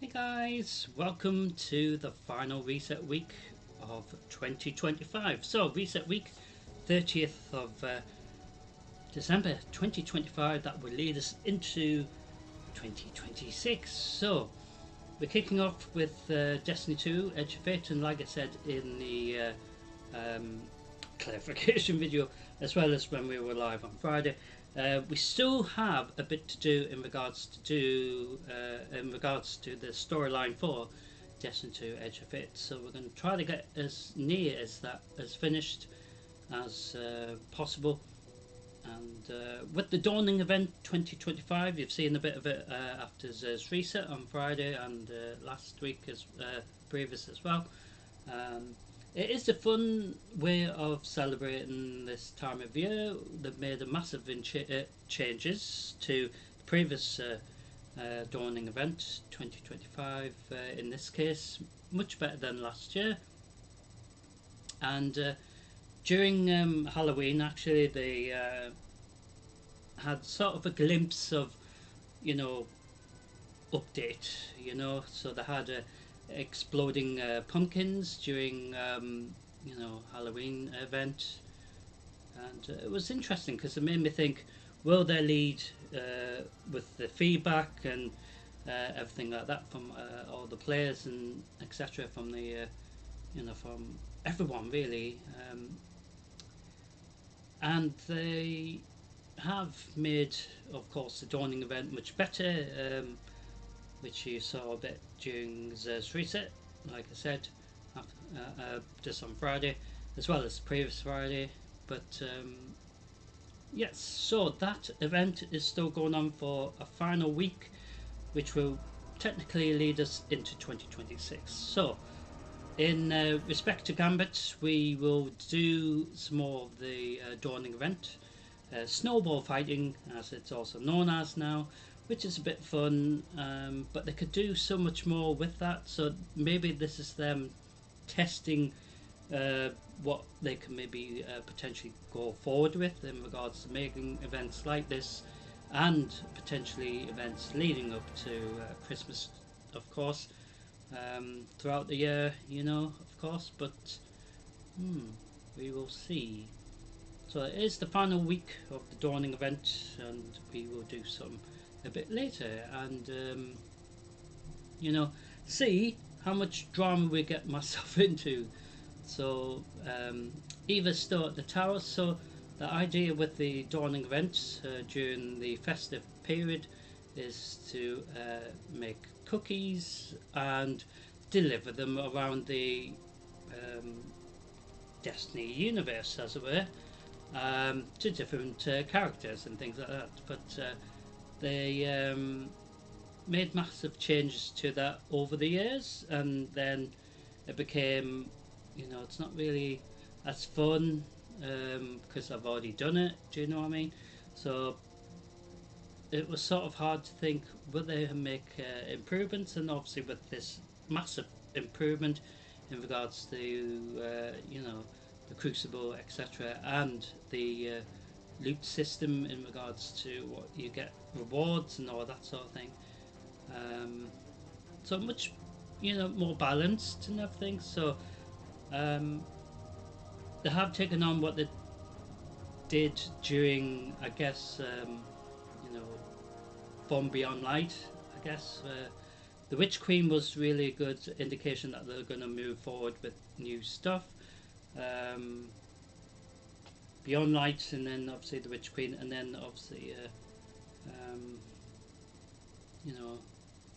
Hey guys, welcome to the final reset week of 2025. So, reset week 30th of December 2025, that will lead us into 2026. So, we're kicking off with Destiny 2 Edge of Fate, and like I said in the clarification video, as well as when we were live on Friday, we still have a bit to do in regards to the storyline for Destiny 2 Edge of Fate. So we're going to try to get as near as that as finished as possible. And with the Dawning event 2025, you've seen a bit of it after Zer's reset on Friday and last week as previous as well. It is a fun way of celebrating this time of year. They've made a massive changes to the previous Dawning event 2025. In this case, much better than last year. And during Halloween, actually, they had sort of a glimpse of, update. So they had exploding pumpkins during, Halloween event, and it was interesting because it made me think: will they lead with the feedback and everything like that from all the players and etc. from the from everyone really, and they have made, of course, the Dawning event much better, which you saw a bit during Zer's reset, like I said, just on Friday, as well as the previous Friday. But yes, so that event is still going on for a final week, which will technically lead us into 2026. So, in respect to Gambit, we will do some more of the Dawning event. Snowball fighting, as it's also known as now, which is a bit fun, but they could do so much more with that. So maybe this is them testing what they can maybe potentially go forward with in regards to making events like this, and potentially events leading up to Christmas, of course, throughout the year, of course. But we will see. So it is the final week of the Dawning event, and we will do some a bit later, and see how much drama we get myself into. So Eva's still at the tower. So the idea with the Dawning event during the festive period is to make cookies and deliver them around the Destiny universe, as it were, to different characters and things like that. But they made massive changes to that over the years, and then it became, it's not really as fun because I've already done it. Do you know what I mean? So it was sort of hard to think, will they make improvements? And obviously, with this massive improvement in regards to the Crucible, etc., and the loot system in regards to what you get, rewards and all that sort of thing. So much, more balanced and everything. So they have taken on what they did during, I guess, From Beyond Light. I guess the Witch Queen was really a good indication that they're going to move forward with new stuff. Beyond Light, and then obviously the Witch Queen, and then obviously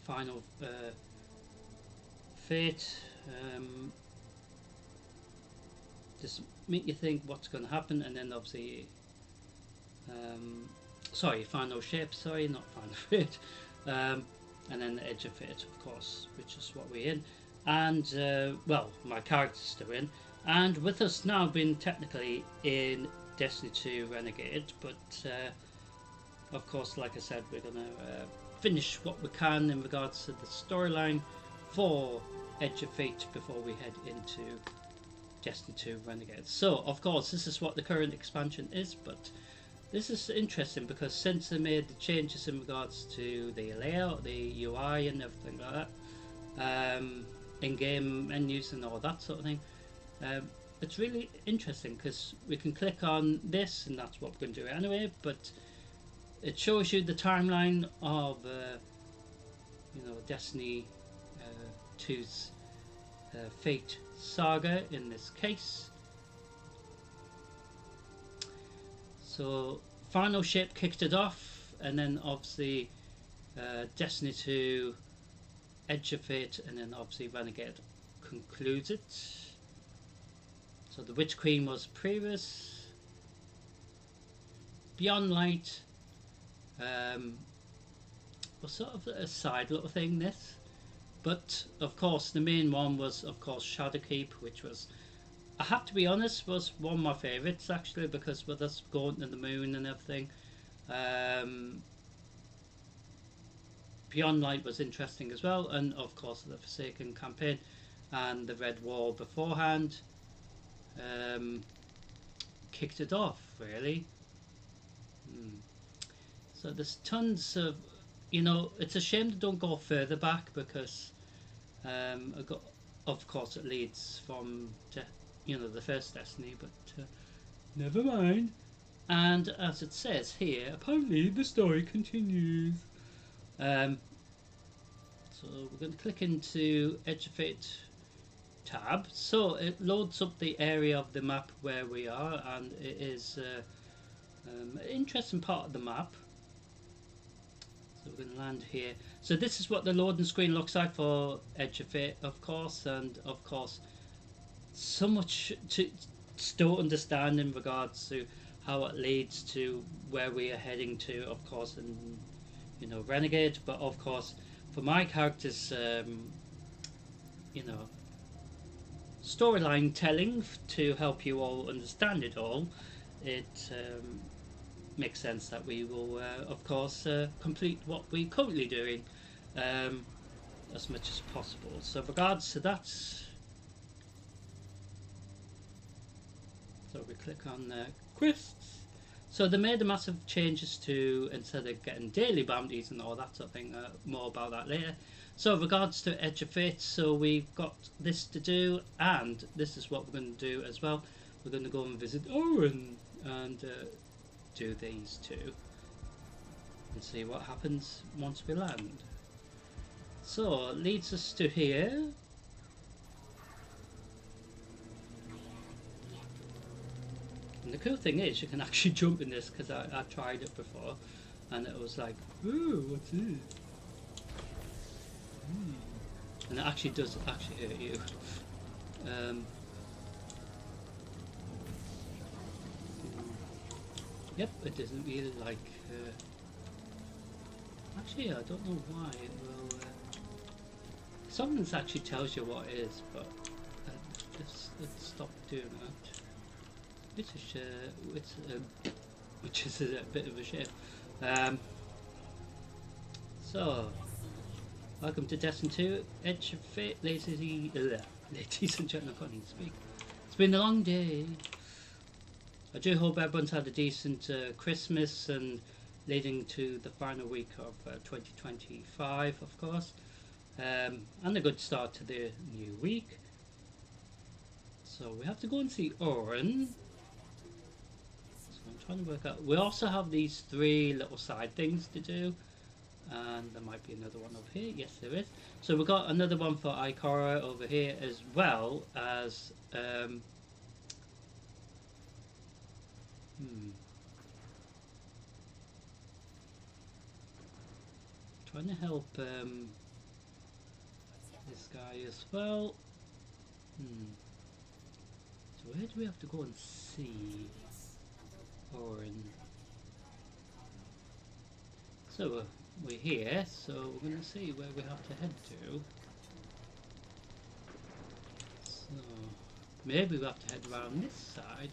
Final Fate. Just make you think what's going to happen, and then obviously Final Shape, not Final Fate, and then the Edge of Fate, of course, which is what we're in, and my character's still in, and with us now being technically in Destiny 2 Renegade, but of course, like I said, we're going to finish what we can in regards to the storyline for Edge of Fate before we head into Destiny 2 Renegade. So, of course, this is what the current expansion is, but this is interesting because since they made the changes in regards to the layout, the UI and everything like that, in-game menus and all that sort of thing. It's really interesting because we can click on this, and that's what we're going to do anyway. But it shows you the timeline of Destiny 2's Fate Saga in this case. So Final Shape kicked it off, and then obviously Destiny 2, Edge of Fate, and then obviously Renegade concludes it. So the Witch Queen was previous. Beyond Light was sort of a side little thing, this. But of course the main one was of course Shadowkeep, which was, I have to be honest, was one of my favourites actually, because with us going to the moon and everything. Beyond Light was interesting as well, and of course the Forsaken campaign and the Red Wall beforehand kicked it off really. So there's tons of, it's a shame they don't go further back, because of course it leads from the first Destiny, but never mind. And as it says here, apparently the story continues. So we're going to click into Edge of Fate tab. So it loads up the area of the map where we are, and it is an interesting part of the map. So we're going to land here. So this is what the loading screen looks like for Edge of Fate, of course, and of course so much to still understand in regards to how it leads to where we are heading to, of course, in Renegade. But of course for my character's storyline telling, to help you all understand it all, it makes sense that we will of course complete what we're currently doing as much as possible. So regards to that, so we click on quests. So they made the massive changes to, instead of getting daily bounties and all that sort of thing, more about that later. So regards to Edge of Fate, so we've got this to do, and this is what we're going to do as well. We're going to go and visit Oren and do these two and see what happens once we land. So it leads us to here. And the cool thing is you can actually jump in this, because I tried it before and it was like, ooh, what's this? And it actually does actually hurt you. Yep, it doesn't really like actually I don't know why it will something actually tells you what it is, but let's stop doing that, which is a bit of a shame. So welcome to Destiny 2 Edge of Fate, ladies and gentlemen. I can't even speak. It's been a long day. I do hope everyone's had a decent Christmas and leading to the final week of 2025, of course, and a good start to the new week. So we have to go and see Oren. So I'm trying to work out. We also have these 3 little side things to do, and there might be another one over here. Yes, there is. So we've got another one for Ikora over here, as well as trying to help this guy as well. So where do we have to go and see Oren? So we're here, so we're going to see where we have to head to. So maybe we have to head around this side,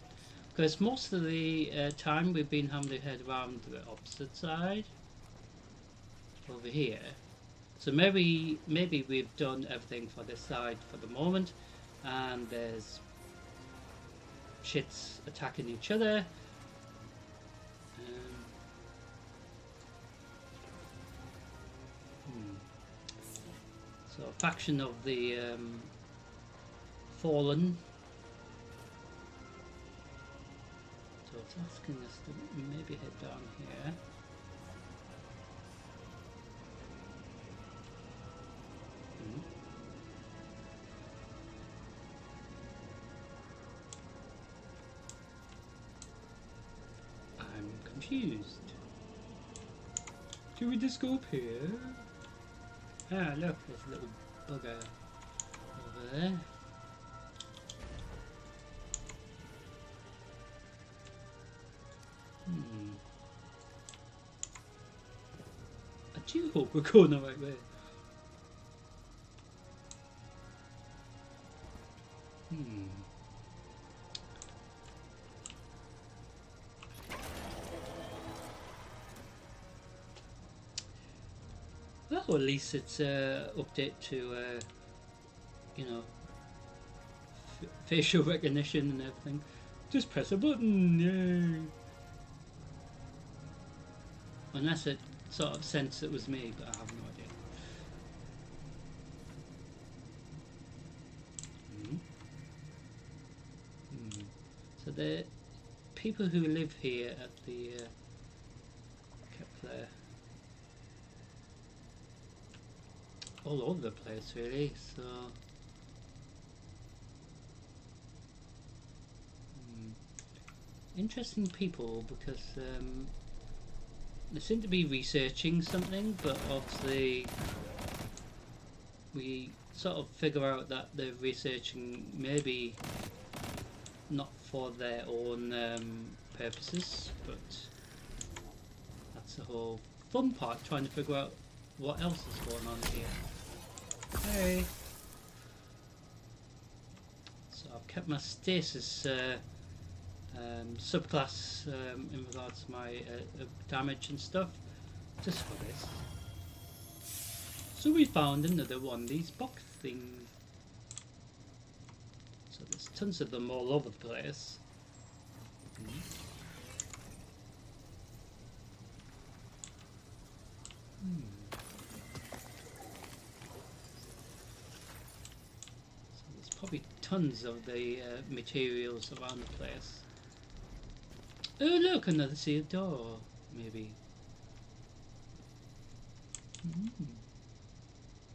because most of the time we've been having to head around the opposite side over here. So maybe we've done everything for this side for the moment, and there's shits attacking each other. So a faction of the Fallen. So it's asking us to maybe head down here. I'm confused. Do we just go up here? Ah, look, there's a little bugger over there. I do hope we're going the right way. Well, at least it's update to, you know, facial recognition and everything. Just press a button, yay! Unless it sort of sensed it was me, but I have no idea. So the people who live here at the Kepler, all over the place really, so interesting people, because they seem to be researching something, but obviously we sort of figure out that they're researching maybe not for their own purposes, but that's the whole fun part, trying to figure out what else is going on here. Hey! So I've kept my stasis subclass in regards to my damage and stuff, just for this. So we found another one of these box things. So there's tons of them all over the place. So there's probably tons of the materials around the place. Oh look, another sealed door, maybe.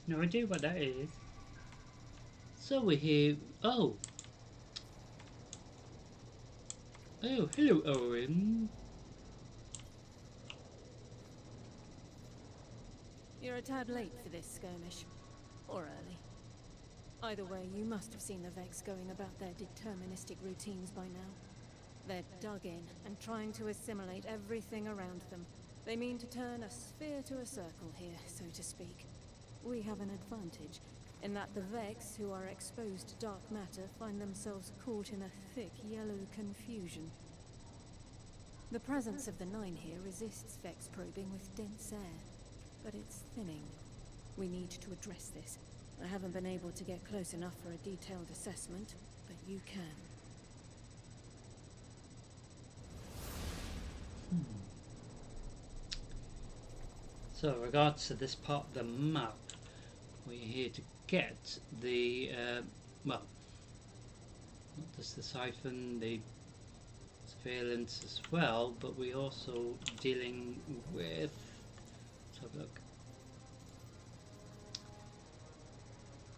No idea what that is. So we're here. Oh, hello, Owen. You're a tad late for this skirmish. Or early. Either way, you must have seen the Vex going about their deterministic routines by now. They're dug in and trying to assimilate everything around them. They mean to turn a sphere to a circle here, so to speak. We have an advantage, in that the Vex who are exposed to dark matter find themselves caught in a thick yellow confusion. The presence of the Nine here resists Vex probing with dense air, but it's thinning. We need to address this. I haven't been able to get close enough for a detailed assessment, but you can. So in regards to this part of the map, we're here to get the, well, not just the siphon, the surveillance as well, but we're also dealing with, let's have a look,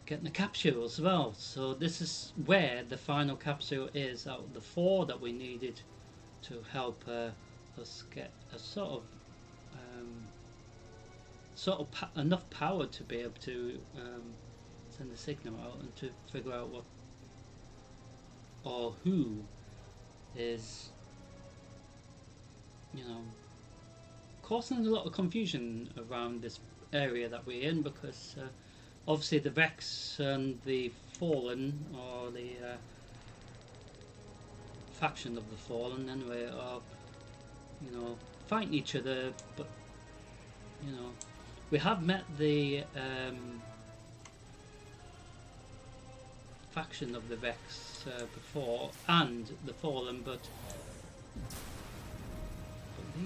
getting the capsule as well. So this is where the final capsule is out of the 4 that we needed to help us get a sort of enough power to be able to send the signal out and to figure out what or who is, you know, causing a lot of confusion around this area that we're in, because obviously the Vex and the Fallen, or the faction of the Fallen anyway, are, you know, fighting each other, but, you know, we have met the faction of the Vex before, and the Fallen, but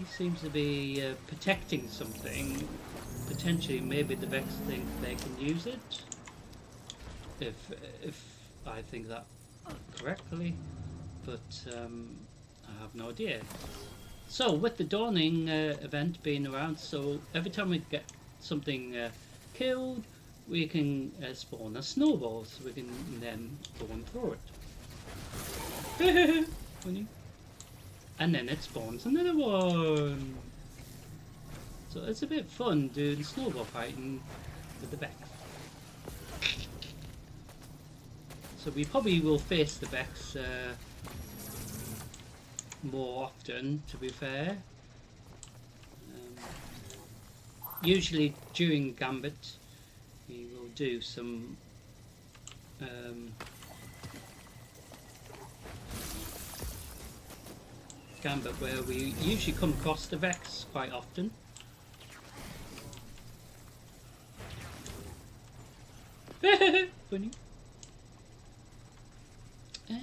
seems to be protecting something. Potentially, maybe the Vex think they can use it. If I think that correctly, but I have no idea. So with the Dawning event being around, so every time we get something killed, we can spawn a snowball, so we can then go and throw it. Funny. And then it spawns another one. So it's a bit fun doing snowball fighting with the Vex. So we probably will face the Vex more often, to be fair. Usually during Gambit we will do some Gambit where we usually come across the Vex quite often. Funny. Oh.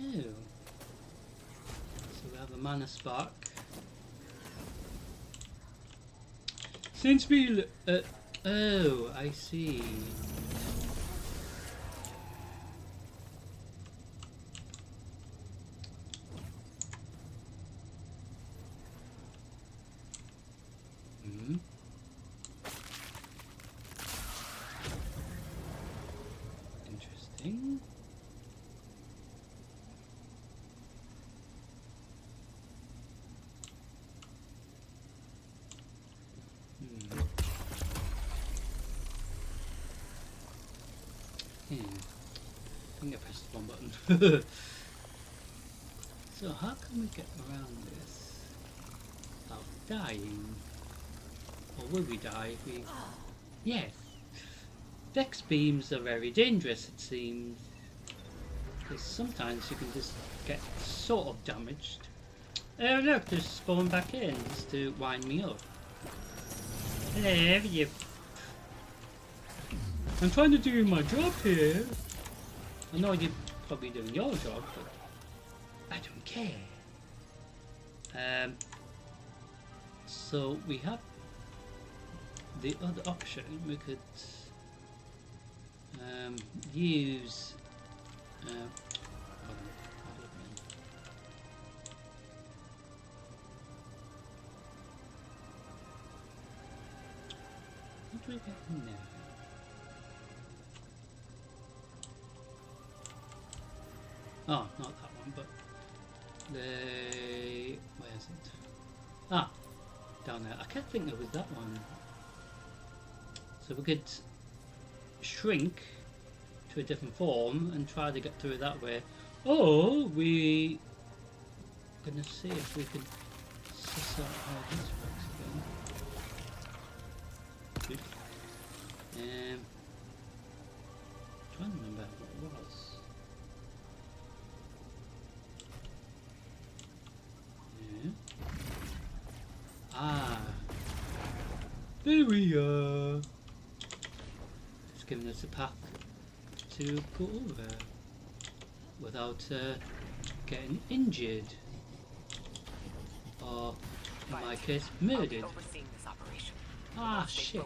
So we have a mana spark. Since we oh, I see. Hmm. Interesting. I think I pressed the wrong button. So how can we get around this without dying? Or will we die if we... Yes. Vex beams are very dangerous, it seems. Because sometimes you can just get sort of damaged. Oh look, just spawn back in just to wind me up. Hello, you... I'm trying to do my job here. I know you're probably doing your job, but I don't care. So we have the other option. We could use. What do we get in there? Oh, not that one, but the... where is it? Ah, down there. I can't think it was that one. So we could shrink to a different form and try to get through it that way. Or we gonna see if we can suss out how this works again. Good. Trying to remember what it was. Ah, there we are. It's giving us a path to go over without getting injured, or in my case, murdered. Ah, shit.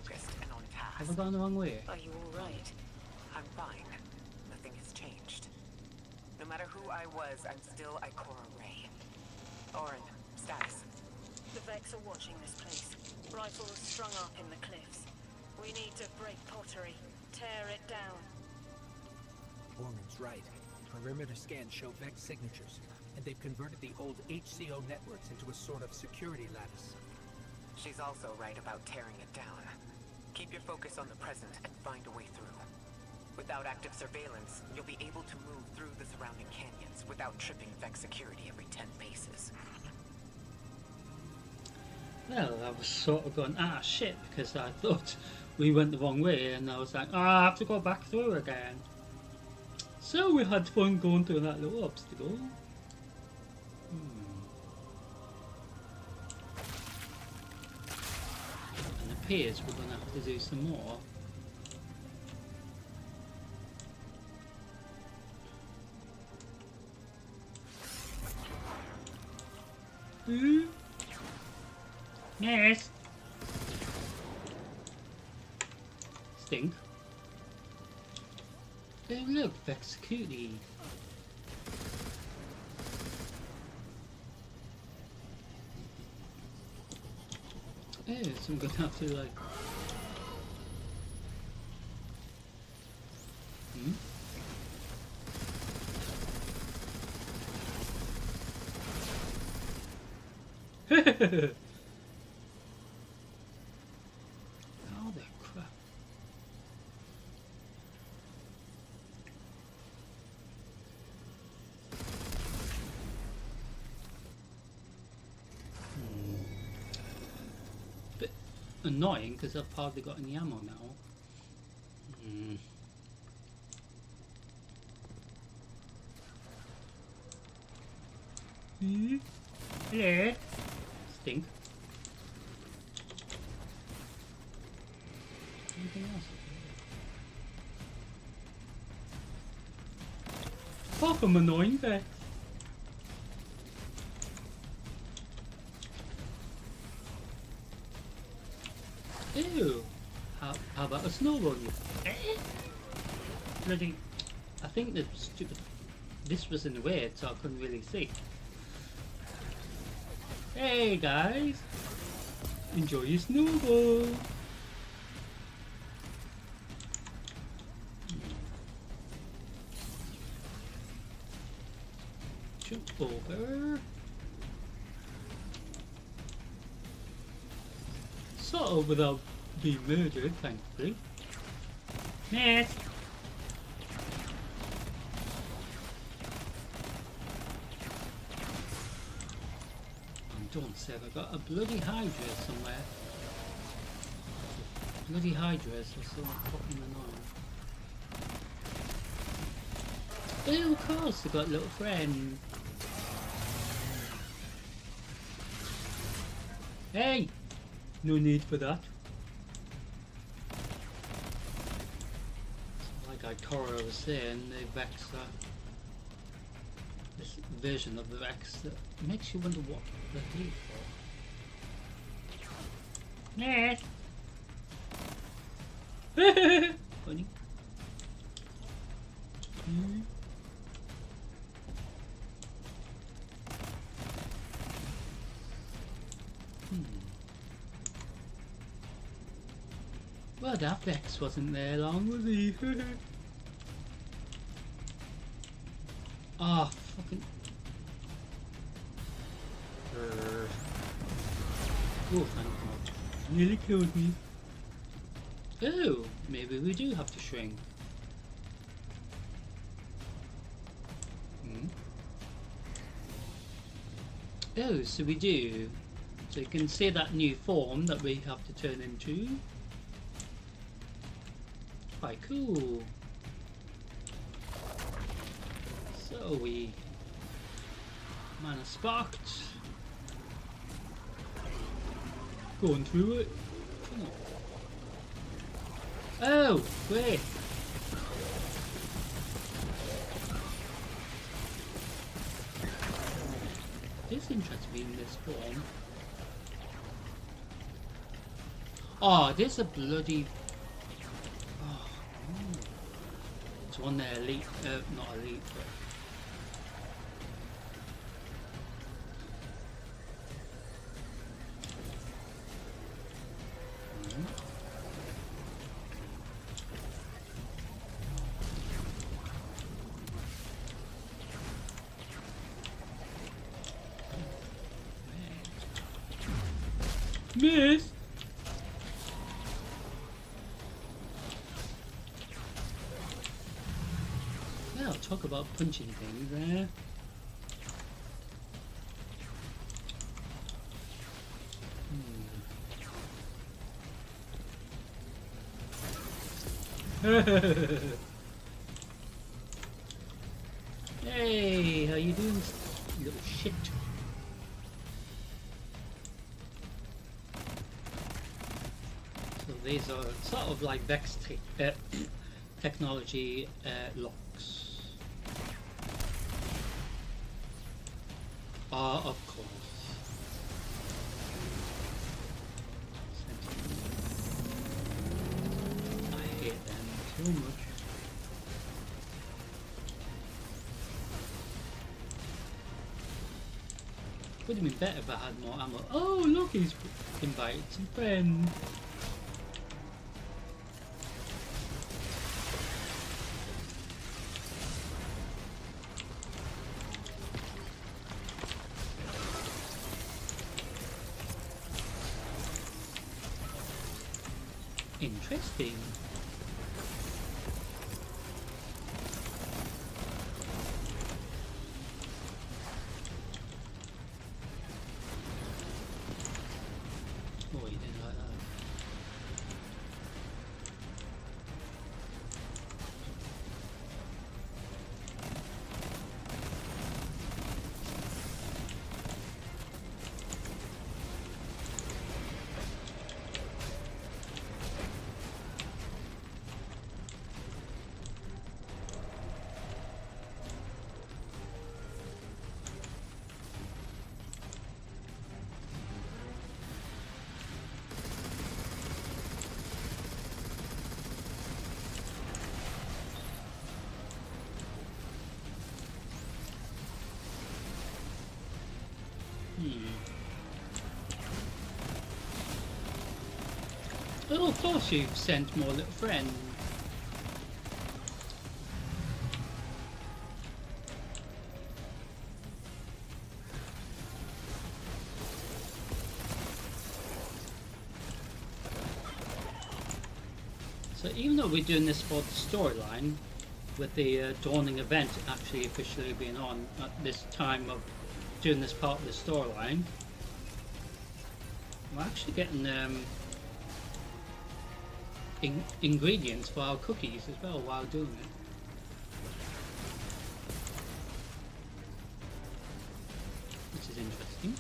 Have I gone the wrong way? Are you alright? I'm fine. Nothing has changed. No matter who I was, I'm still Ikora Rey. Orin, status. The Vex are watching this place. Rifles strung up in the cliffs. We need to break pottery. Tear it down. Orman's right. Perimeter scans show Vex signatures, and they've converted the old HCO networks into a sort of security lattice. She's also right about tearing it down. Keep your focus on the present and find a way through. Without active surveillance, you'll be able to move through the surrounding canyons without tripping Vex security every 10 paces. Well, I was sort of going, ah shit, because I thought we went the wrong way, and I was like, I have to go back through again. So we had fun going through that little obstacle. And it appears we're going to have to do some more. Yes. Stink. Oh look, Vex Cutie. Oh, so I'm gonna have to like. Hmm? Oh, the crap. Bit annoying because I've hardly got any ammo now. Hmm. Hmm? Hello? Stink. Anything else? Apart from annoying there. Ew. How about a snowball? Eh? Bloody. I think the stupid. This was in the way, so I couldn't really see. Hey guys! Enjoy your snowball! Jump over. Sort of without being murdered, thankfully. Yes! Don't say I got a bloody Hydra somewhere. Bloody Hydras are so fucking annoying. Oh, of course, they got a little friend. Hey! No need for that. Like Ikora was saying, the Vex are this version of the Vex that makes you wonder what they're here for. Yes! Funny. Hmm. Well, that Vex wasn't there long, was he? Ah, fucking. Oh, thank God. Nearly killed me. Oh, maybe we do have to shrink. Hmm. Oh, so we do. So you can see that new form that we have to turn into. Quite cool. So we mana sparked. Going through it. Oh, wait. This interests me in this form. Oh, there's a bloody. Oh, no. It's one there, elite. Not elite, but. Miss! Yeah, I'll talk about punching things there. Hey, how you doing, you little shit? So these are sort of like Vex technology locks. Of course. so much. Would have been better if I had more ammo. Oh, look, he's invited some friends. Interesting. Oh, you didn't like that. Oh, of course you've sent more little friends. So even though we're doing this for the storyline, with the dawning event actually officially being on at this time of doing this part of the storyline, we're actually getting ingredients for our cookies as well while doing it. Which is interesting.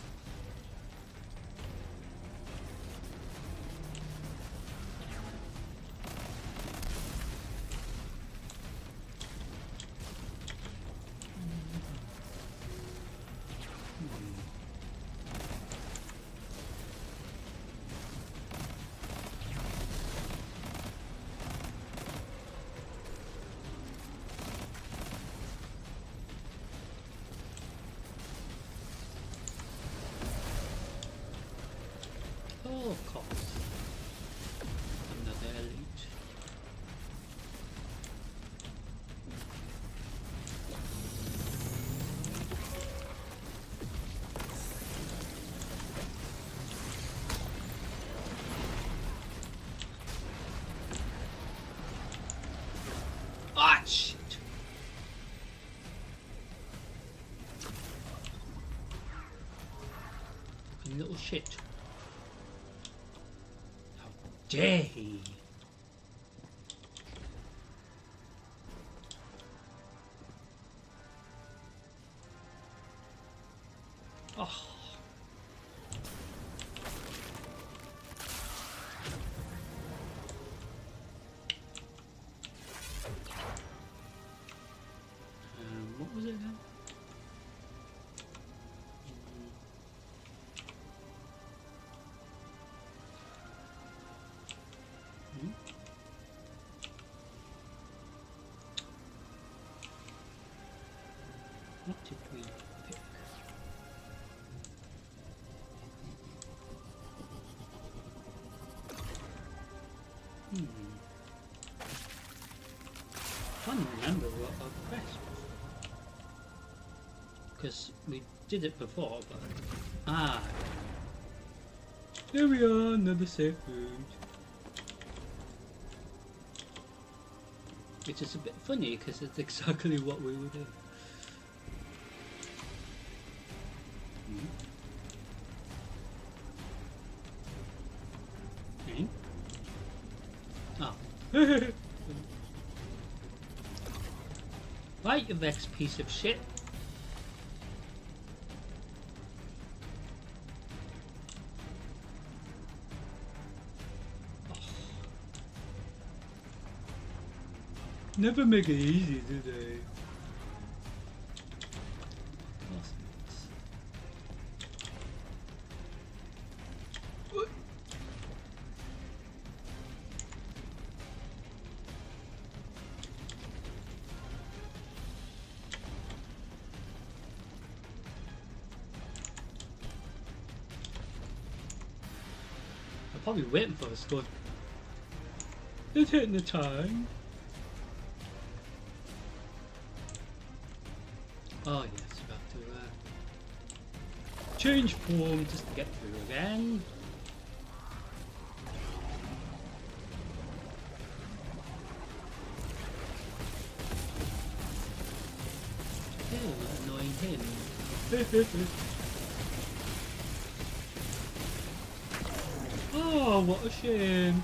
Oh, of course. Another elite. Ah, shit! Fucking little shit. Dare he? Oh. What was it again? What did we pick? I can't remember what I pressed before. Because we did it before, but... Here we are, another safe route. Which is a bit funny because it's exactly what we would do. Okay. Oh. Right, you Vex piece of shit. Never make it easy, do they? probably waiting for us going, it's hitting the time. Oh yes, we have to change form just to get through again. Still annoying him. Oh, what a shame.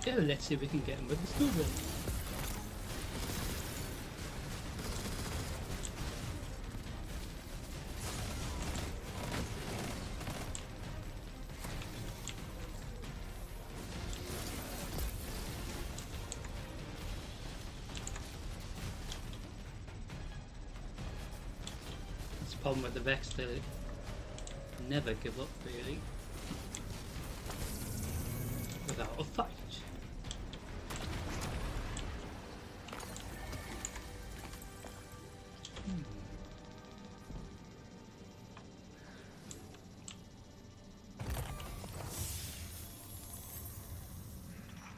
Yeah, let's see if we can get him with the school run. That's the problem with the Vex, they never give up really without a fight.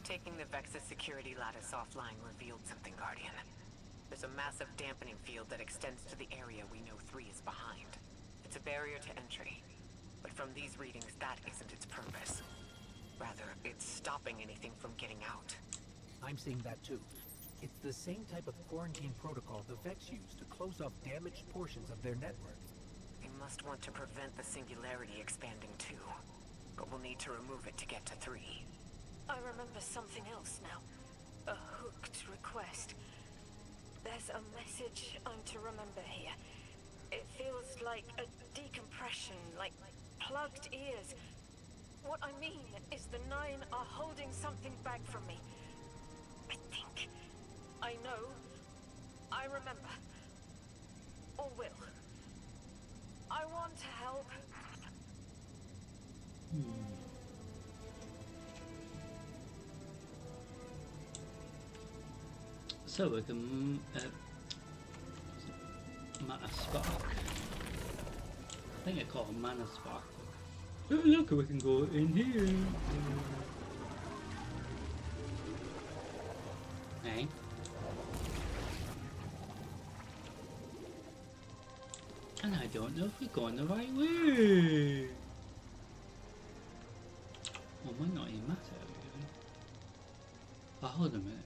Taking the Vex's security lattice offline revealed something, Guardian. There's a massive dampening field that extends to the area we know 3 is behind. It's a barrier to entry. But from these readings, that isn't its purpose. Rather, it's stopping anything from getting out. I'm seeing that too. It's the same type of quarantine protocol the Vex use to close off damaged portions of their network. They must want to prevent the singularity expanding too. But we'll need to remove it to get to 3. I remember something else now. A hooked request. There's a message I'm to remember here. It feels like a decompression, like plugged ears. What I mean is the 9 are holding something back from me. I think. I know. I remember. Or will. I want to help. So we can Mana Spark. I think I call it Mana Spark. Oh, look, we can go in here. Hey. And I don't know if we're going the right way. Well, might not even matter really. Oh, hold a minute.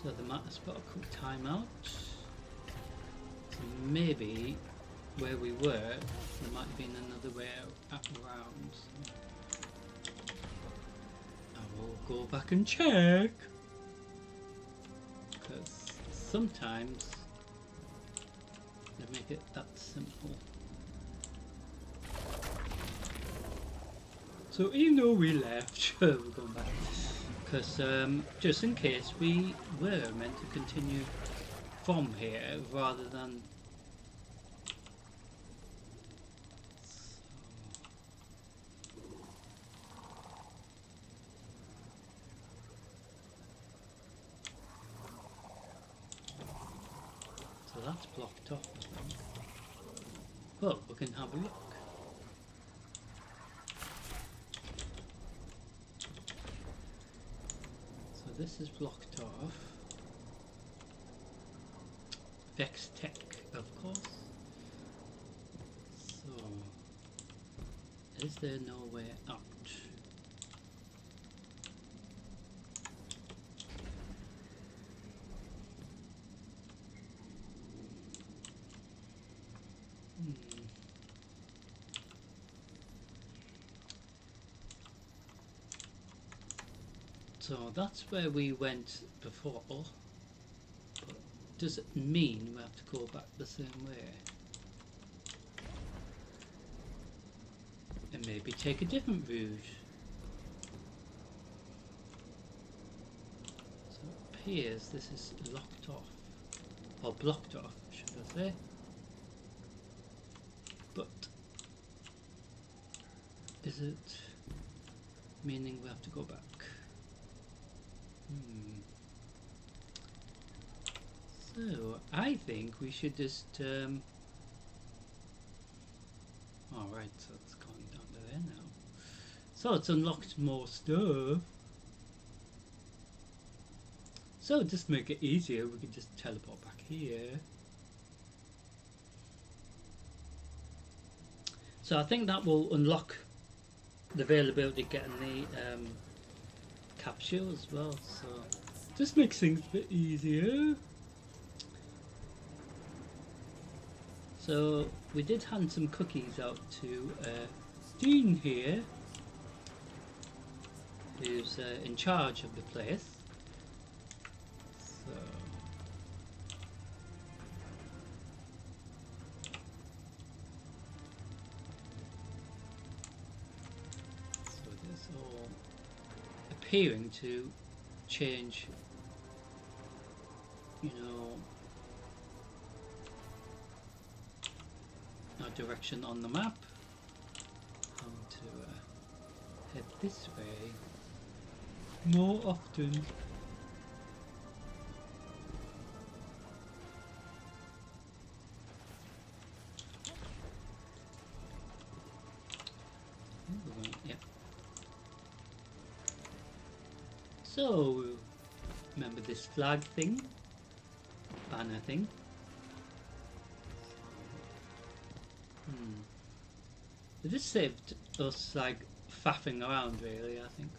So the Mana Spark could time out. So maybe where we were, there might have been another way around. I will go back and check. Because sometimes they make it that simple. So even though we left, we're going back. Because just in case we were meant to continue from here rather than so that's blocked off, I think. But we can have a look. This is blocked off. Vex Tech, of course. So, is there no way out? So that's where we went before, but does it mean we have to go back the same way? maybe take a different route. So it appears this is locked off, or blocked off, should I say. But is it meaning we have to go back? So I think we should just alright, so it's going down to there now. So it's unlocked more stuff. So just to make it easier, we can just teleport back here. So I think that will unlock the availability of getting the capsule as well. So just makes things a bit easier. So we did hand some cookies out to Dean here, who's in charge of the place. So this all appearing to change, you know, our direction on the map. How to head this way more often. Yeah. So remember this flag thing, banner thing. They just saved us like faffing around, really, I think.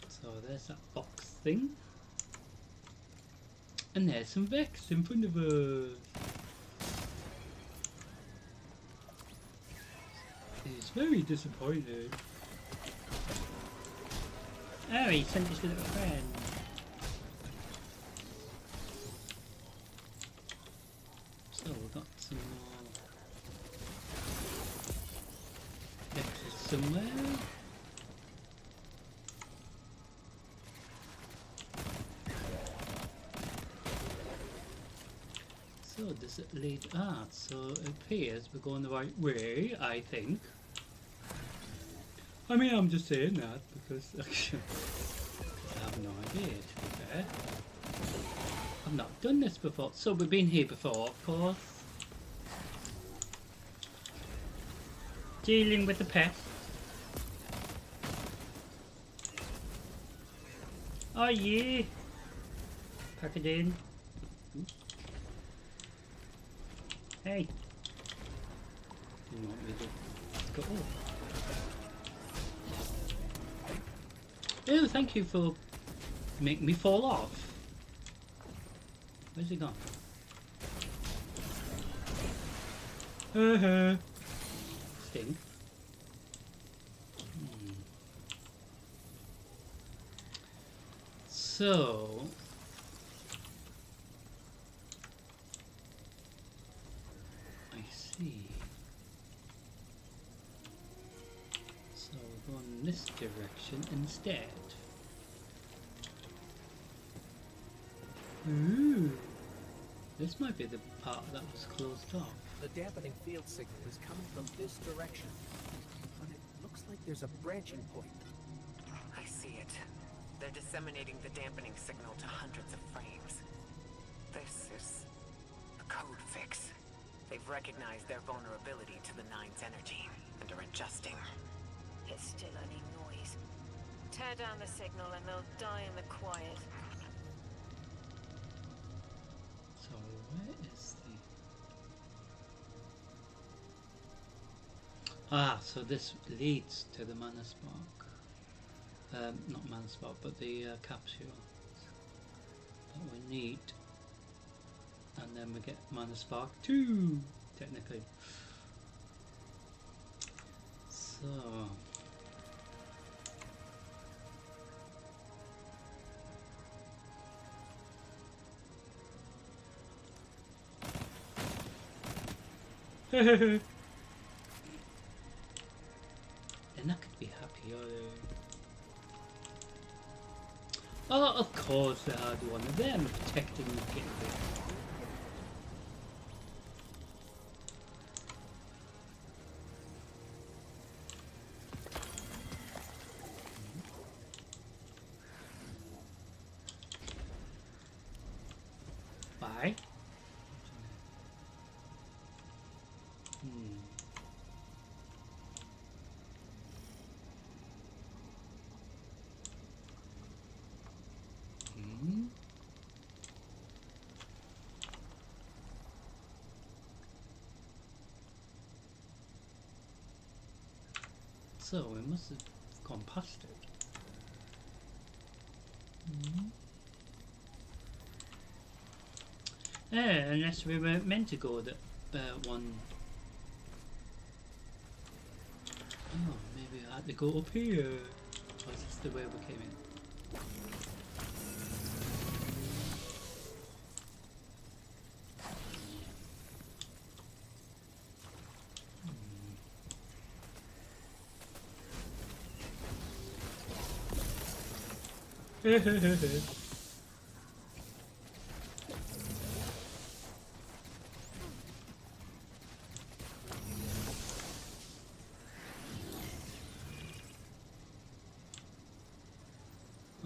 So there's that box thing. And there's some Vex in front of us. He's very disappointed. Oh, he sent his little friend. So we've got some more Vexes somewhere. So does it lead? So it appears we're going the right way, I think. I mean, I'm just saying that because actually, I have no idea, to be fair. I've not done this before. So we've been here before, of course. Dealing with the pest. Oh yeah. Pack it in. Hey. You want me to go? Oh, thank you for making me fall off. Where's he gone? Sting. So I see. So we're going in this direction instead. Ooh, this might be the part that was closed off. The dampening field signal is coming from this direction, but it looks like there's a branching point. I see it. They're disseminating the dampening signal to hundreds of frames. This is a code fix. They've recognized their vulnerability to the Nine's energy and are adjusting. It's still only noise. Tear down the signal and they'll die in the quiet. So where is the... so this leads to the Mana Spark. Not Mana Spark, but the capsule that we need. And then we get Mana Spark 2, technically. So. And I could be happy. Oh, of course they had one of them protecting the gateway. Why? So we must have gone past it. Yeah, unless we were meant to go that one. Oh, maybe I had to go up here. Or is this the way we came in?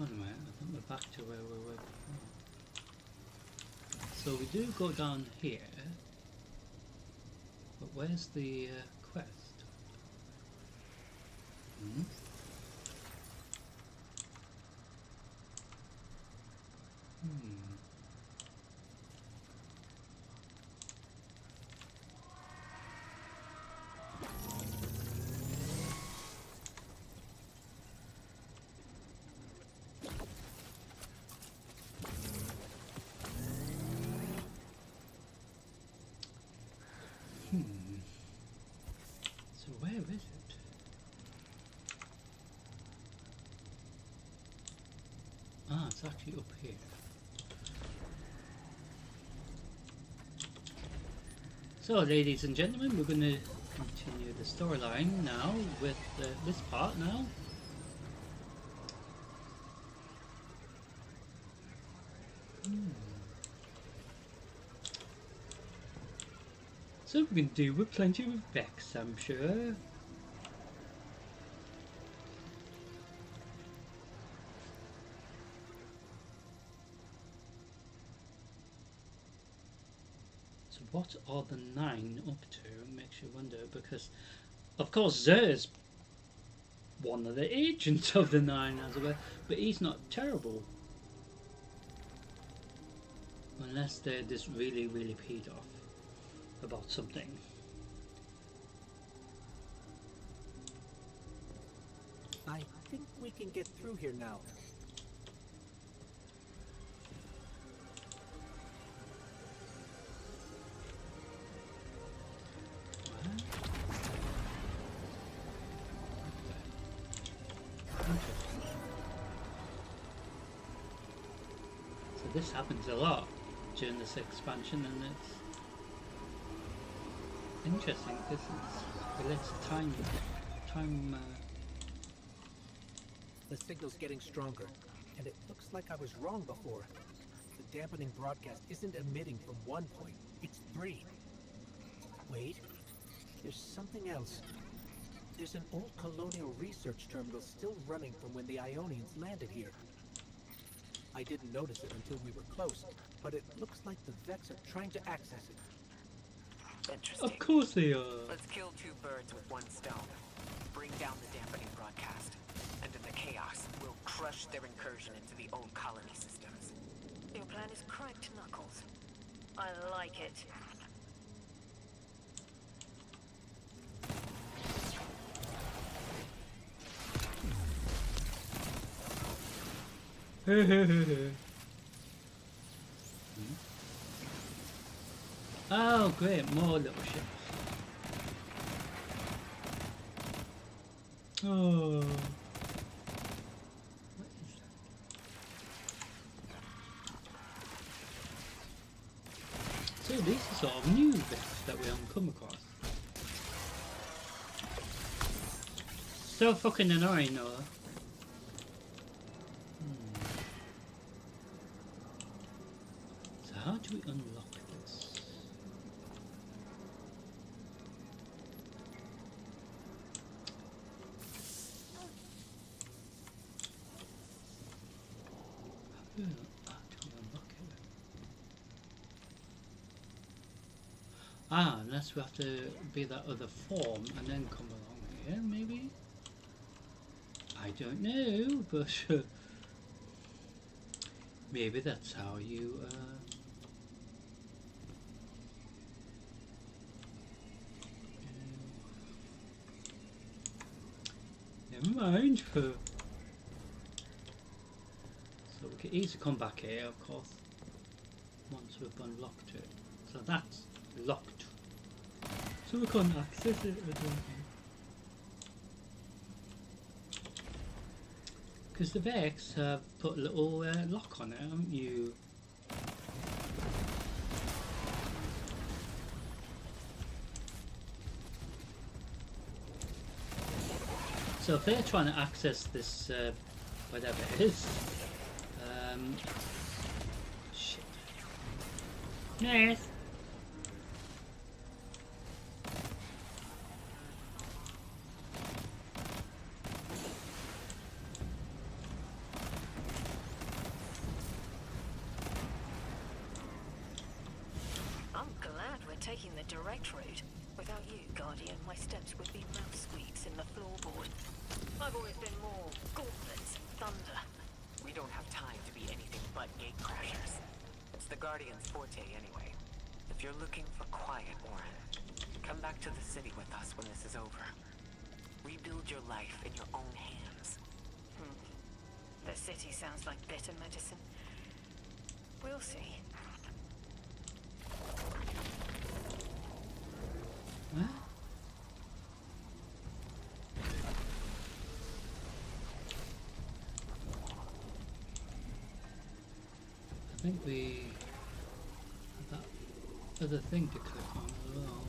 Anyway, I think we're back to where we were before. So we do go down here, but where's the quest? So where is it? Ah, it's actually up here. So, ladies and gentlemen, we're going to continue the storyline now with this part now. So we can do with plenty of Vex, I'm sure. So what are the 9 up to? Makes you wonder, because of course Xur's one of the agents of the 9 as well, but he's not terrible. Unless they're just really, really peed off about something. I think we can get through here now. So this happens a lot during this expansion, and it's interesting because it relates to time. The signal's getting stronger, and it looks like I was wrong before. The dampening broadcast isn't emitting from one point, it's 3. Wait, there's something else. There's an old colonial research terminal still running from when the Ionians landed here. I didn't notice it until we were close, but it looks like the Vex are trying to access it. Interesting. Of course they are. Let's kill 2 birds with 1 stone. Bring down the dampening broadcast. And in the chaos, we'll crush their incursion into the old colony systems. Your plan is cracked, Knuckles. I like it. Oh great, more little ships. Oh. So these are sort of new bits that we haven't come across. So fucking annoying though. So how do we unlock this? How do we unlock it? Ah, unless we have to be that other form and then come along here, maybe? I don't know, but maybe that's how you never mind. So we can easily come back here, of course, once we've unlocked it. So that's locked. So we can't access it, I don't think. Because the Vex have put a little lock on it, haven't you? So if they're trying to access this, whatever it is, shit. Yes. I'm glad we're taking the direct route. Without you, Guardian, my steps would be mouse squeaks in the floorboard. I've always been more gauntlets, thunder. We don't have time to be anything but gate crashers. It's the Guardian's forte anyway. If you're looking for quiet, Orin, come back to the city with us when this is over. Rebuild your life in your own hands. The city sounds like bitter medicine. We'll see. What? I think we have that other thing to click on as well.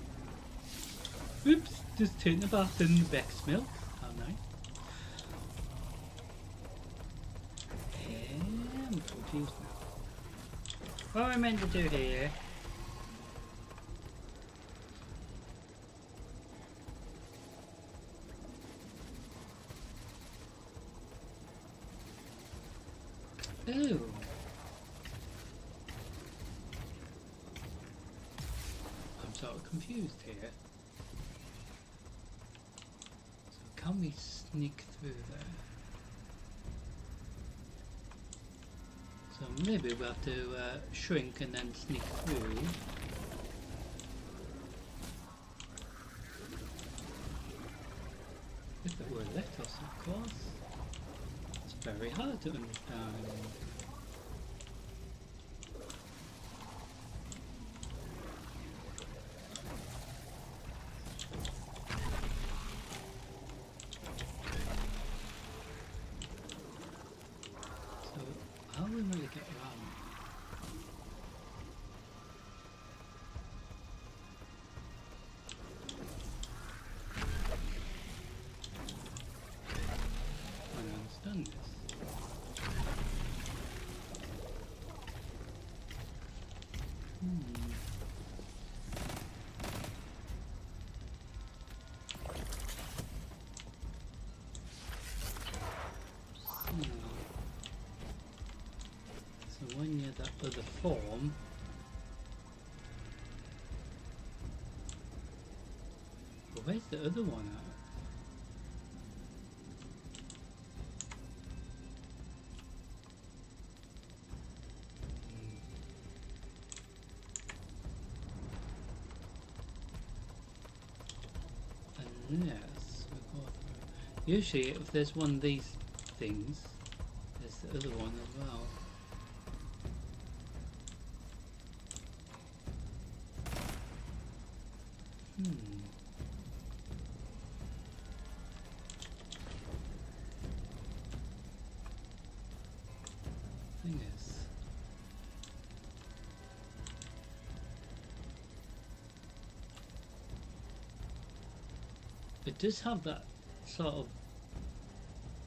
Oops, just taking a bath in Vex milk. How nice. I'm confused now. What am I meant to do here? Ooh. I'm sort of confused here. So can we sneak through there? So maybe we'll have to shrink and then sneak through. If it were let us, of course. It's very hard to understand. So, how will we really get around? I don't understand this. So when you're that other form, well, where's the other one at? Unless we go through. Usually, if there's one of these things, there's the other one as well. it does have that sort of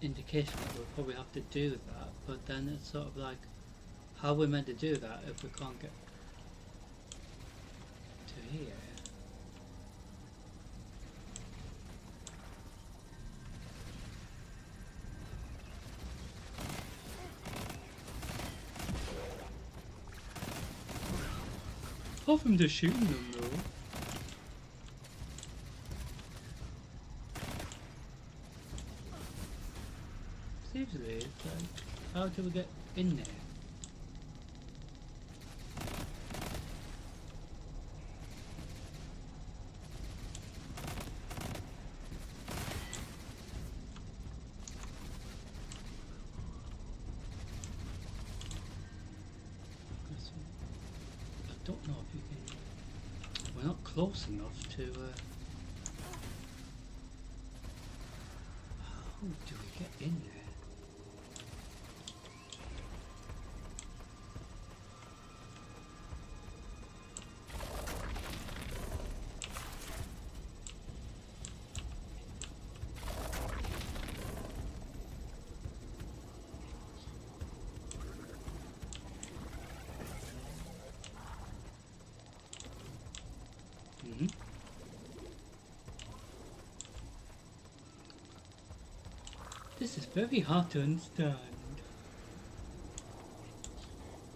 indication that we'll probably have to do that, but then it's sort of like, how we're meant to do that if we can't get to here. Apart from just shooting them though. Seriously, it's like, how do we get in there? I don't know if you can. We're not close enough to. How do we get in there? This is very hard to understand.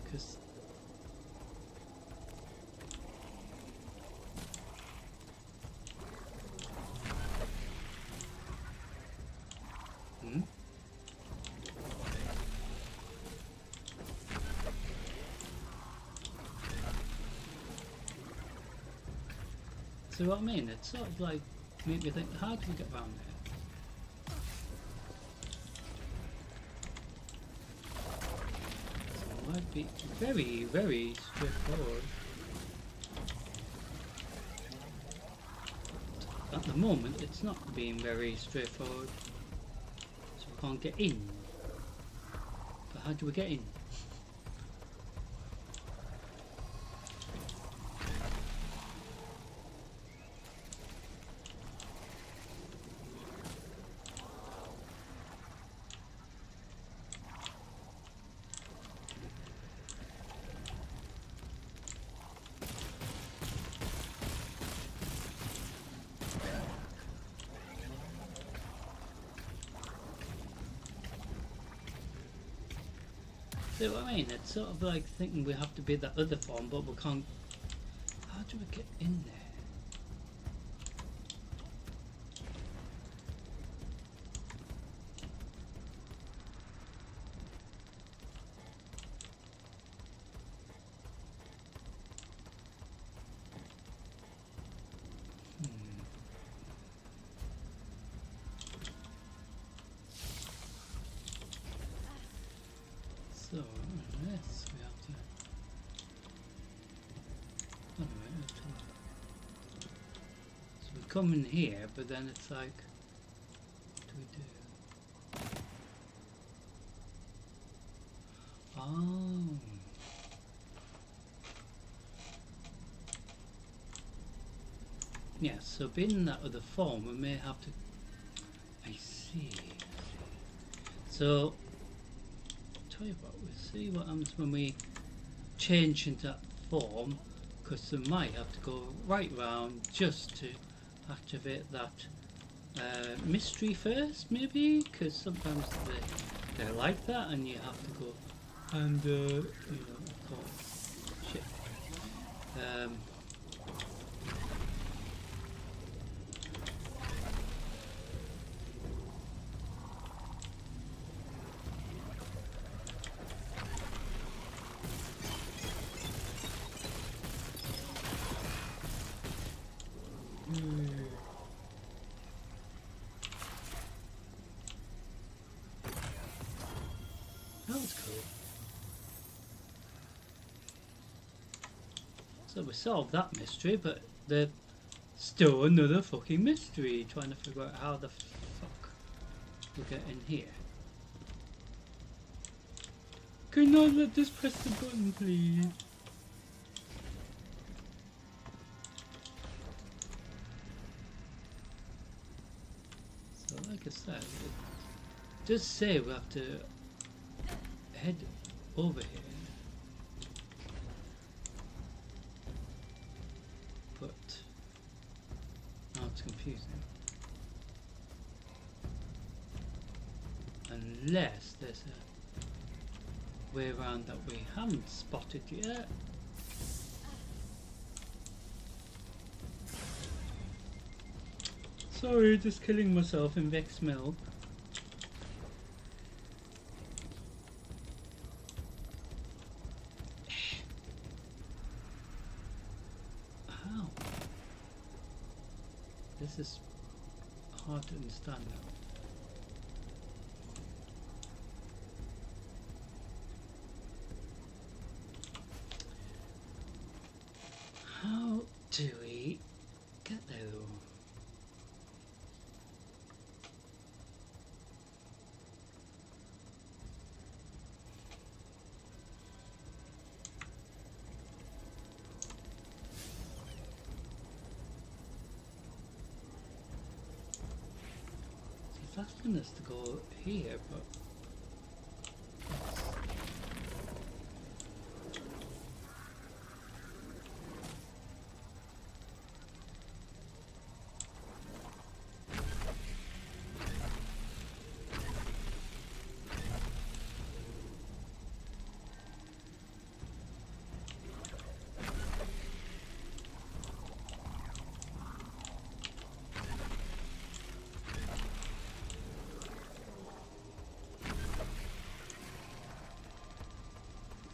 Because see what I mean? It's sort of like made me think, how do we get around there? So it might be very, very straightforward. At the moment, it's not being very straightforward. So we can't get in. But how do we get in? See what I mean? It's sort of like thinking we have to be that other form, but we can't. How do we get in there? So, yes, we have to. Anyway, so we come in here, but then it's like, what do we do? Oh. Yeah, so being in that other form, we may have to. I see. So. Tell you what, we'll see what happens when we change into that form, because we might have to go right round just to activate that mystery first, maybe, because sometimes they're like that and you have to go and you know, of course, shit. That was cool. So we solved that mystery, but there's still another fucking mystery, trying to figure out how the fuck we get in here. Can I let this press the button, please? I said, it does say we have to head over here. But now it's confusing. Unless there's a way around that we haven't spotted yet. Sorry, just killing myself in Vex Milk. How? This is hard to understand now. How do we get there though? It's asking us to go here, but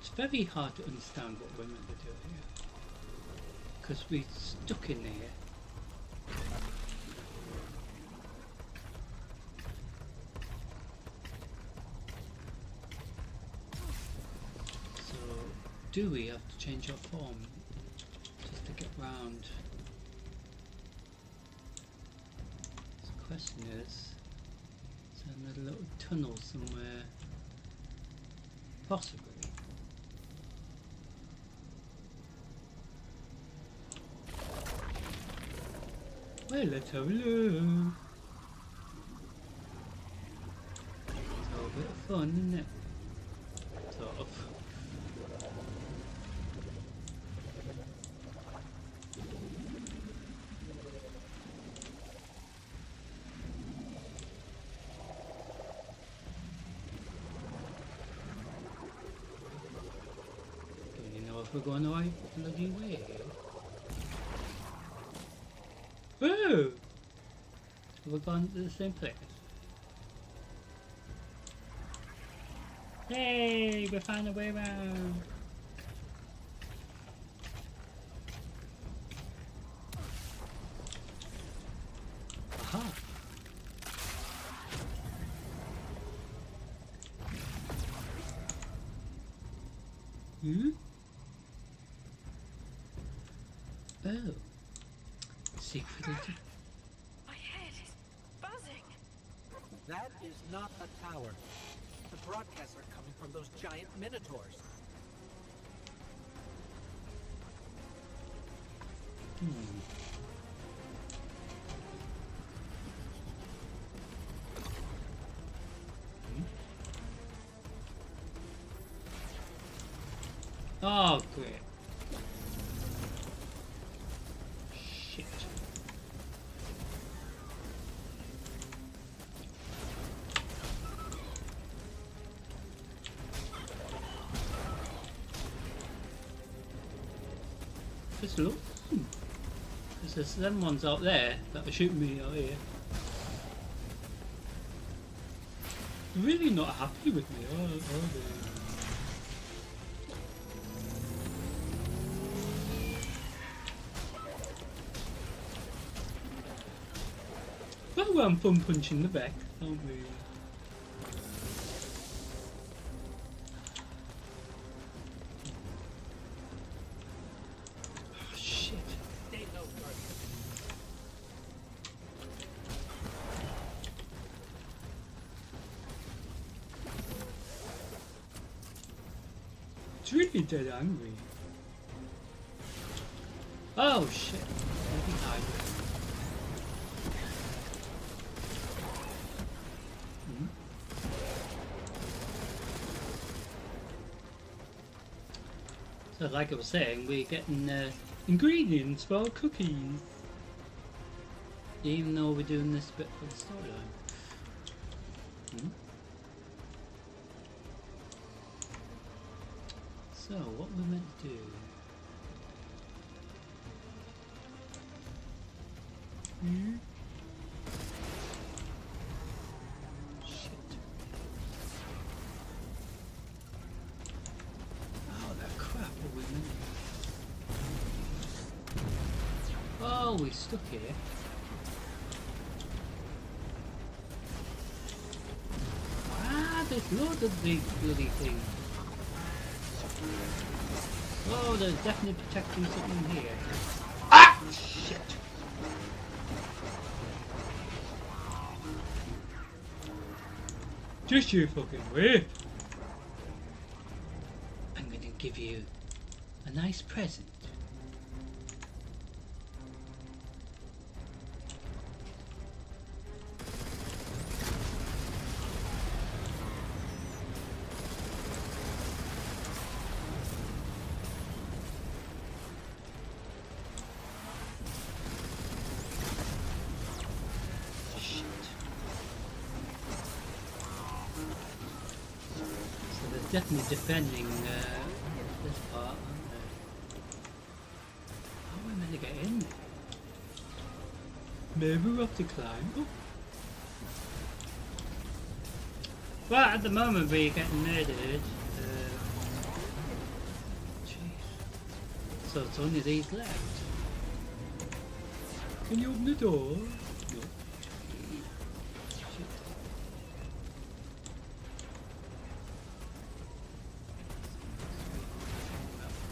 it's very hard to understand what we're meant to do here, because we're stuck in here. So, do we have to change our form just to get round? So the question is there another little tunnel somewhere? Possibly. Well, let's have a look. It's all a bit of fun, isn't it? Sort of. Do you know if we're going the right bloody way here? Oh! We're going to the same place. Hey, we found a way around. Aha! Hmm? Oh. Secretly. My head is buzzing. That is not a tower. The broadcasts are coming from those giant minotaurs. Oh, great. Shit. Just look. There's them ones out there that are shooting me out here. Really not happy with me, are they? Well, I'm fun punching the back, aren't we? Oh, shit. Stay low, Guardian. It's really dead angry. Oh shit. Maybe hide. So like I was saying, we're getting ingredients for our cookies. Even though we're doing this bit for the storyline. So, what we're meant to do... Shit. Oh, that crap, are we meant to... Oh, we're stuck here. Ah, there's loads of these bloody things. Oh, there's definitely protecting something here. Ah! Shit! Just you fucking wait! I'm gonna give you a nice present. Definitely defending this part, aren't they? How am I meant to get in there? Maybe we'll have to climb. Oh. Well, at the moment we're getting murdered. Jeez. So it's only these left. Can you open the door?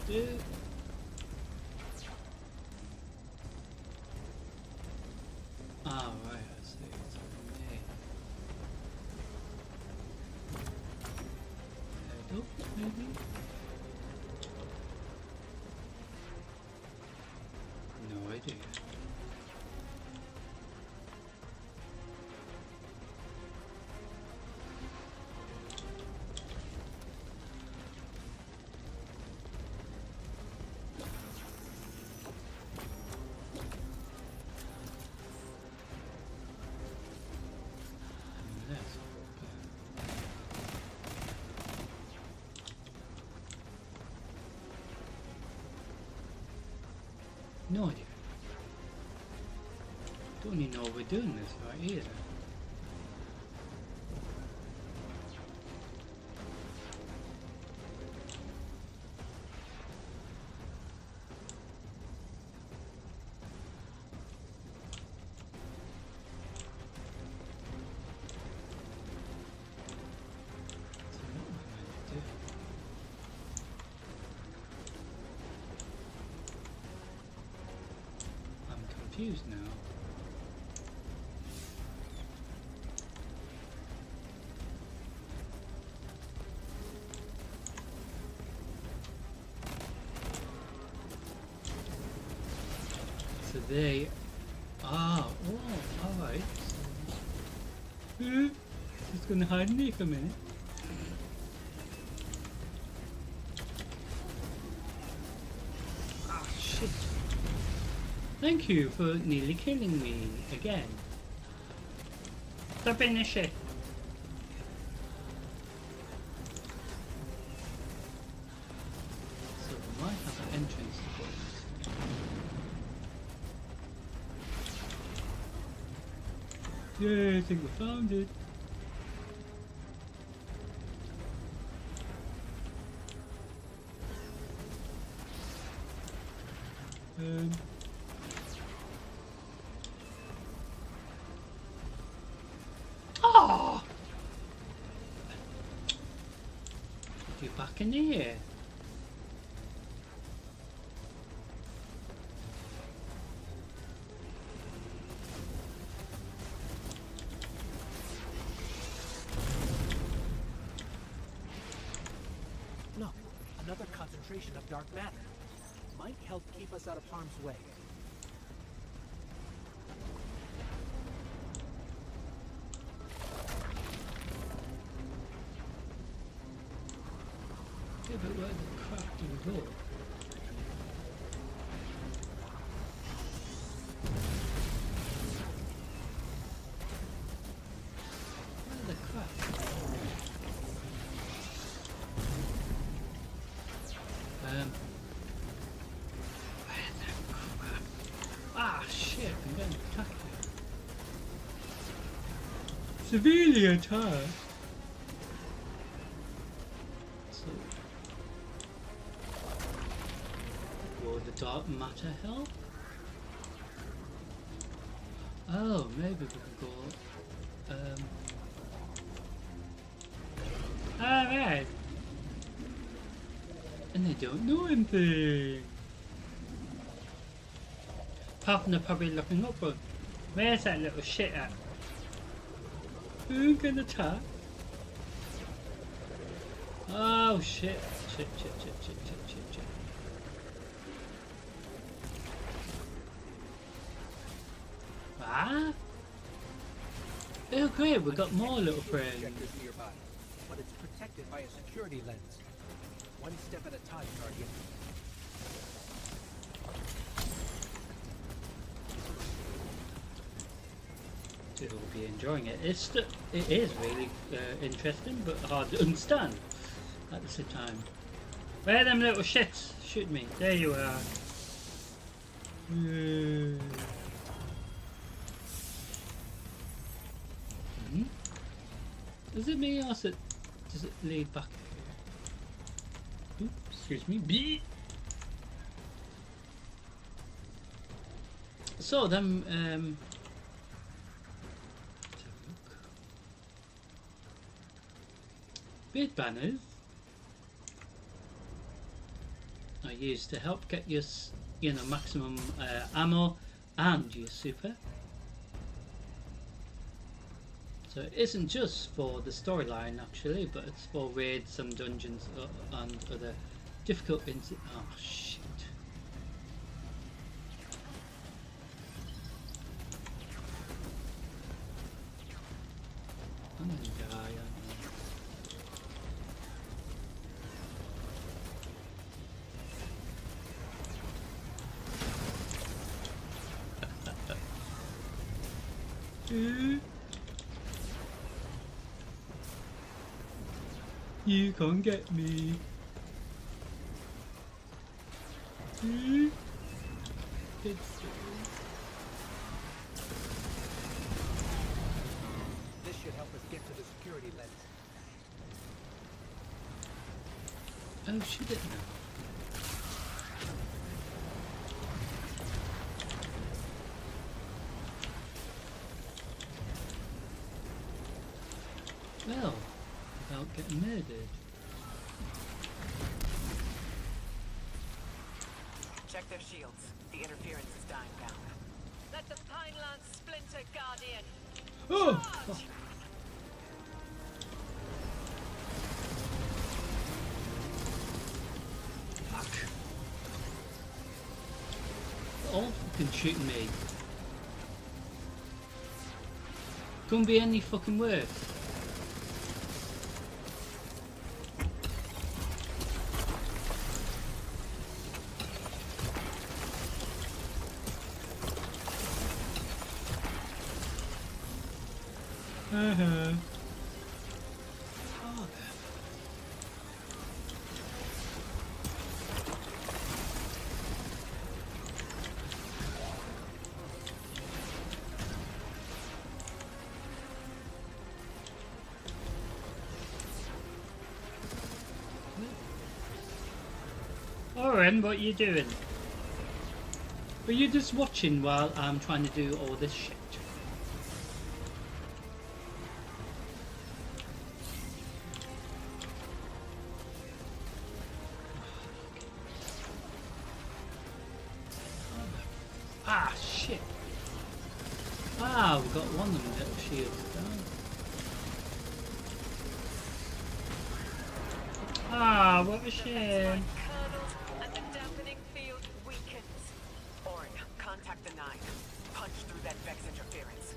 No. Ah, right, I see. It's over there. Head up, maybe? No idea. No idea. Don't even know we're doing this right either. So what am I meant to do? Confused now. So they are. Oh, alright. Just gonna hide in here for a minute. Ah, shit. Thank you for nearly killing me again. Stop in the shit. So we might have an entrance to this. Yay, I think we found it. Oh! Get you back in here. Look, another concentration of dark matter. Might help keep us out of harm's way. Yeah, but where the crap do we go? shit, I'm getting attacked here. Severely attacked. So, will the dark matter help? Oh, maybe we can go. Alright. And they don't know anything. Apart from they're probably looking upward. Where's that little shit at? Who can attack? Oh shit. Shit. Ah? Oh great, we got more little friends. Objectives nearby, but it's protected by a security lens. One step at a time, Guardian. You'll be enjoying it. It is really interesting, but hard to understand at the same time. Where are them little shits? Shoot me. There you are. Hmm? Is it me or does it lead back? Oops, excuse me. B. So them let's have a look. Bid banners are used to help get your maximum ammo and your super. So it isn't just for the storyline actually, but it's for raids and dungeons and other difficult oh shit. I'm gonna die, aren't I? You can't get me. This should help us get to the security lens. Oh, she didn't know. Well, without getting murdered. Check their shields. The interference is dying down. Let the Pinelands splinter, Guardian. Oh! Charge! Fuck. They're all fucking shooting me. Couldn't be any fucking worse. Oren, what you doing? Were you just watching while I'm trying to do all this shit? Ah, shit. Ah, we've got one of them little shields down. Ah, what a shame. Curdles and the dampening field weakens. Orin, contact the 9. Punch through that Vex interference.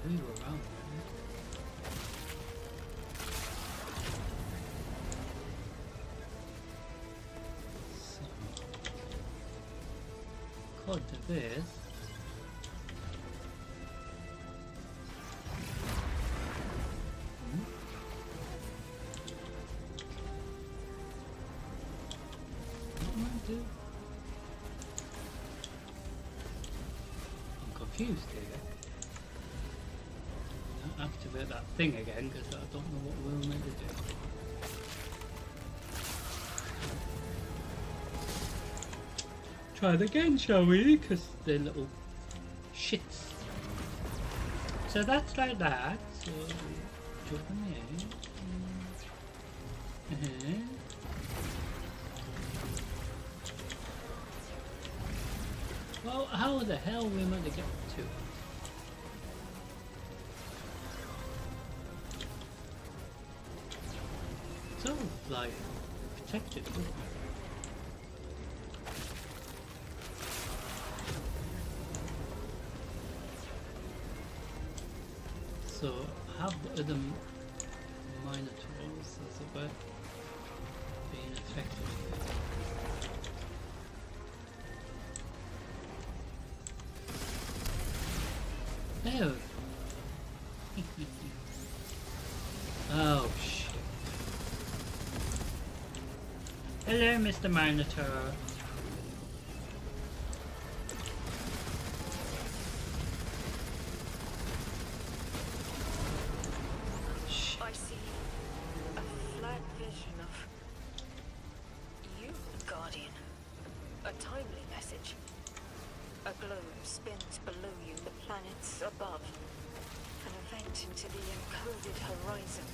we were around there. So, could do this. What am I doing? I'm confused here. I'll activate that thing again because I don't know what we're meant to do. Try it again, shall we? Because they're little shits. So that's like that. So jump in there. Well, how the hell are we meant to get to it? So, like, protected, isn't it? So, have the other Minotaurs, as it were, being affected here? Oh. Oh, shit. Hello, Mr. Minotaur. I see a flat vision of you, Guardian. A timely message. A globe spins below you, the planets above. An event into the encoded horizon.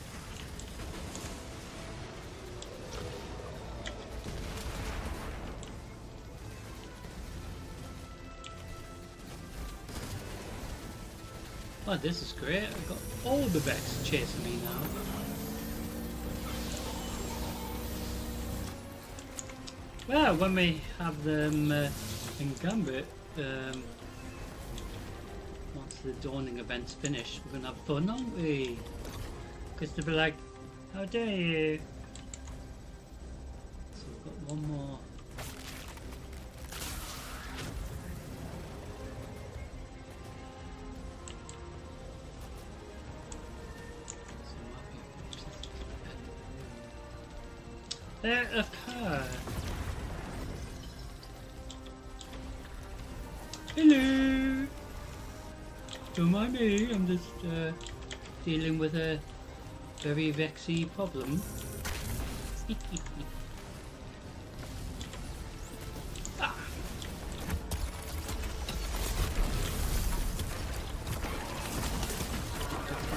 Oh, this is great. I've got all the Vex chasing me now. Well, when we have them in Gambit, once the dawning event's finished, we're gonna have fun, aren't we? Because they'll be like, how dare you? So we've got one more. There, of course. Hello. Don't mind me. I'm just dealing with a very vexy problem. Ah.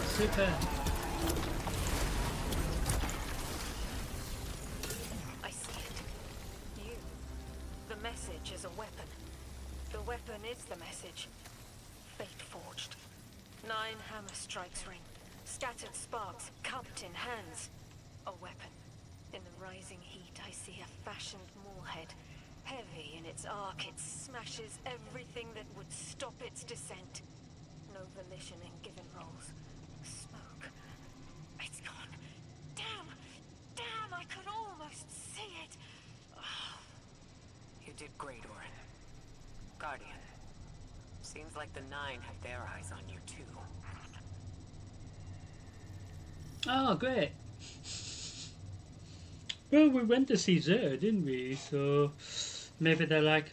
Super. I see it. You. The message is a weapon. The weapon is the message. Fate forged. 9 hammer strikes ring. Scattered sparks, cupped in hands. A weapon. In the rising heat, I see a fashioned moorhead. Heavy in its arc, it smashes everything that would stop its descent. No volition in given roles. Smoke. It's gone. Damn! Damn, I could almost see it! You did great, Orin. Guardian. Seems like the 9 have their eyes on you, too. Oh, great. Well, we went to see Zer, didn't we? So maybe they're like,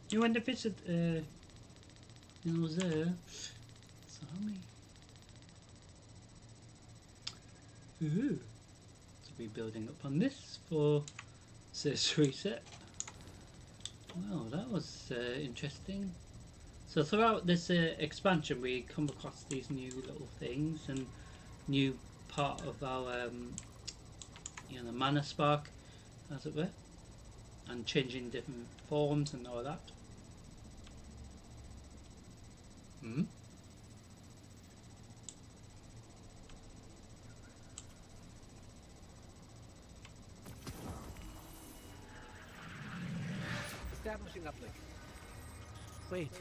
you went to visit, Zer. So how many? Ooh. To be building up on this for Zer's reset. Well, that was interesting. So throughout this expansion, we come across these new little things and new part of our, mana spark, as it were, and changing different forms and all that. Hmm. Establishing uplink. Wait.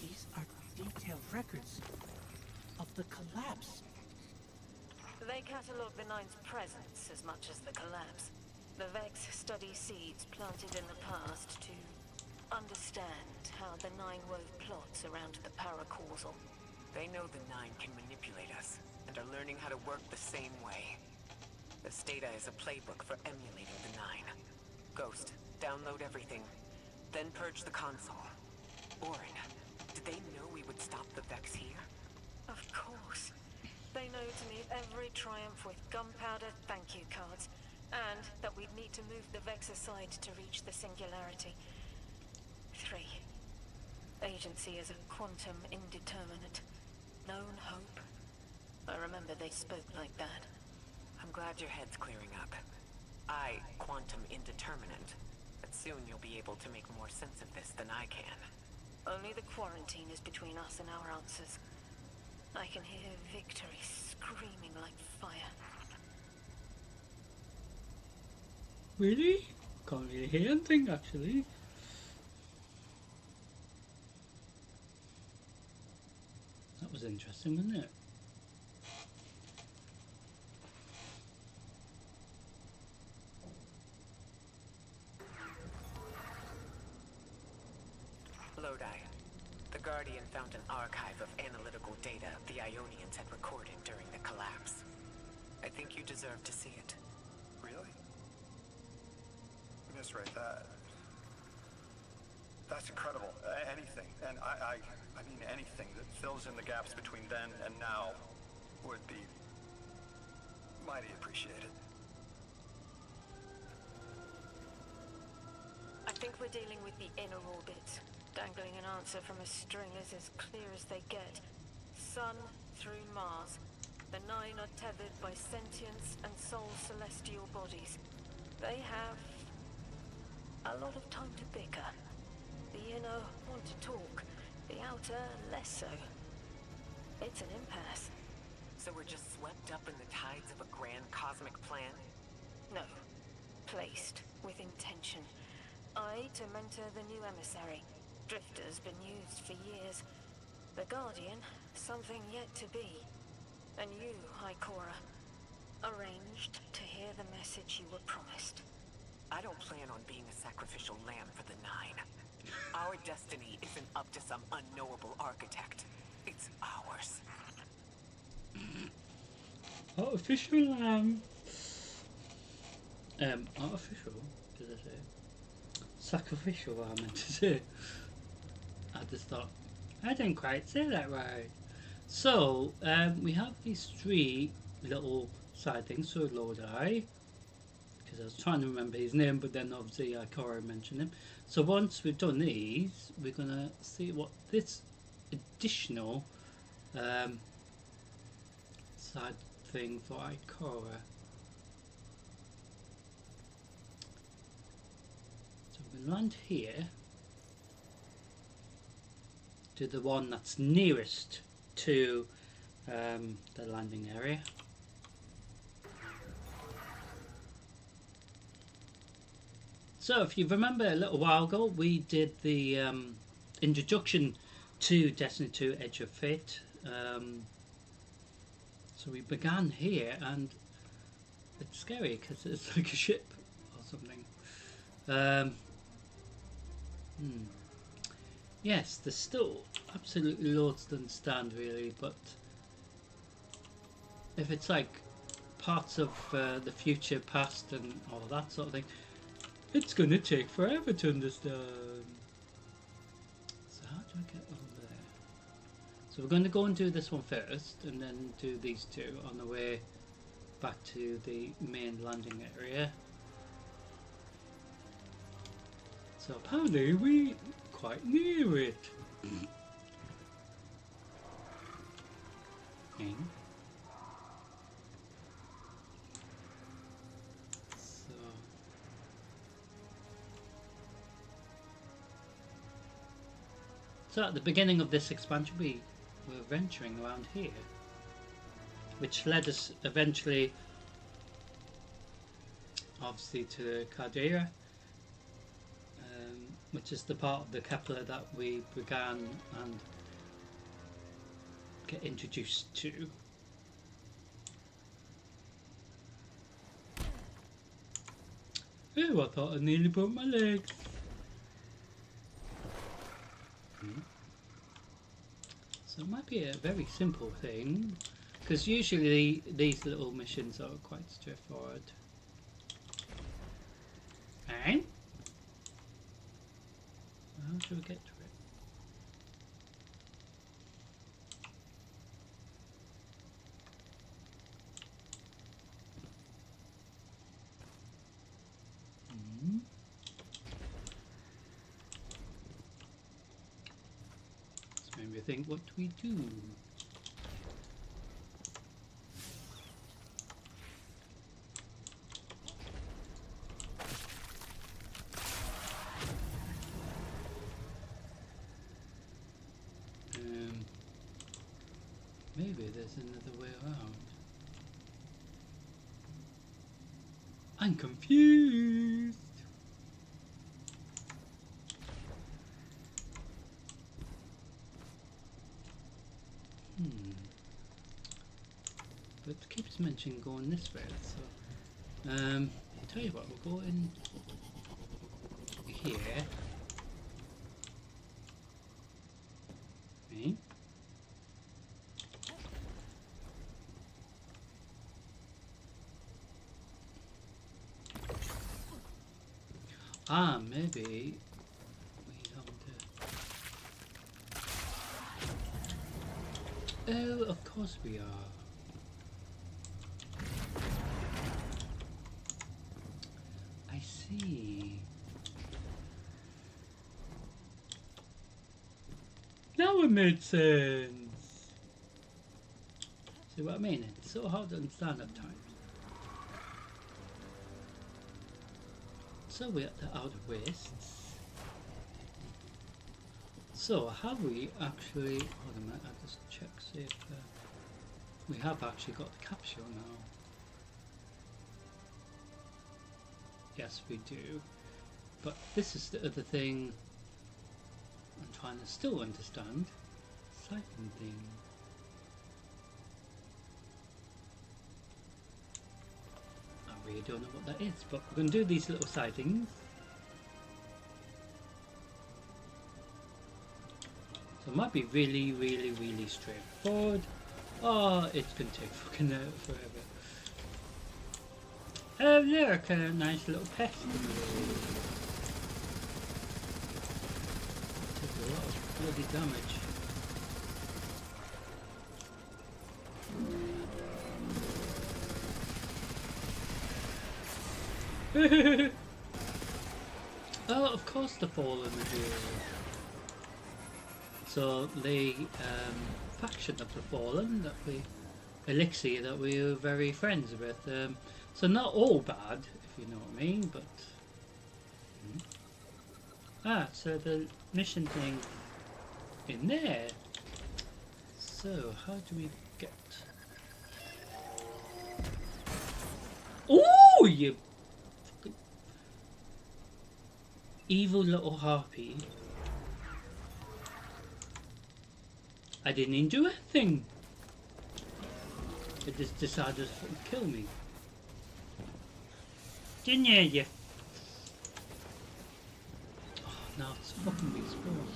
These are detailed records. the collapse. They catalogue the Nine's presence as much as the collapse. The Vex study seeds planted in the past to understand how the Nine wove plots around the paracausal. They know the Nine can manipulate us, and are learning how to work the same way. This data is a playbook for emulating the Nine. Ghost, download everything, then purge the console. Orin, did they know we would stop the Vex here? Of course. They know to meet every triumph with gunpowder thank you cards, and that we'd need to move the Vex aside to reach the singularity. 3. Agency is a quantum indeterminate. Known hope. I remember they spoke like that. I'm glad your head's clearing up. Quantum indeterminate. But soon you'll be able to make more sense of this than I can. Only the quarantine is between us and our answers. I can hear victory screaming like fire. Really? Can't really hear anything actually. That was interesting, wasn't it? Lodi. The Guardian found an archive of analytical data the Ionians had recorded during the collapse. I think you deserve to see it. Really? Misread that. That's incredible. Anything, and I mean anything that fills in the gaps between then and now would be mighty appreciated. I think we're dealing with the inner orbits. Dangling an answer from a string is as clear as they get. Sun through Mars. The Nine are tethered by sentience and soul celestial bodies. They have a lot of time to bicker. The inner want to talk, the outer less so. It's an impasse. So we're just swept up in the tides of a grand cosmic plan? No. Placed with intention. I to mentor the new emissary. Drifter's been used for years. The Guardian, something yet to be. And you, High Cora, arranged to hear the message you were promised. I don't plan on being a sacrificial lamb for the Nine. Our destiny isn't up to some unknowable architect. It's ours. Artificial artificial, did I say? Sacrificial, I meant to say. I just thought, I didn't quite say that right. So, we have these 3 little side things, so Lodi, because I was trying to remember his name, but then obviously Ikora mentioned him. So once we've done these, we're going to see what this additional side thing for Ikora. So we land here to the one that's nearest to the landing area. So if you remember a little while ago, we did the introduction to Destiny 2 Edge of Fate. So we began here, and it's scary because it's like a ship or something. Yes, there's still absolutely loads to understand really, but if it's like parts of the future, past and all that sort of thing, it's going to take forever to understand. So how do I get over there? So we're going to go and do this one first, and then do these 2 on the way back to the main landing area. So apparently we quite near it. So at the beginning of this expansion we were venturing around here, which led us eventually obviously to Caldera, which is the part of the Kepler that we began and get introduced to. Oh, I thought I nearly broke my leg. So it might be a very simple thing, because usually these little missions are quite straightforward. And how do we get to it? So maybe think, what do we do? Maybe there's another way around. I'm confused. But it keeps mentioning going this way, so tell you what, we'll go in here. Okay. Ah, maybe we don't. Oh, of course we are. I see. Now it made sense. See what I mean? It's so hard to understand at times. So we're at the Outer Wastes. So have we actually, hold a minute, I'll just check, see if we have actually got the capsule now. Yes, we do. But this is the other thing I'm trying to still understand. Siphon thing. I really don't know what that is, but we're going to do these little sightings. So it might be really, really, really straightforward. Oh, it's going to take fucking forever. Oh look, a nice little pest in the road. Took a lot of bloody damage. Oh, of course the Fallen are here. So the faction of the Fallen, that we, Elixir, that we were very friends with. So not all bad, if you know what I mean, but... Ah, so the mission thing in there. So how do we get... Oh, you fucking evil little harpy. I didn't even do anything. It just decided to fucking kill me. Didn't you? Oh, now it's fucking respawned.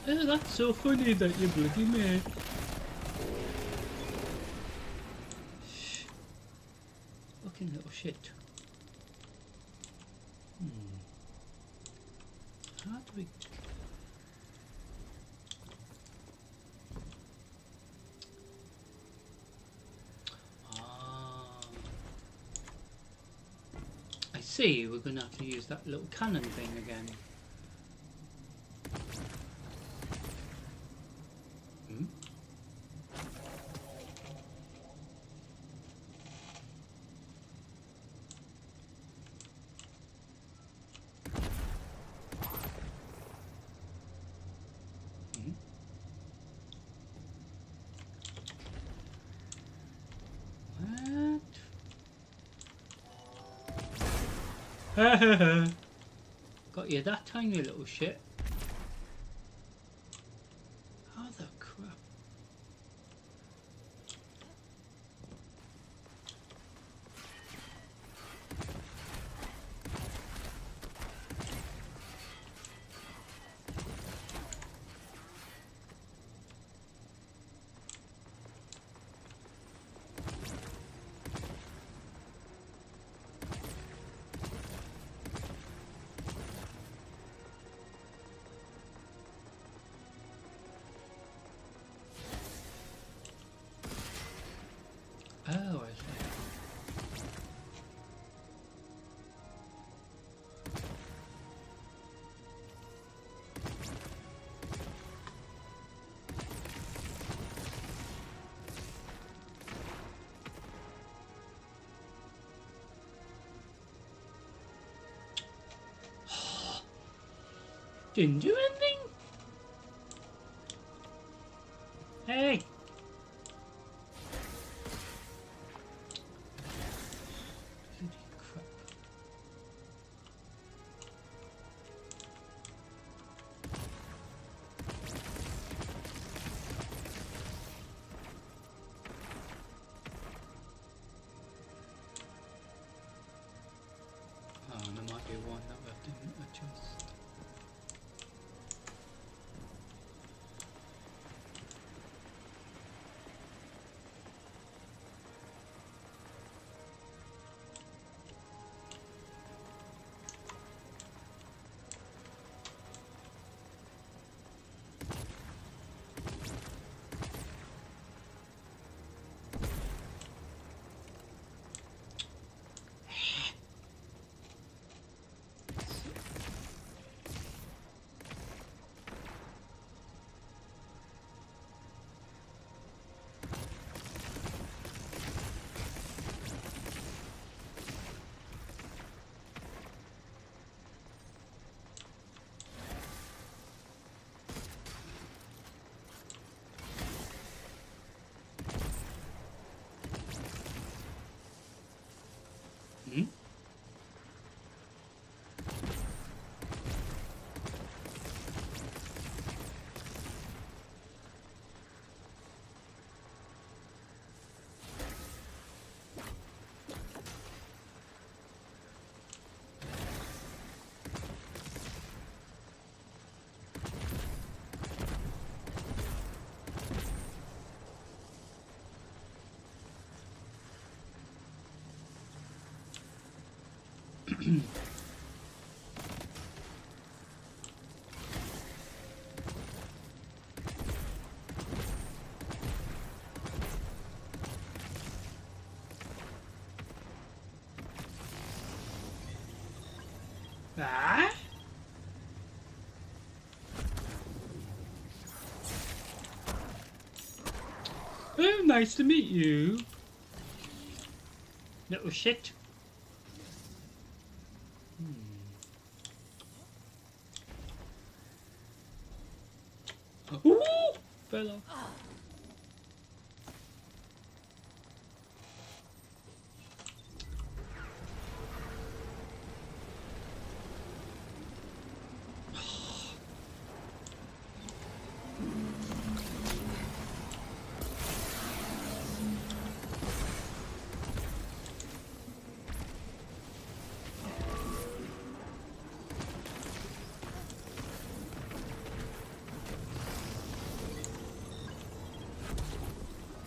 Oh, that's so funny that you bloody made. Shh. Fucking little shit. How do we... Ah. I see, we're going to have to use that little cannon thing again. Got you that tiny little shit. How the crap? Oh, I see. Didn't do anything? Hey! Bloody crap. Oh, there might be one that I didn't adjust. Hmm? Ah? Oh, nice to meet you. Little shit. Ooh! Fell off.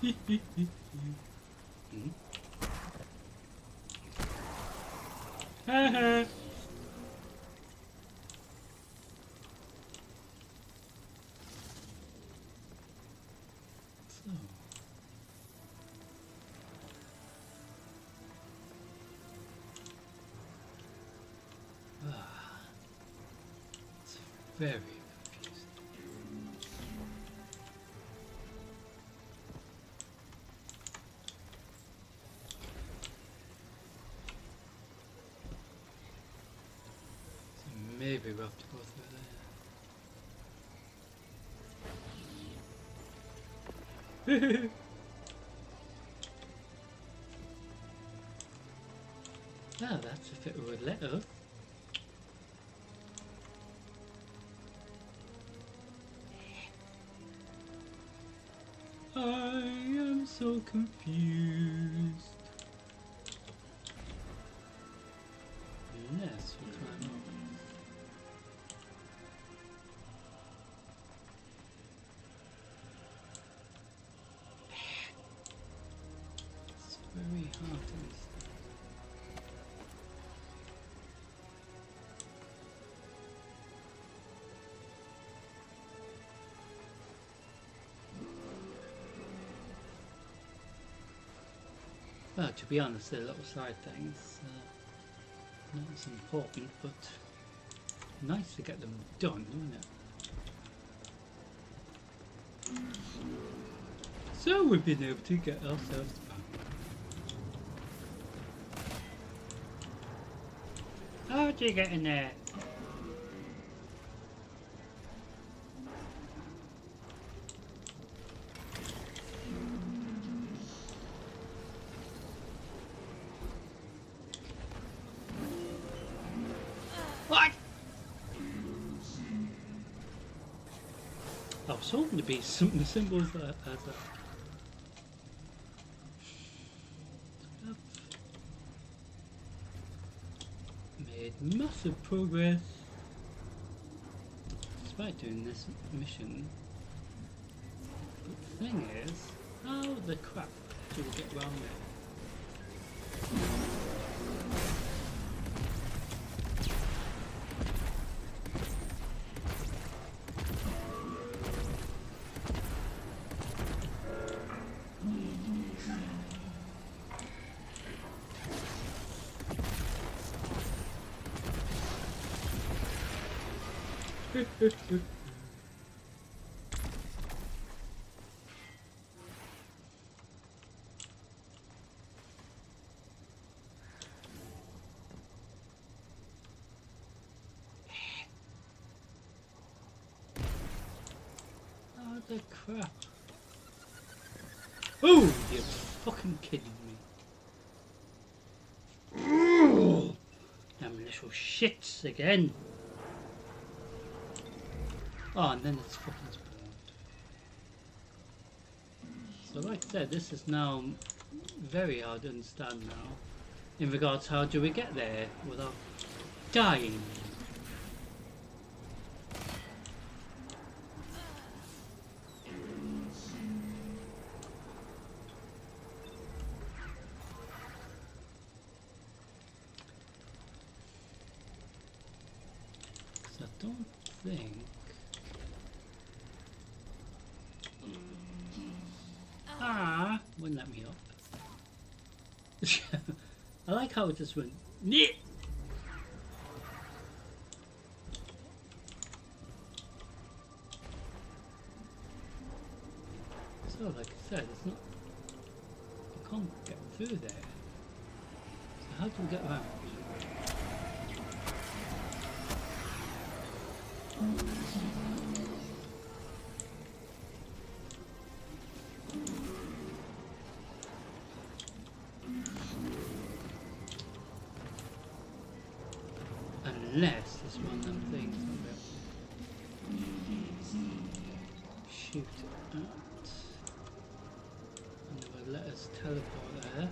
Hmm? Haha. So. It's very confusing. So maybe we'll have to go through there. Well, that's if it were a letter. I am so confused. Unless we climb up. It's very hard to understand. Well, to be honest, the little side things, not as important, but nice to get them done, isn't it? So we've been able to get ourselves back. How'd you get in there? What? I was hoping to be something simple as that. I've made massive progress despite doing this mission. But the thing is, how the crap do we get around there? Oh, the crap. Oh, you're fucking kidding me. Them little shits again. Oh, and then it's fucking spawned. So like I said, this is now very hard to understand now. In regards how do we get there without dying. So I don't think... Ah, wouldn't let me up. I like how it just went. Nyeh! So, like I said, it's not. I can't get through there. So how do we get around? Unless it's one of them things I'm going to shoot at. And it will let us teleport there.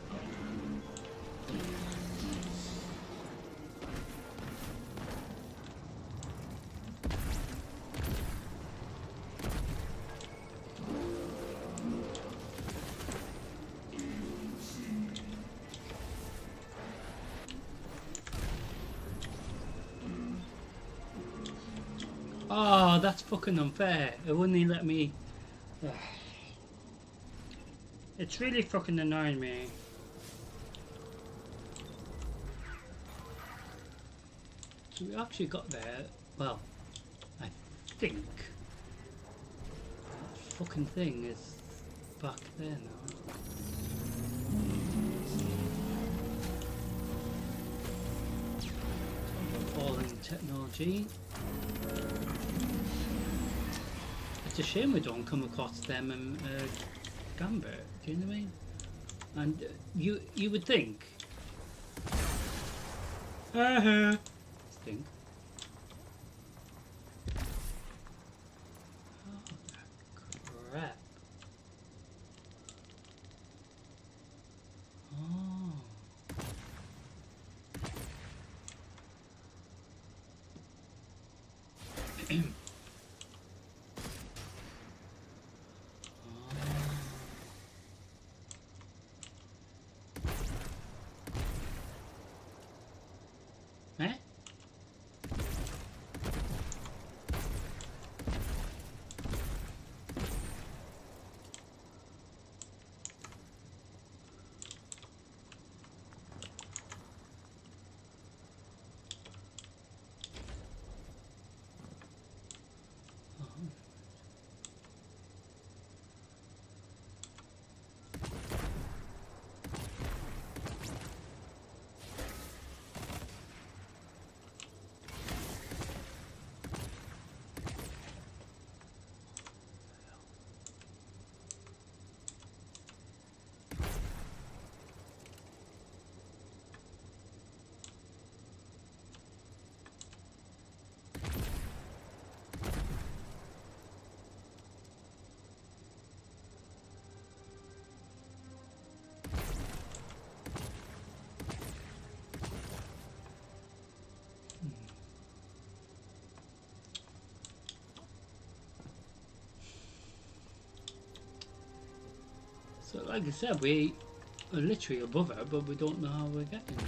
Oh, that's fucking unfair. It wouldn't even let me... Ugh. It's really fucking annoying me. So we actually got there. Well, I think that fucking thing is back there now. Falling technology. It's a shame we don't come across them in Gambit, do you know what I mean? And you would think Thing. Oh, crap. Oh. Eh? So, like I said, we are literally above her, but we don't know how we're getting there.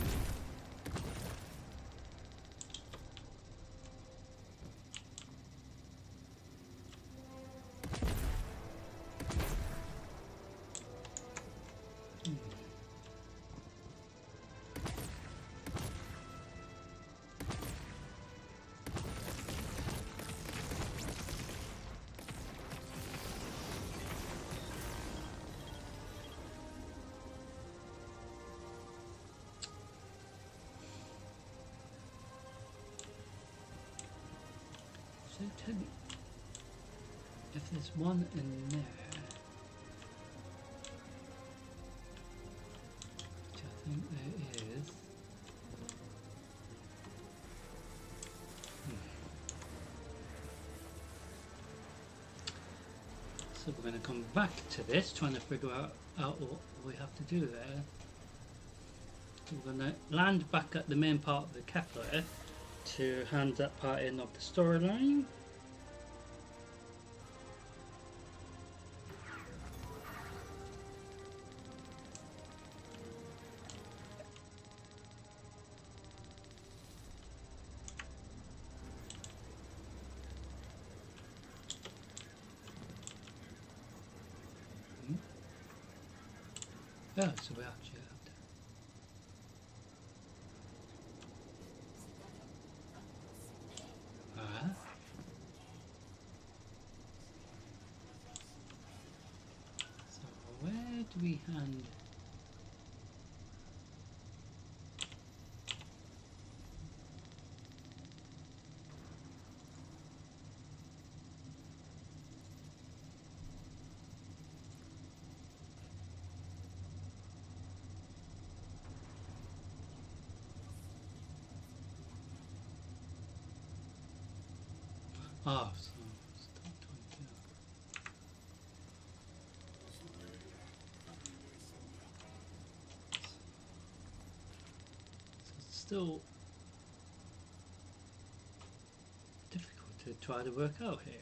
So tell me, if there's one in there, which I think there is. So we're going to come back to this, trying to figure out what we have to do there. So we're going to land back at the main part of the Kepler to hand that part in of the storyline. Oh, so we actually have to. So where do we hand? Oh, so start 22. So it's still difficult to try to work out here.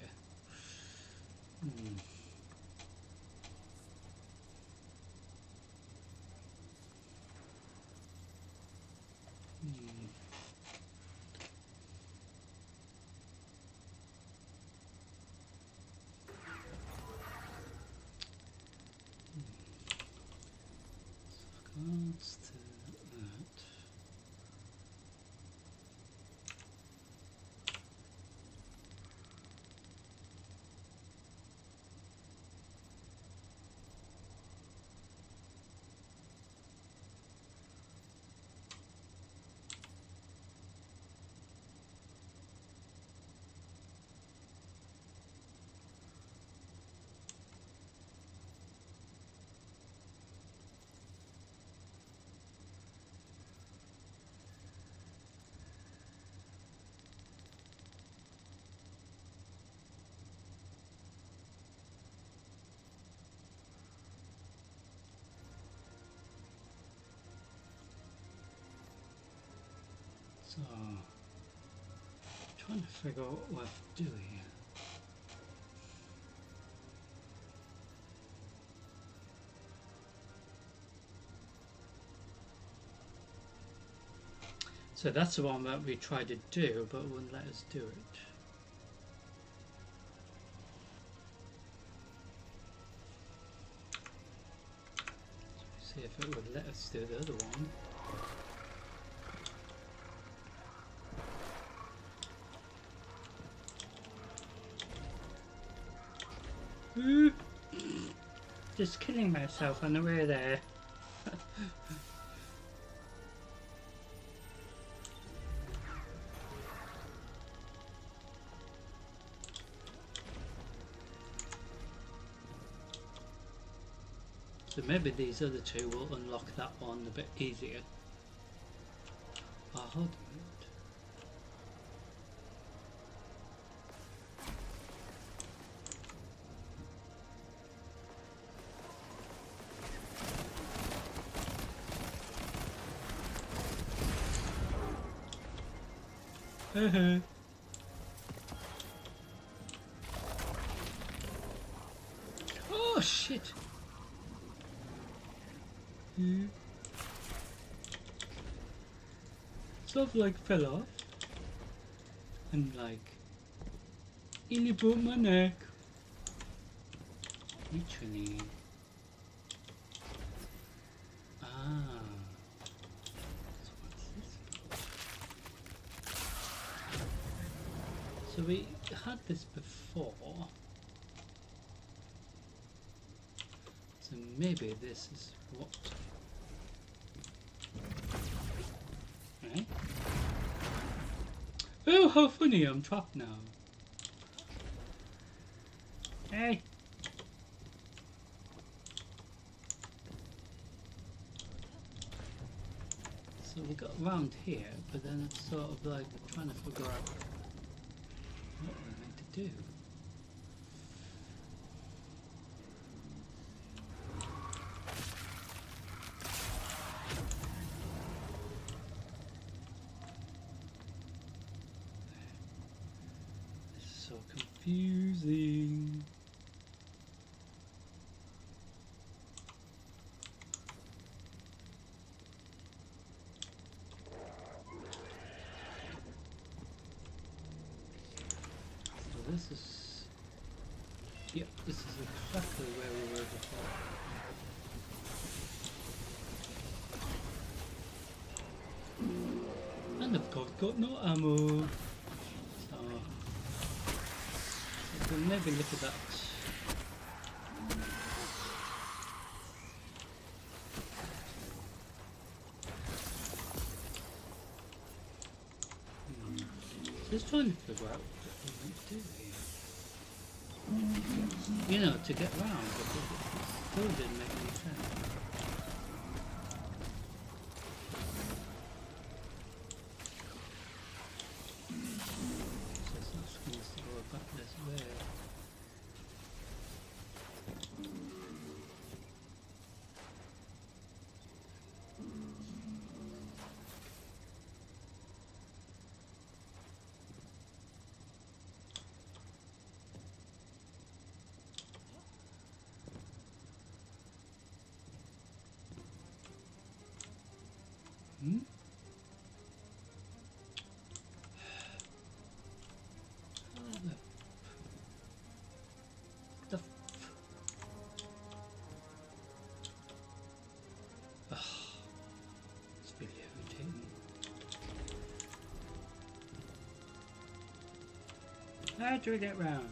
Hmm. Regards to that. Trying to figure out what to do here. So that's the one that we tried to do, but it wouldn't let us do it. See if it would let us do the other one. Just killing myself on the way there. So maybe these other two will unlock that one a bit easier. Oh, hold on a minute. Oh shit! Sort of like fell off and like nearly broke my neck. Literally. Ah. So what's this? So we had this before. So maybe this is what. Right? Oh, how funny! I'm trapped now. Hey. So we got around here, but then it's sort of like trying to figure out what we're meant to do. This is so confusing. This is, yep, this is exactly where we were before. And of course got no ammo. So we'll maybe look at that. Just trying to figure out what we want to do here. You know, to get round, but it still didn't make any sense. So it's not supposed to go back this way. Hmm? The it's really irritating. How do we get round?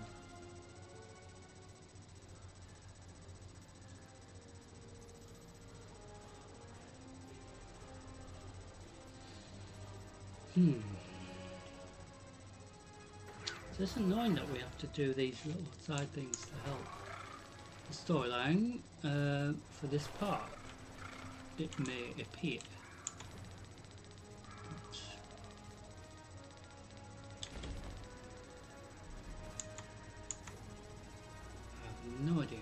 So it's annoying that we have to do these little side things to help the storyline for this part, it may appear. I have no idea.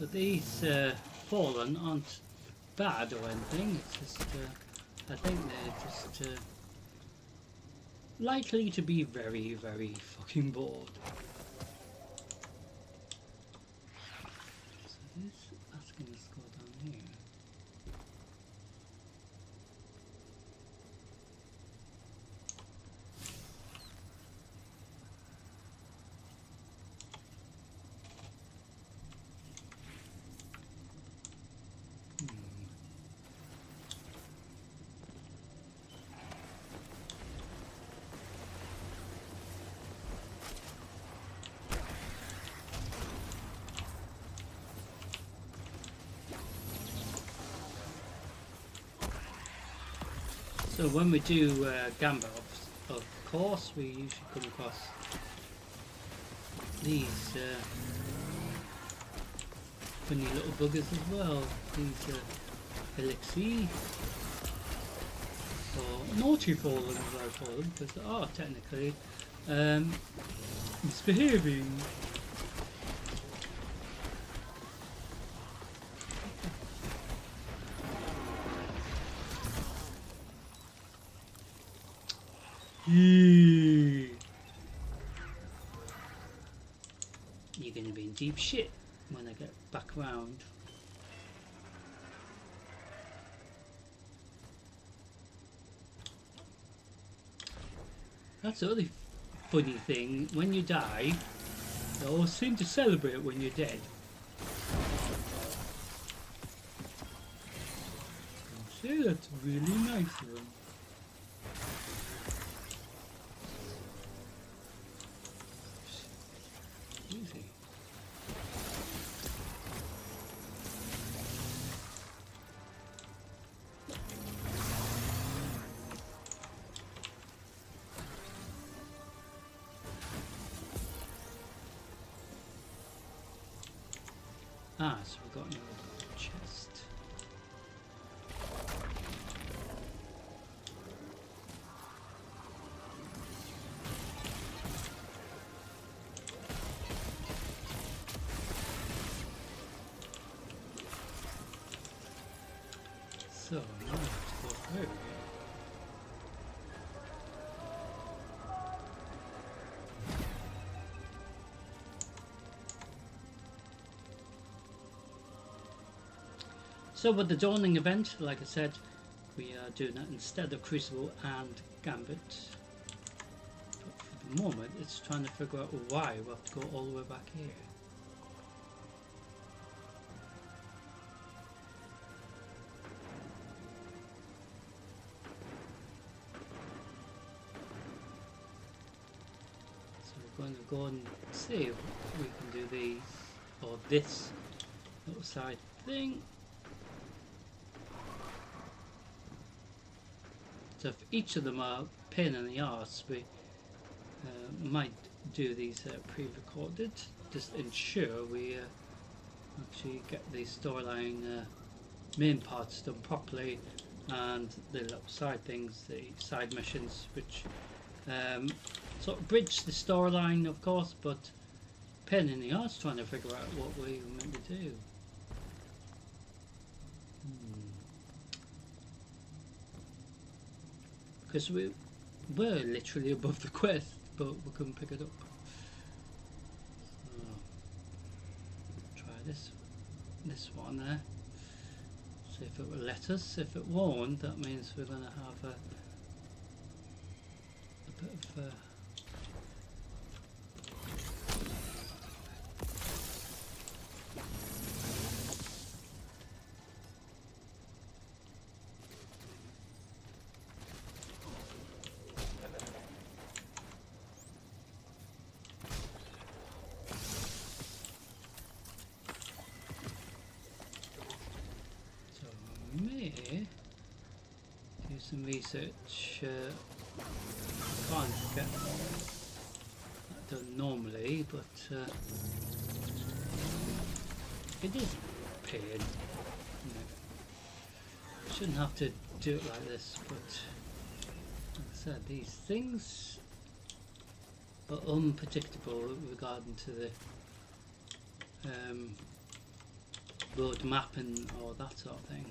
But these Fallen aren't bad or anything. It's just I think they're just likely to be very, very fucking bored. So this asking us to go down here. So when we do Gambit, of course, we usually come across these funny little buggers as well. These Elixir, or naughty Fallen as I call them, because they are technically misbehaving. You're going to be in deep shit when I get back round. That's the other funny thing. When you die, they all seem to celebrate when you're dead. So that's really nice of them. Easy. Ah, so we've got another chest. So, now I have to go through. So with the Dawning event, like I said, we are doing that instead of Crucible and Gambit. But for the moment, it's trying to figure out why we have to go all the way back here. So we're going to go and see if we can do these, or this little side thing. So if each of them are pain in the arse, we might do these pre-recorded, just ensure we actually get the storyline main parts done properly, and the little side things, the side missions, which sort of bridge the storyline, of course, but pain in the arse trying to figure out what we were meant to do. Because we were literally above the quest, but we couldn't pick it up. So, try this one there. See if it will let us. If it won't, that means we're going to have a bit of do some research. Can't get that done normally, but it is a pain. You know. Shouldn't have to do it like this, but like I said, these things are unpredictable regarding to the road map and all that sort of thing.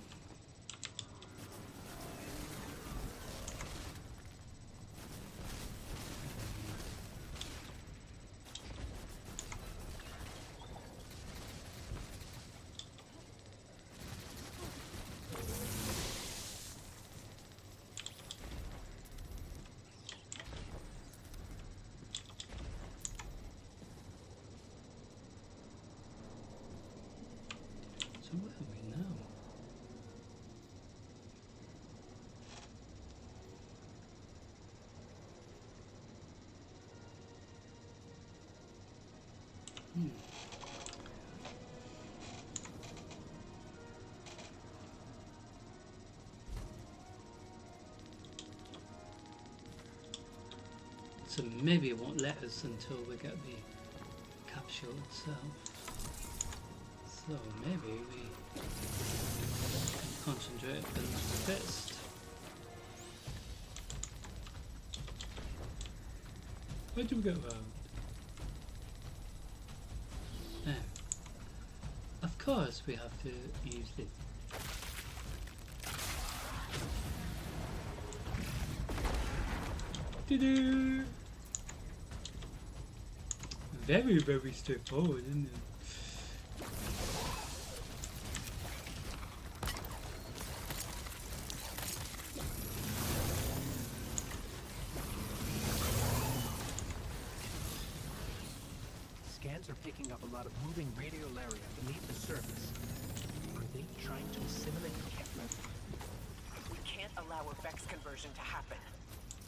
So where are we now? So maybe it won't let us until we get the capsule itself. So maybe we can concentrate on the fist. Where do we go around? There. Of course we have to use the doo-doo. Very, very straightforward, isn't it? Scans are picking up a lot of moving radiolaria beneath the surface. Are they trying to assimilate Kepler? We can't allow a Vex conversion to happen.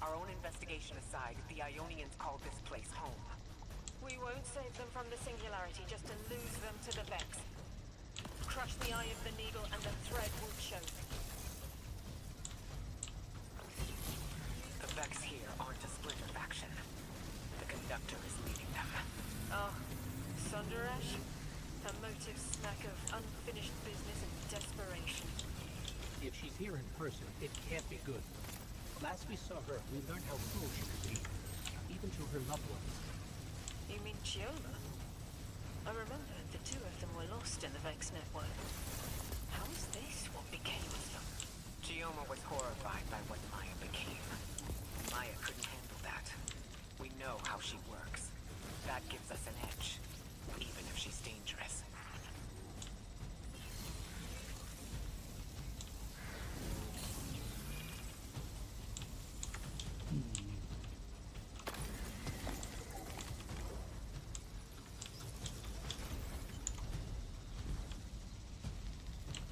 Our own investigation aside, the Ionians called this place home. We won't save them from the Singularity just to lose them to the Vex. Crush the Eye of the Needle and the thread will show. The Vex here aren't a splinter faction. The Conductor is leading them. Oh, Sundarash? Her motives smack of unfinished business and desperation. If she's here in person, it can't be good. Last we saw her, we learned how cruel she could be, even to her loved ones. You mean Chioma? I remember the two of them were lost in the Vex network. How is this what became of them? Chioma was horrified by what Maya became. Maya couldn't handle that. We know how she works. That gives us an edge, even if she's dangerous.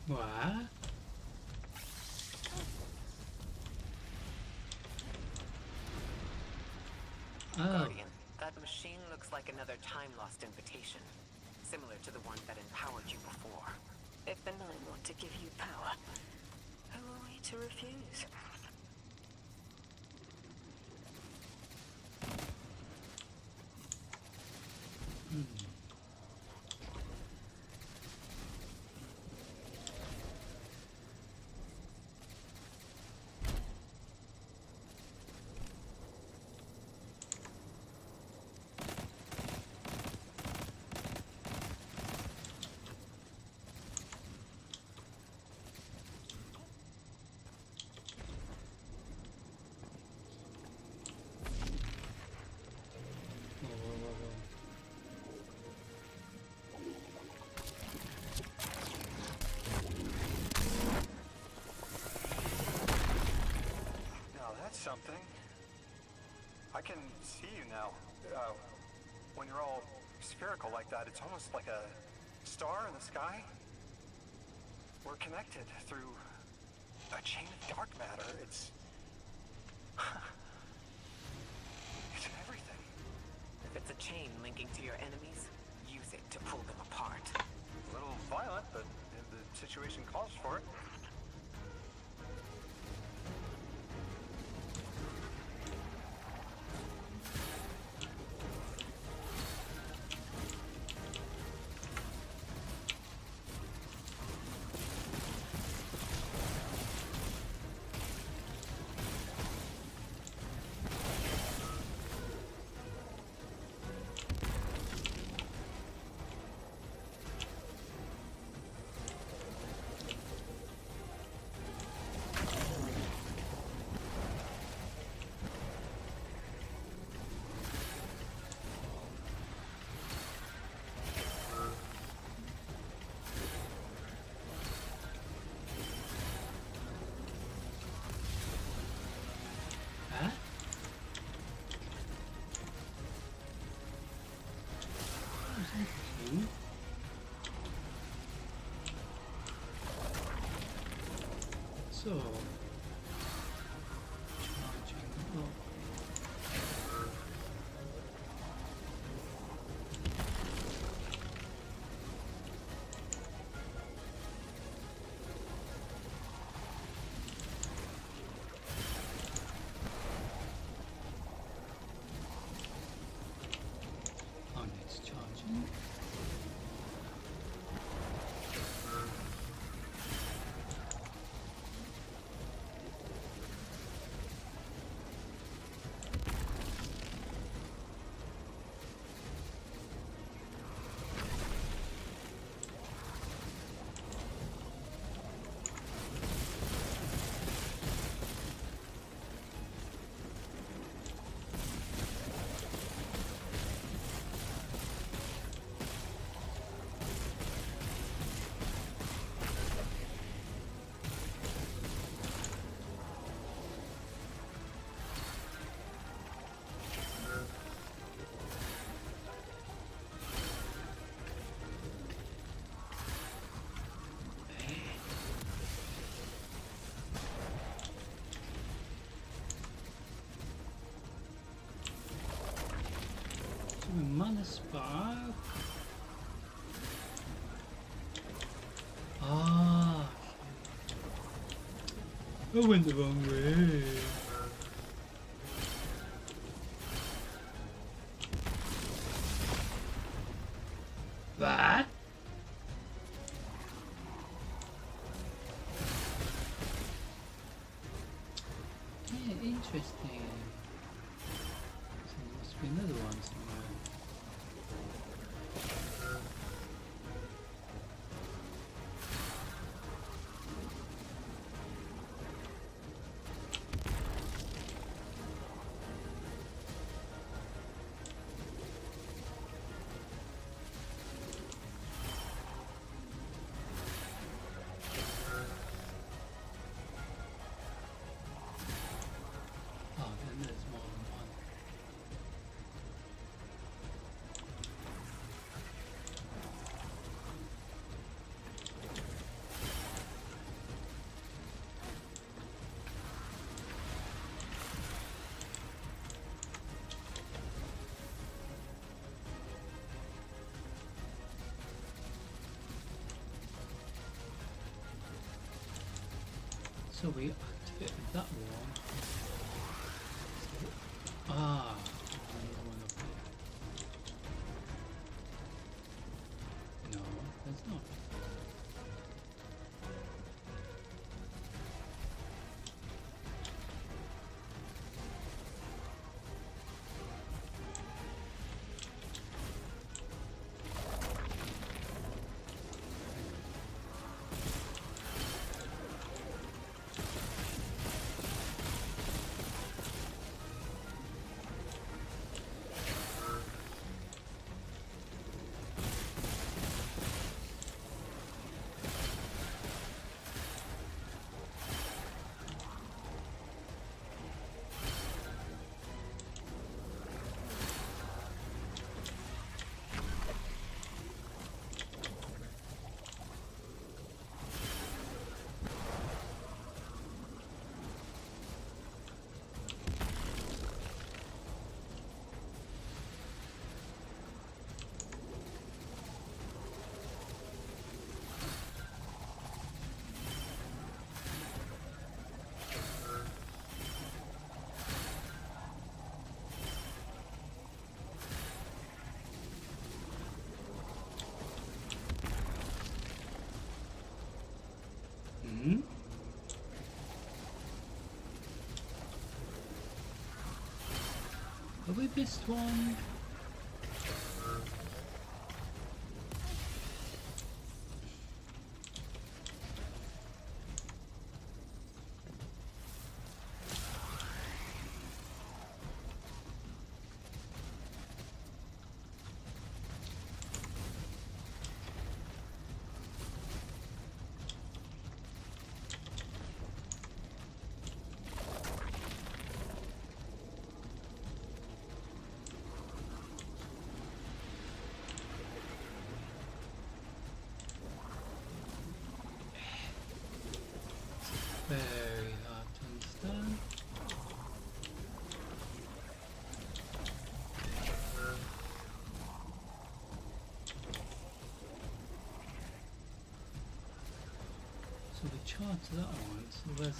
What? Oh, Guardian, that machine looks like another time-lost invitation. Similar to the one that empowered you before. If the Nine want to give you power, who are we to refuse? whoa, whoa, whoa, whoa. Now that's something. I can see you now. When you're all spherical like that, it's almost like a star in the sky. We're connected through a chain of dark matter. It's everything. If it's a chain linking to your enemies, use it to pull them apart. A little violent, but the situation calls for it. Okay. So, charging up. Oh, it's charging. Mana spark. Ah, I went the wrong way. What? Yeah, interesting. So there must be another one somewhere. Oh, then there's more than one. So we activated that one. Ah, another one up here. No, there's not. Hmm? Have we missed one? Very hard to understand. So we charged that one, so where's it?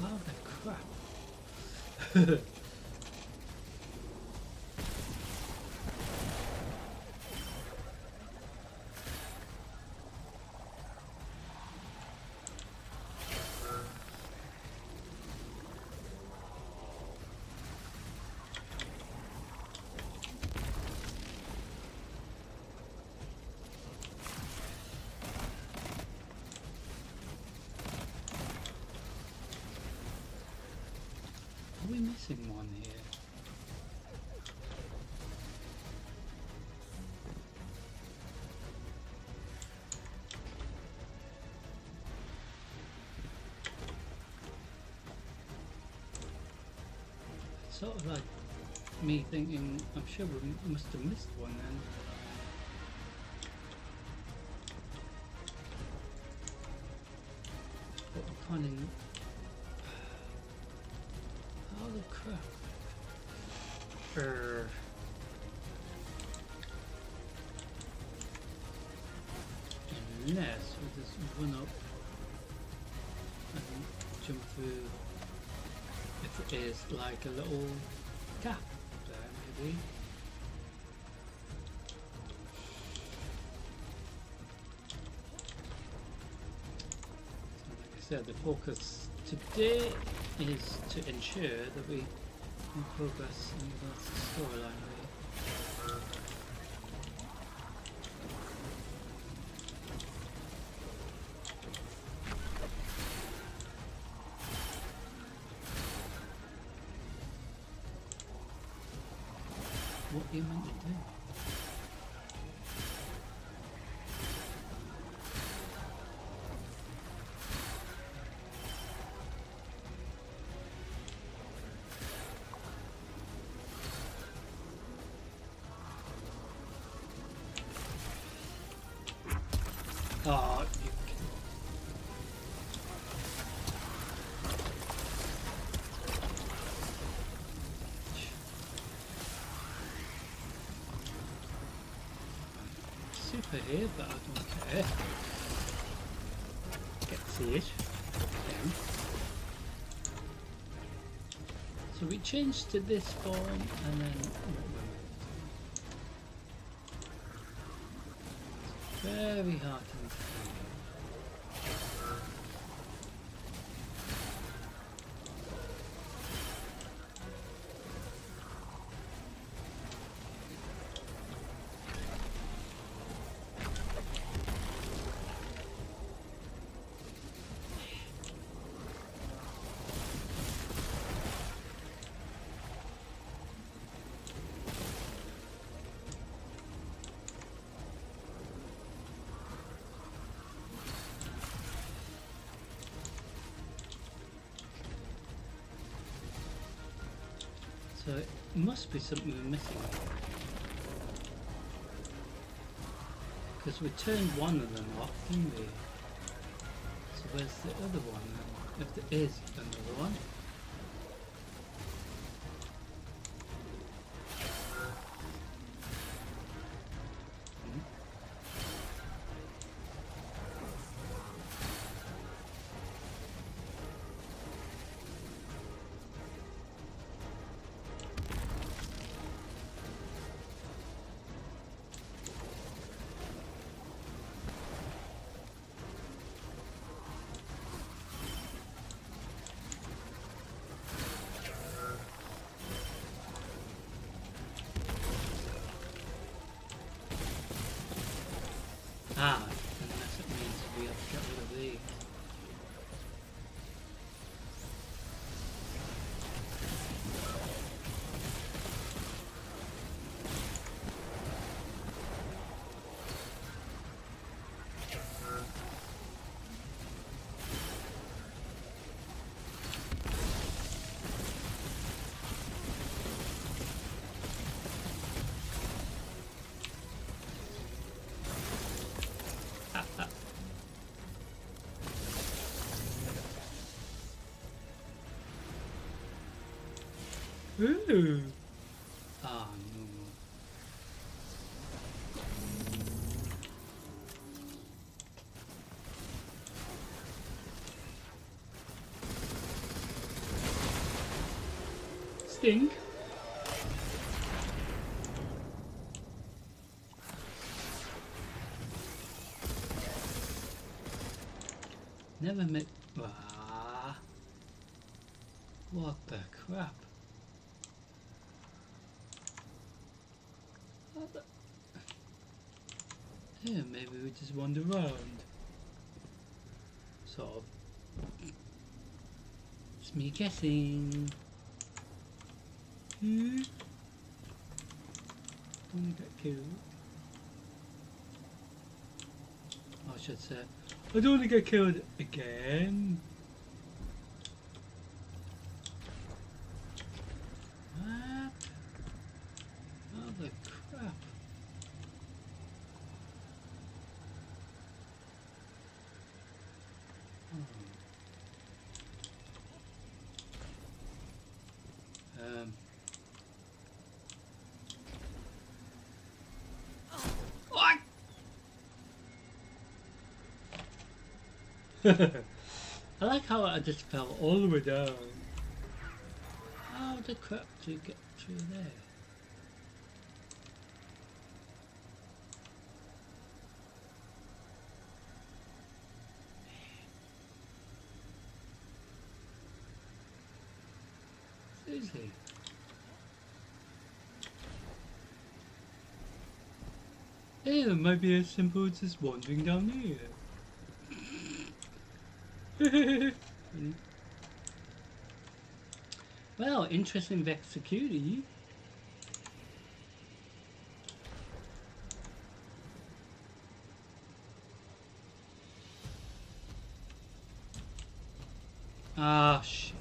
Oh, the crap. Are we missing one here? It's sort of like me thinking, I'm sure we must have missed one then. But we kind of... Holy crap. Unless we just run up and jump through, if it is like a little gap there maybe. So like I said, the focus today is to ensure that we make progress in regards to storyline really. What are you meant to do? Oh, you super here, but I don't care. Get to see it. Then. So we changed to this form and then very hard to understand. So it must be something we're missing. Because we turned one of them off, didn't we? So where's the other one then? If there is another one. Ah, unless it means we have to get rid of these. Ooh. Ah, no. Sting. Never met. Ah. What the crap? What the... Yeah, maybe we just wander around. Sort of. It's me guessing. Don't get killed. I should say, I don't want to get killed again. What? Oh the crap. I like how I just fell all the way down. How the crap do you get through there? Seriously. Yeah, it might be as simple as just wandering down here. Well, interesting Vex security. Ah, shit.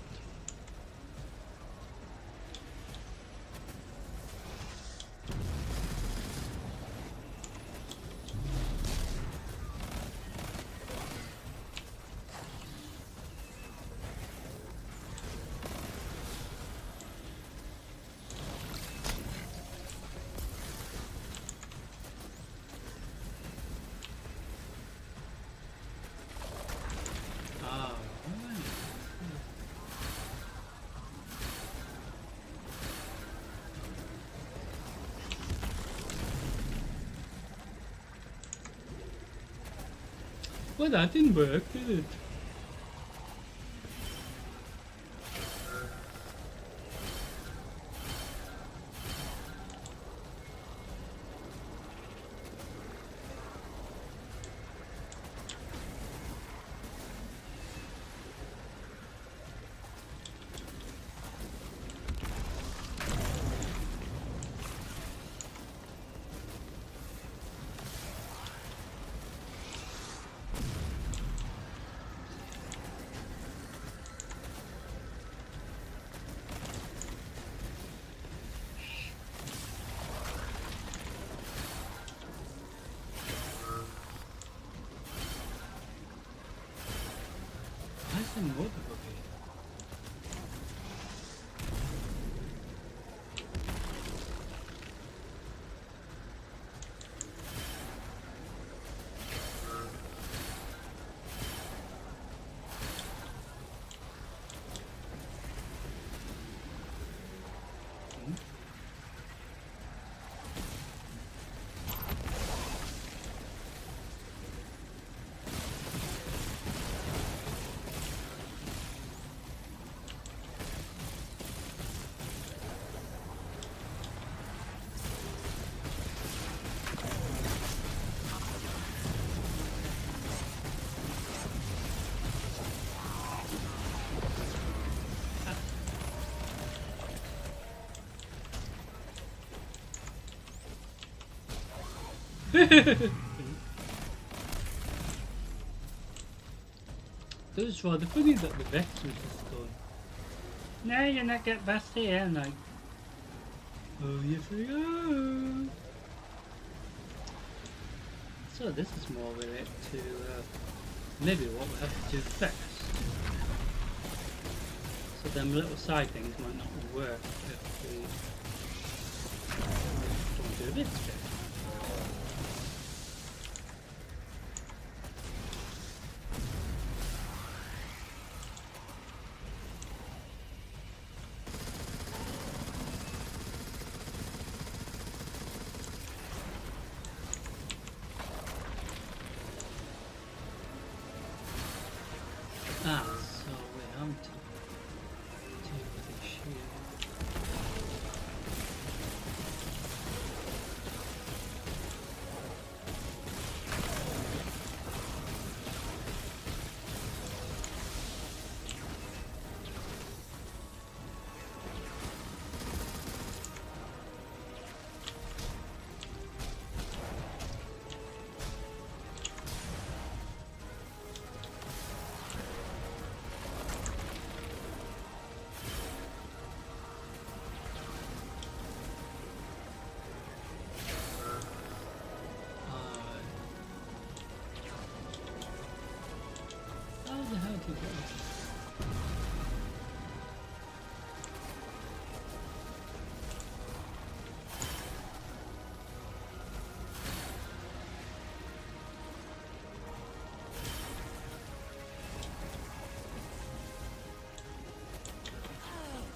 Well, that didn't work, did it? I think what the It was rather funny that the Vex was just gone. No, you're not getting past here. And like, oh yes we are. So this is more related to maybe what we have to do first. So them little side things might not work if we don't do this bit. Ah, so we have to deal with the shield. How the hell do you get this?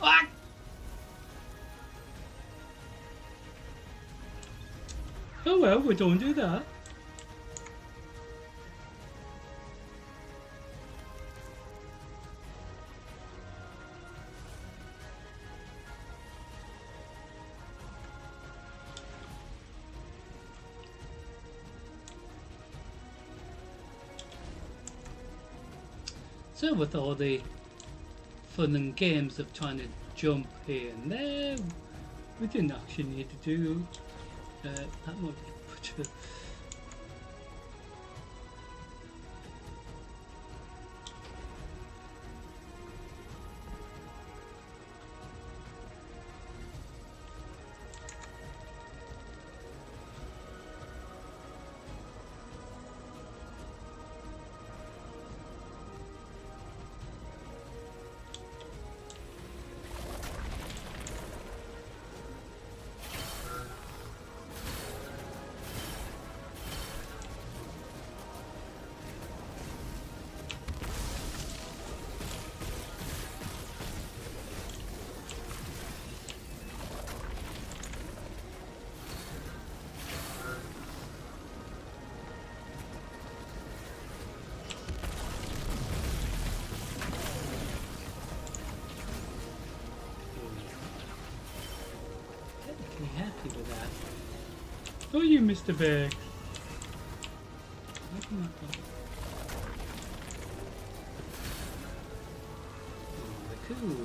Ah! Oh well, we don't do that. So with all the fun and games of trying to jump here and there, we didn't actually need to do that much. Happy with that. Oh, you Mr. Bear. Open that door. Oh, cool.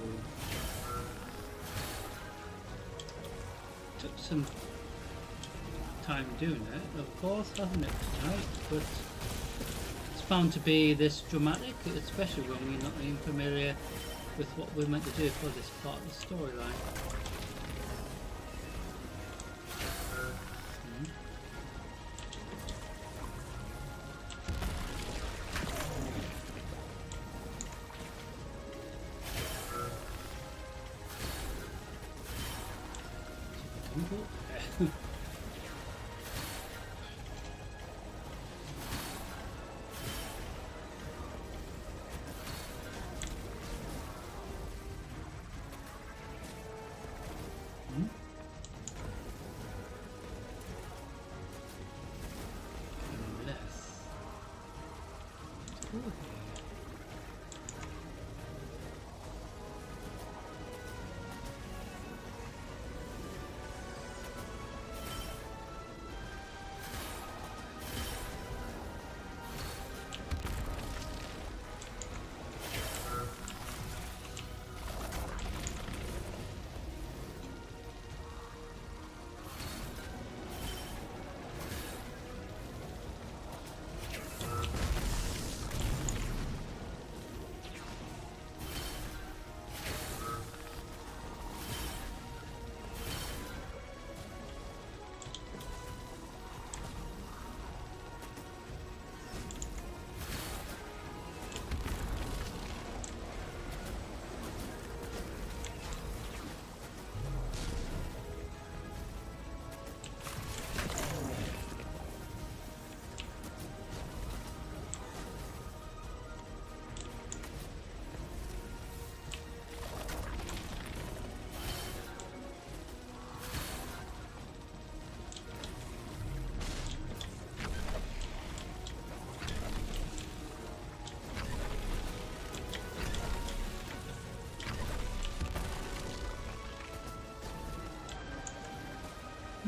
Took some time doing it, of course, hasn't it, tonight? But it's bound to be this dramatic, especially when we're not even familiar with what we're meant to do for this part of the storyline.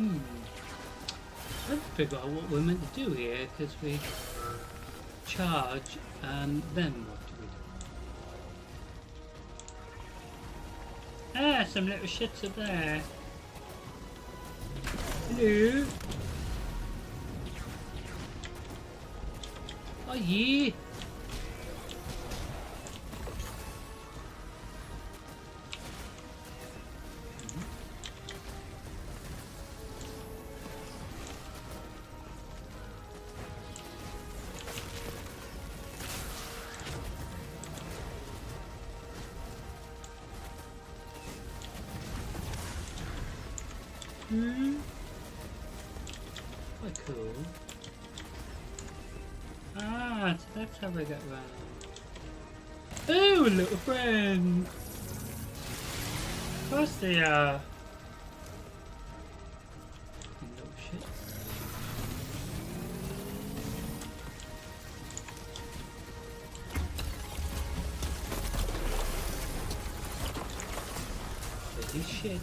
Hmm. Let's figure out what we're meant to do here, because we charge and then what do we do? Ah, some little shits up there. Hello. Oh yeah. Quite cool. Ah, so that's how we get around. Oh, little friend! Of course they are. Little shit. Bloody shit.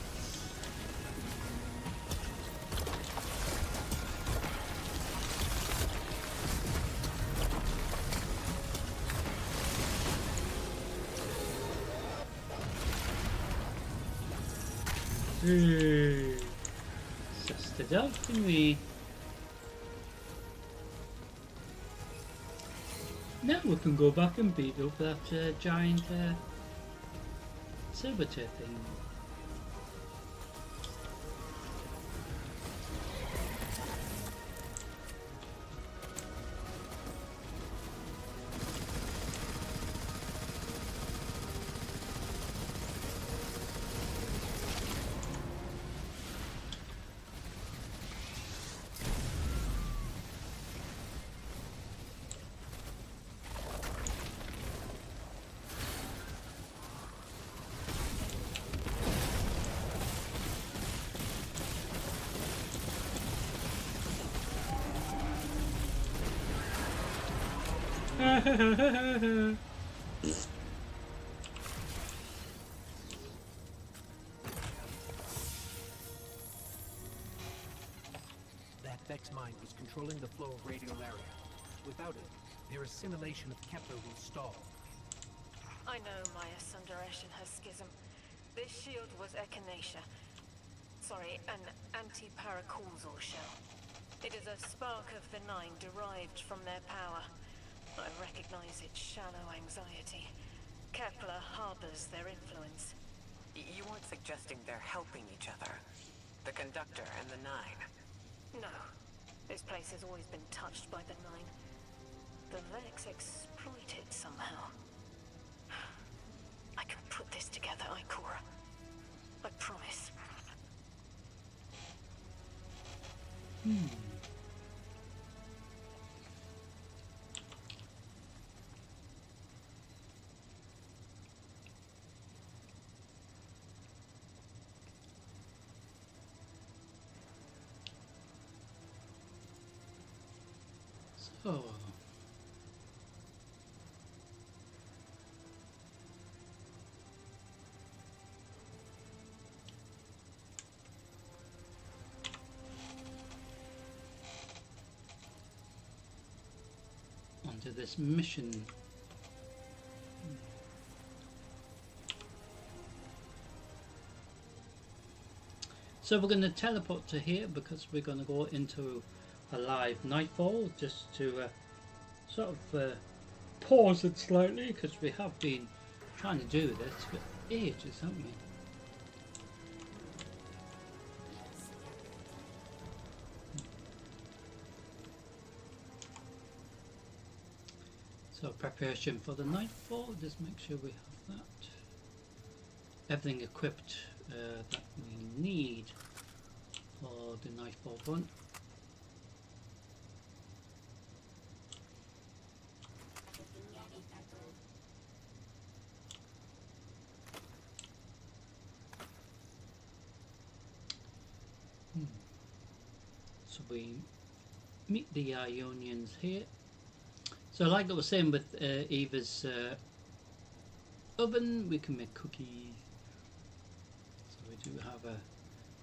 Sussed it out, didn't we? Now we can go back and beat up that giant saber-tooth thing. That Vex mine was controlling the flow of radiolaria. Without it, their assimilation of Kepler will stall. I know Maya Sundaresh and her schism. This shield was echinacea. Sorry, an anti-paracausal shell. It is a spark of the Nine derived from their power. I recognize its shallow anxiety. Kepler harbors their influence. You weren't suggesting they're helping each other? The Conductor and the Nine? No. This place has always been touched by the Nine. The Vex exploit it somehow. I can put this together, Ikora. I promise. So. Onto this mission. So we're going to teleport to here because we're going to go into a live nightfall just to sort of pause it slightly because we have been trying to do this for ages, haven't we? So preparation for the nightfall, just make sure we have that. Everything equipped that we need for the nightfall run. So we meet the Ionians here. So like I was saying with Eva's oven, we can make cookies. So we do have a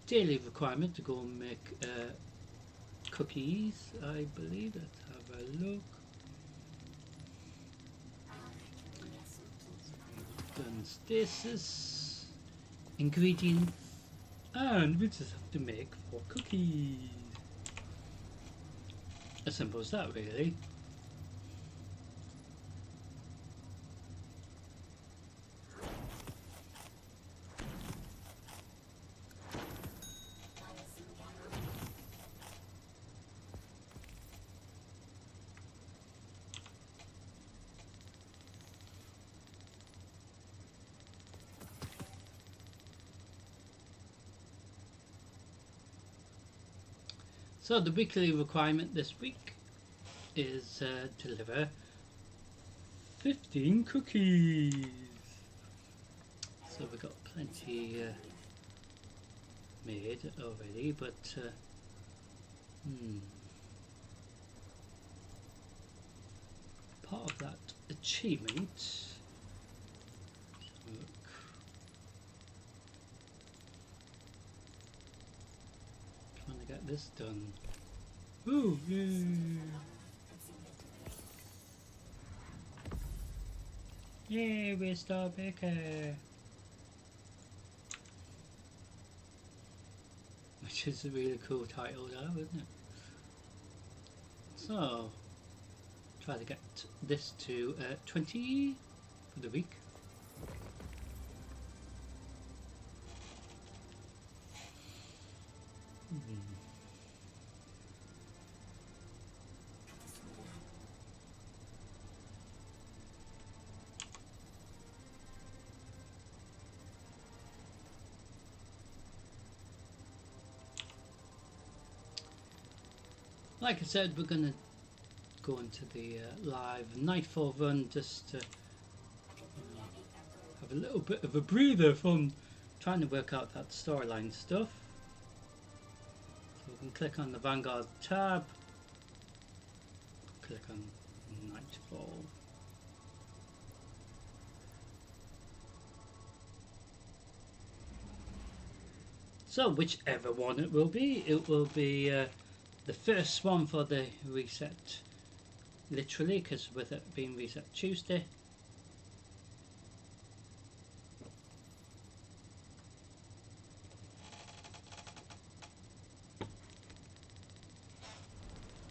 daily requirement to go and make cookies, I believe. Let's have a look. Done stasis, ingredients, and we just have to make 4 cookies. As simple as that, really. So the weekly requirement this week is deliver 15 cookies. So we've got plenty made already, but part of that achievement. Look. Trying to get this done. Ooh, yay! Yay, we're Star Baker! Which is a really cool title now, isn't it? So, try to get this to 20 for the week. Like I said, we're going to go into the live Nightfall run just to have a little bit of a breather from trying to work out that storyline stuff. So we can click on the Vanguard tab, click on Nightfall. So whichever one it will be the first one for the reset, literally, because with it being reset Tuesday.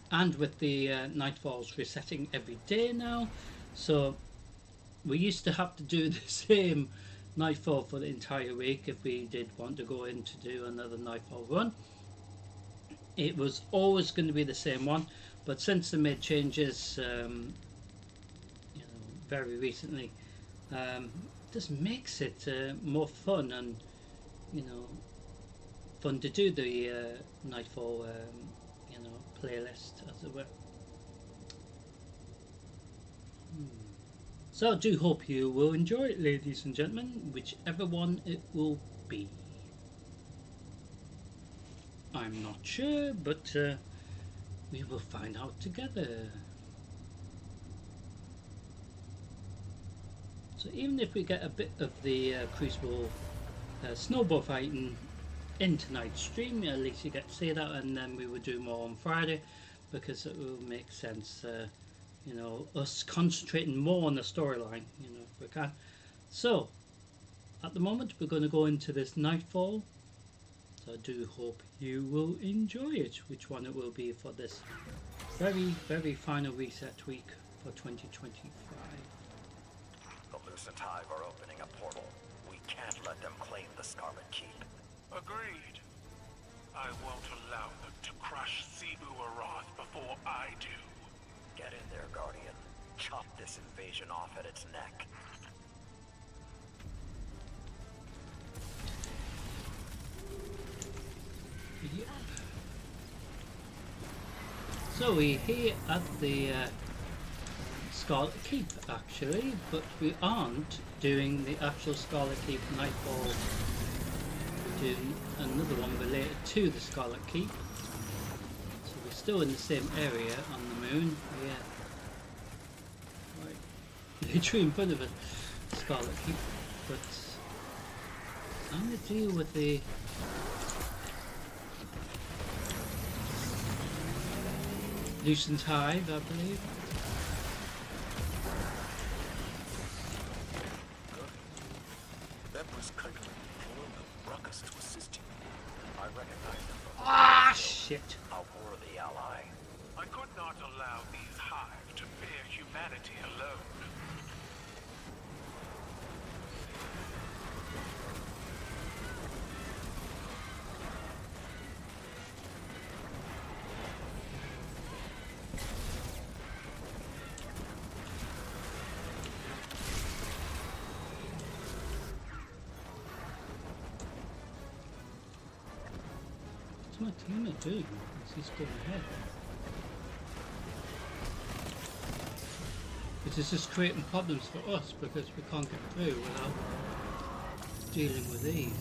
And with the Nightfalls resetting every day now, so we used to have to do the same Nightfall for the entire week if we did want to go in to do another Nightfall run. It was always going to be the same one, but since they made changes, very recently, this makes it more fun and fun to do the Nightfall playlist, as it were. So I do hope you will enjoy it, ladies and gentlemen, whichever one it will be. I'm not sure, but we will find out together. So even if we get a bit of the Crucible snowball fighting in tonight's stream, at least you get to see that, and then we will do more on Friday, because it will make sense, us concentrating more on the storyline, if we can. So, at the moment we're going to go into this Nightfall. I do hope you will enjoy it, which one it will be for this very, very final reset week for 2025. The Lucent Hive are opening a portal. We can't let them claim the Scarlet Keep. Agreed. I won't allow them to crush Cebu Arath before I do. Get in there, Guardian. Chop this invasion off at its neck. Yep. So we're here at the Scarlet Keep actually, but we aren't doing the actual Scarlet Keep Nightfall. We're doing another one related to the Scarlet Keep. So we're still in the same area on the moon. Yeah. Right. Literally in front of a Scarlet Keep. But I'm going to deal with the Lucent Hive, I believe. That was Kirkland pulling the ruckus to assist you. I recognize them from Ah, shit. a worthy ally. I could not allow these hive to fear humanity alone. What's my teammate doing? Is he still ahead? It is just creating problems for us because we can't get through without dealing with these.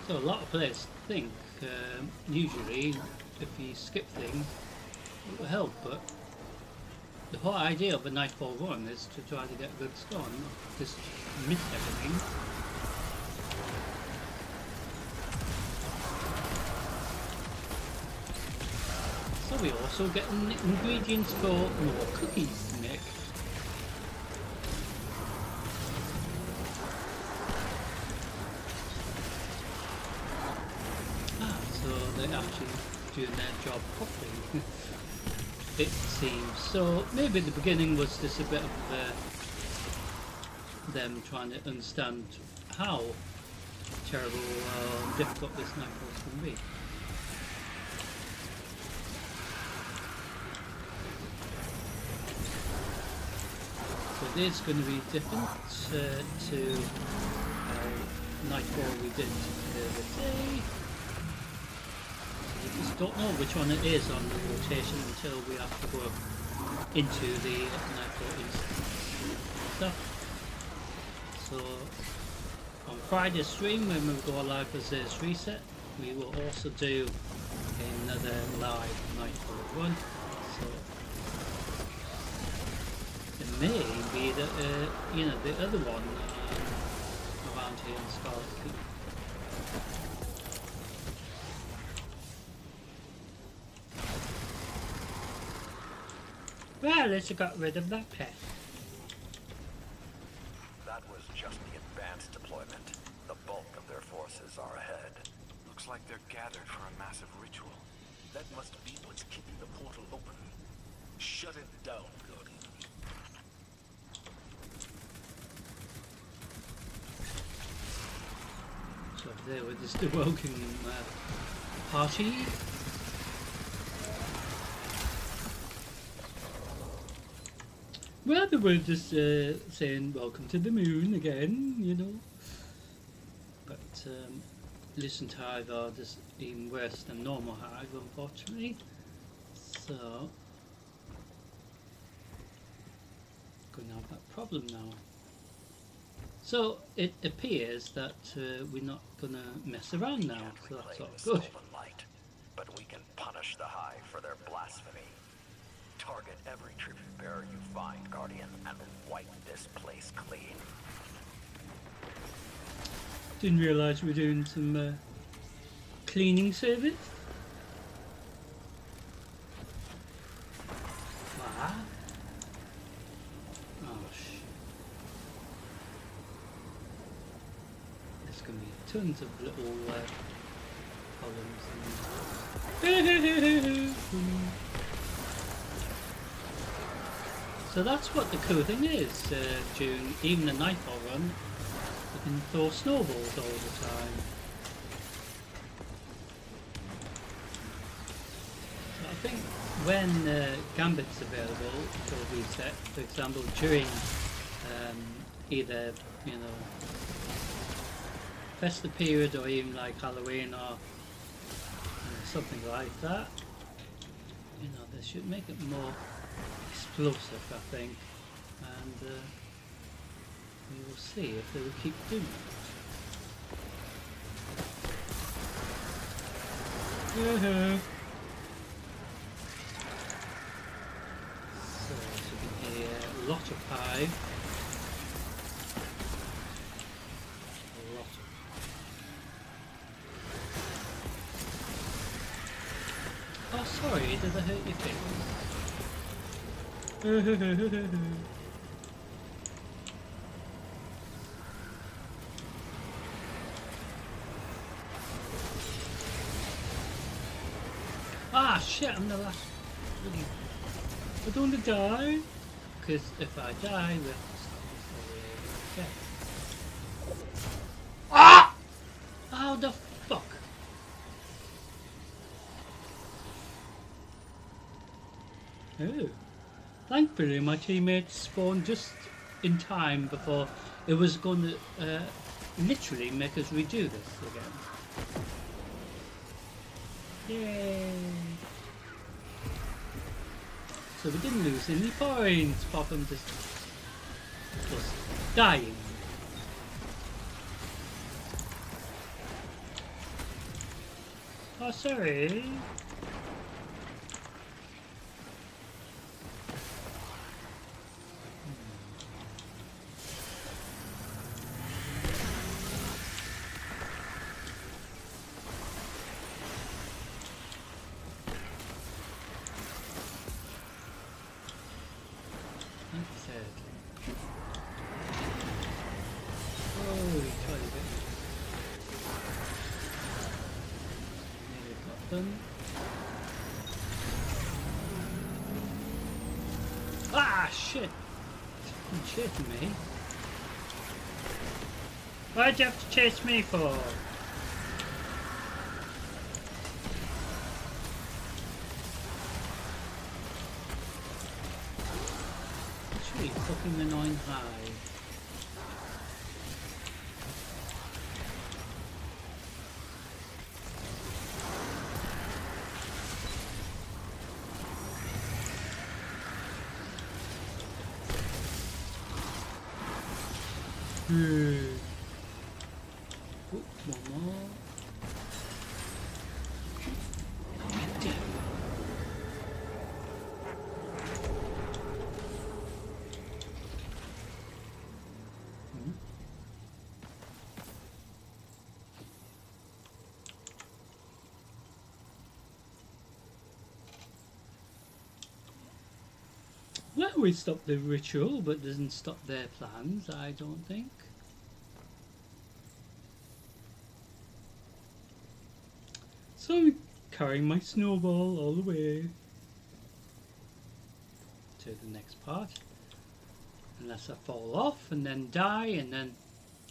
So a lot of players think usually if you skip things it will help, but the whole idea of a Nightfall run is to try to get a good score, not just miss everything. So we also get ingredients for more cookies to make. So they're actually doing their job properly. It seems. So maybe the beginning was just a bit of them trying to understand how terrible difficult this Nightfall is going to be. So it is going to be different to Nightfall we did the other day. I just don't know which one it is on the rotation until we have to go into the Nightfall stuff. So on Friday's stream, when we go live for this reset, we will also do another live Nightfall run. So it may be that you know, the other one around here in Scarlet Keep. Well, at least I got rid of that pest. That was just the advanced deployment. The bulk of their forces are ahead. Looks like they're gathered for a massive ritual. That must be what's keeping the portal open. Shut it down, Guardian. So there with this welcome party. Well, they were just saying welcome to the moon again, you know. But Lucent Hive are just even worse than normal Hive, unfortunately. So going to have that problem now. So it appears that we're not going to mess around now, so that's all The good. stolen light, but we can punish the Hive for their blasphemy. Target every tribute bearer you find, Guardian, and wipe this place clean. Didn't realise we were doing some cleaning service. What? Oh shit. There's going to be tons of little columns. So that's what the cool thing is, during even a Nightfall run, you can throw snowballs all the time. So I think when Gambit's available for reset, for example during either, you know, festive period or even like Halloween or something like that, you know, they should make it more explosive, I think, and we will see if they will keep doing it. So as you can hear, lot of hive. A lot of... Oh, sorry, did I hurt your feelings? Ah, shit, I'm the last... I don't want to die. Because if I die, we have to start this over again. Ah! How the fuck? Oh. Thankfully, my teammates spawned just in time before it was going to literally make us redo this again. Yay! So we didn't lose any points apart from just dying. Oh, sorry. Ah, shit! You're chasing me. Why'd you have to chase me for? It's really fucking annoying hive. One more. Well, we stopped the ritual, but doesn't stop their plans, I don't think. So I'm carrying my snowball all the way to the next part. Unless I fall off and then die, and then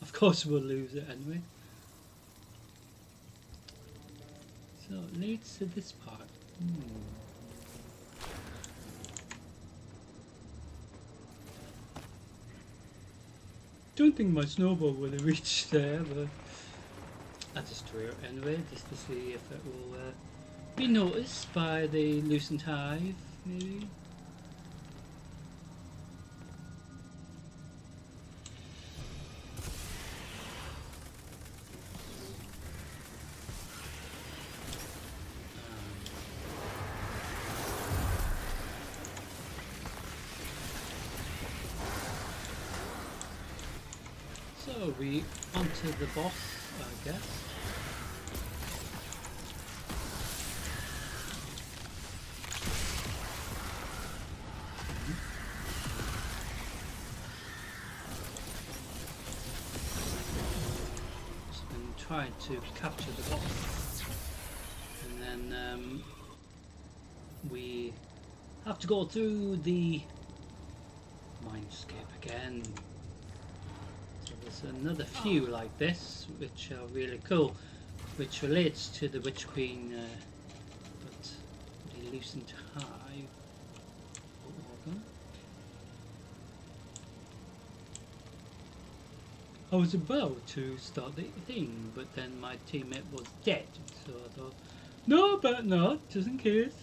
of course we'll lose it anyway. So it leads to this part. Don't think my snowball would have reached there, but I just threw it anyway, just to see if it will be noticed by the Lucent Hive, maybe. So we onto the boss, I guess. And try to capture the boss, and then we have to go through the mindscape again. There's another few like this, which are really cool, which relates to the Witch Queen, but the Lucent Hive. I was about to start the thing, but then my teammate was dead, so I thought, no, but not, just in case.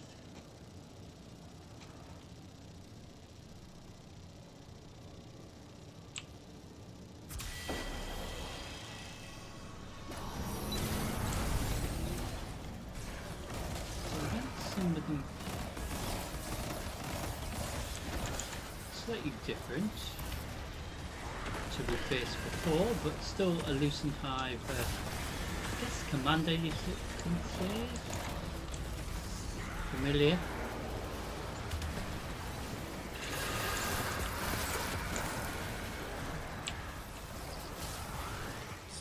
slightly different to the base before, but still a Lucent Hive, I guess commander you can say. Familiar.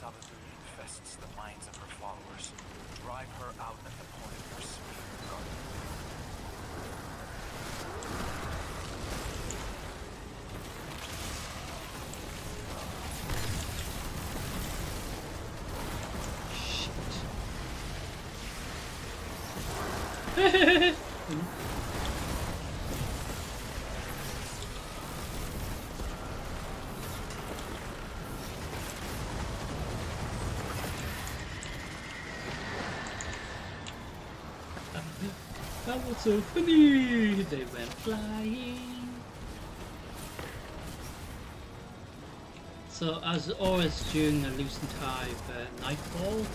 Sababu infests the minds of her followers. Drive her out at the point of your spear, Guardian. That was so funny! They went flying. So as always during the Lucent Hive nightfall,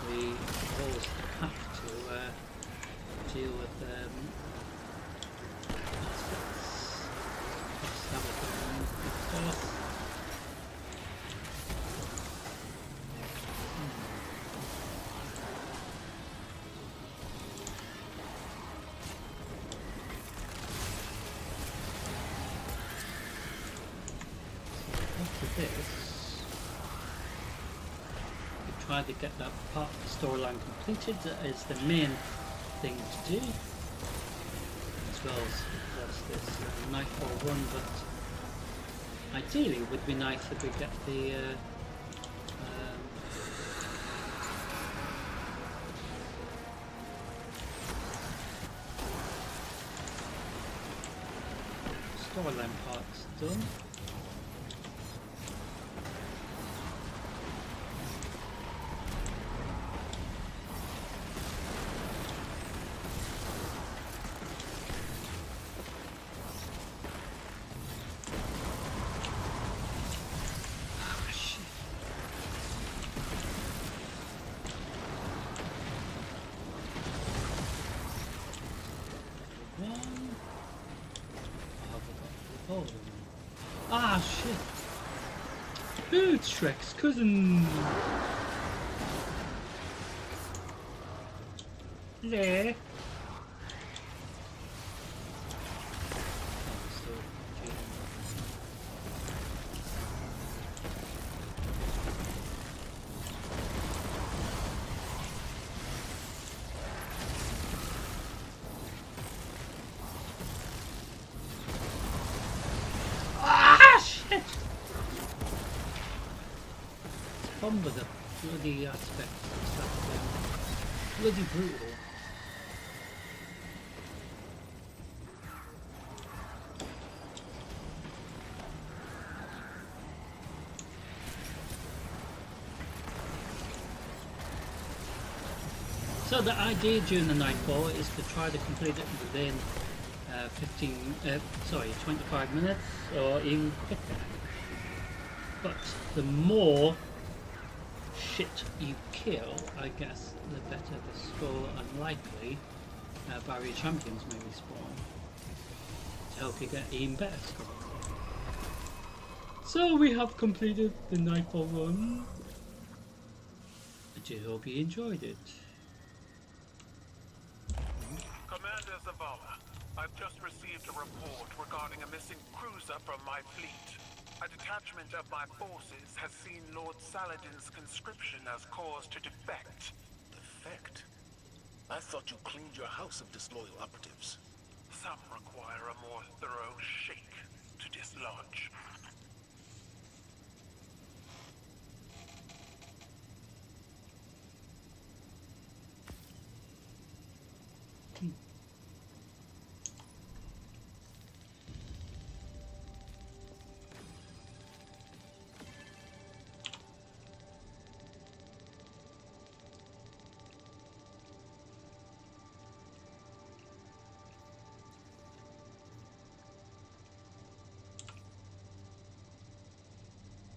we always have to deal with aspects of Sabaton, of course. This, we try to get that part of the storyline completed. That is the main thing to do, as well as this Nightfall run. But ideally, it would be nice if we get the storyline parts done. Ah, shit. Ooh, it's Shrek's cousin. There. With the bloody aspect of stuff, bloody brutal. So the idea during the Nightfall is to try to complete it within 25 minutes or even quicker. But the more shit you kill, I guess, the better the score, and likely barrier champions may respawn to help you get even better score. So we have completed the Nightfall run. I do hope you enjoyed it. Commander Zavala, I've just received a report regarding a missing cruiser from my fleet. A detachment of my forces has seen Lord Saladin's conscription as cause to defect. Defect? I thought you cleaned your house of disloyal operatives. Some require a more thorough shake to dislodge.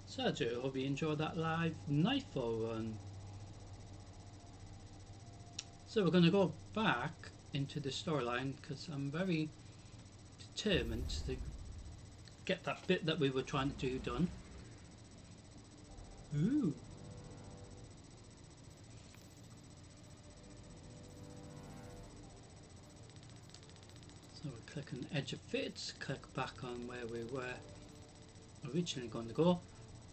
So I do hope you enjoyed that live Nightfall run. So we're going to go back into the storyline because I'm very determined to get that bit that we were trying to do done. Ooh. So we click on Edge of Fate, click back on where we were originally going to go.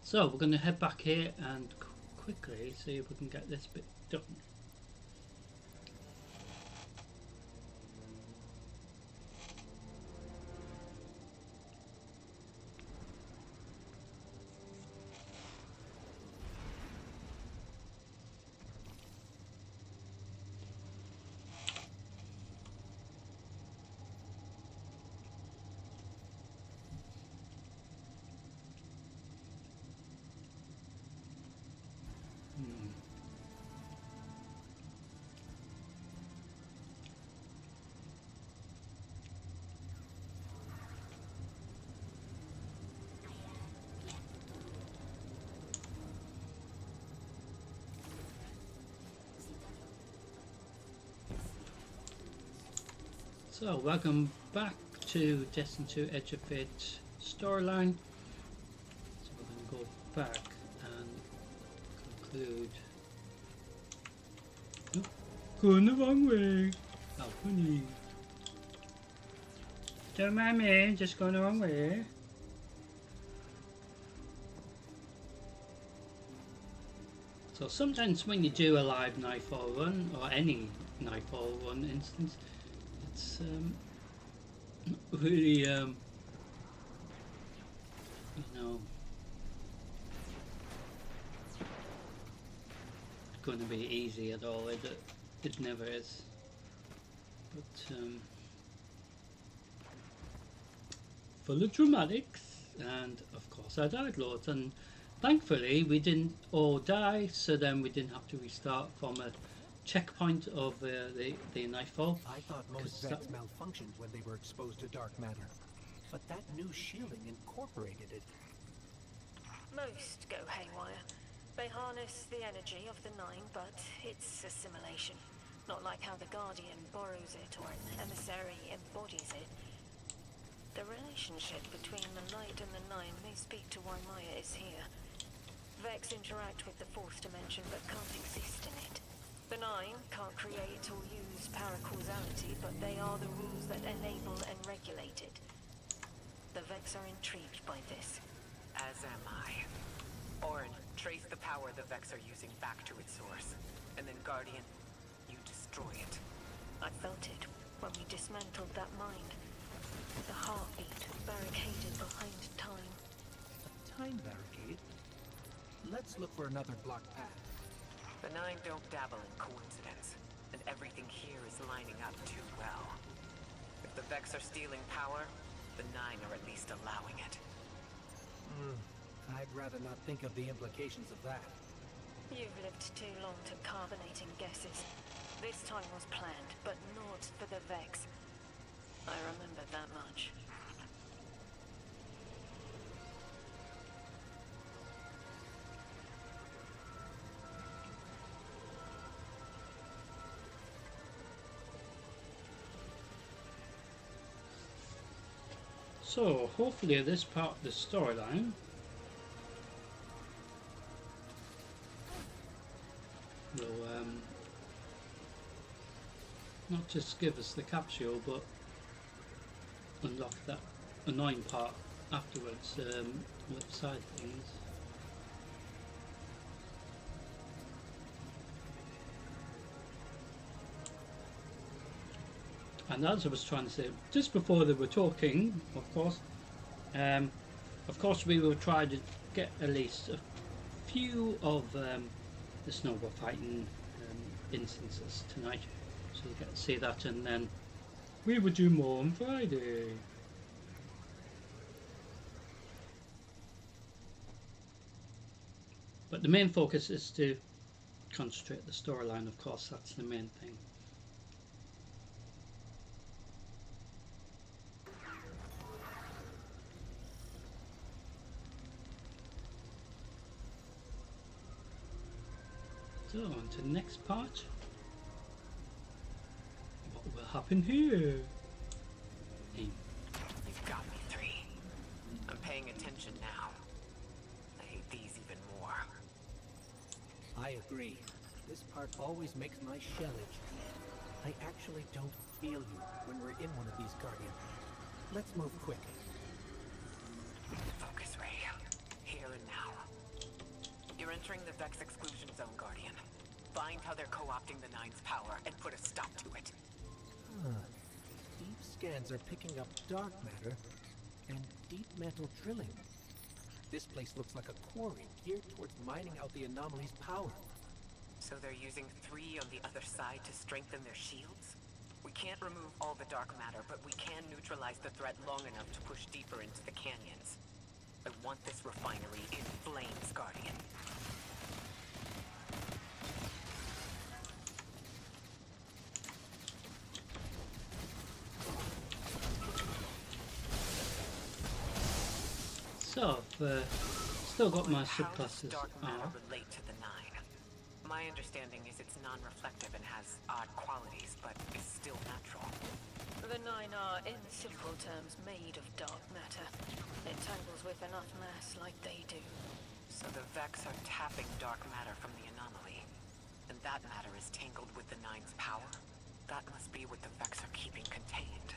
So we're going to head back here and quickly see if we can get this bit done. So welcome back to Destiny 2 Edge of Fate storyline. So we're going to go back and conclude. Oh, going the wrong way. Oh, honey. Don't mind me, just going the wrong way. So sometimes when you do a live Nightfall run, or any Nightfall run instance, it's really you know, going to be easy at all. It never is. But full of dramatics, and of course I died loads, and thankfully we didn't all die, so then we didn't have to restart from a checkpoint of the Nightfall. I thought most Vex malfunctioned when they were exposed to dark matter, but that new shielding incorporated it. Most go haywire. They harness the energy of the Nine, but it's assimilation. Not like how the Guardian borrows it or an emissary embodies it. The relationship between the Light and the Nine may speak to why Maya is here. Vex interact with the fourth dimension but can't exist in it. The Nine can't create or use paracausality, but they are the rules that enable and regulate it. The Vex are intrigued by this. As am I. Orin, trace the power the Vex are using back to its source. And then Guardian, you destroy it. I felt it when we dismantled that mind. The heartbeat barricaded behind time. A time barricade? Let's look for another blocked path. The Nine don't dabble in coincidence, and everything here is lining up too well. If the Vex are stealing power, the Nine are at least allowing it. I'd rather not think of the implications of that. You've lived too long to carbonating guesses. This time was planned, but not for the Vex. I remember that much. So hopefully this part of the storyline will not just give us the capsule, but unlock that annoying part afterwards with side things. And as I was trying to say just before they were talking, of course we will try to get at least a few of the snowball fighting instances tonight, so you get to see that, and then we will do more on Friday. But the main focus is to concentrate the storyline, of course, that's the main thing. So, on to the next part. What will happen here? You've got me, 3. I'm attention now. I hate these even more. I agree. This part always makes my shell itch. I actually don't feel you when we're in one of these, Guardian. Let's move quick. Focus ray. Here and now. You're entering the Vex exclusion zone, Guardian. Find how they're co-opting the Nine's power and put a stop to it. Deep scans are picking up dark matter and deep metal drilling. This place looks like a quarry geared towards mining out the anomaly's power. So they're using 3 on the other side to strengthen their shields? We can't remove all the dark matter, but we can neutralize the threat long enough to push deeper into the canyons. I want this refinery in flames, Guardian. So, I've still got my How subclasses does dark matter out. relate to the Nine? My understanding is it's non-reflective and has odd qualities, but is still natural. The Nine are, in simple terms, made of dark matter. It tangles with enough mass like they do. So the Vex are tapping dark matter from the anomaly. And that matter is tangled with the Nine's power? That must be what the Vex are keeping contained.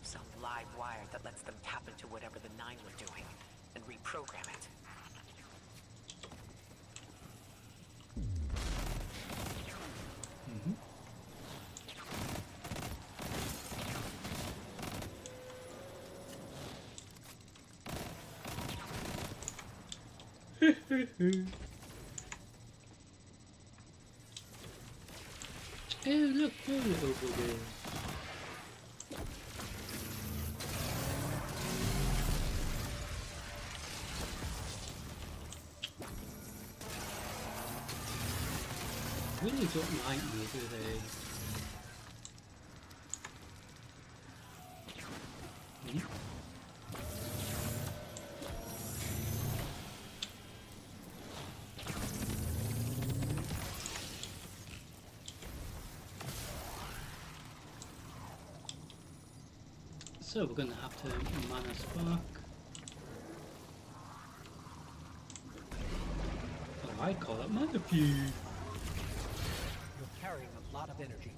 Some live wire that lets them tap into whatever the Nine were doing and reprogram it. Hey, look, over there. Really don't like me, do they? Hmm? So we're going to have to mana spark. Oh, I call it mana fuse. You're carrying a lot of energy.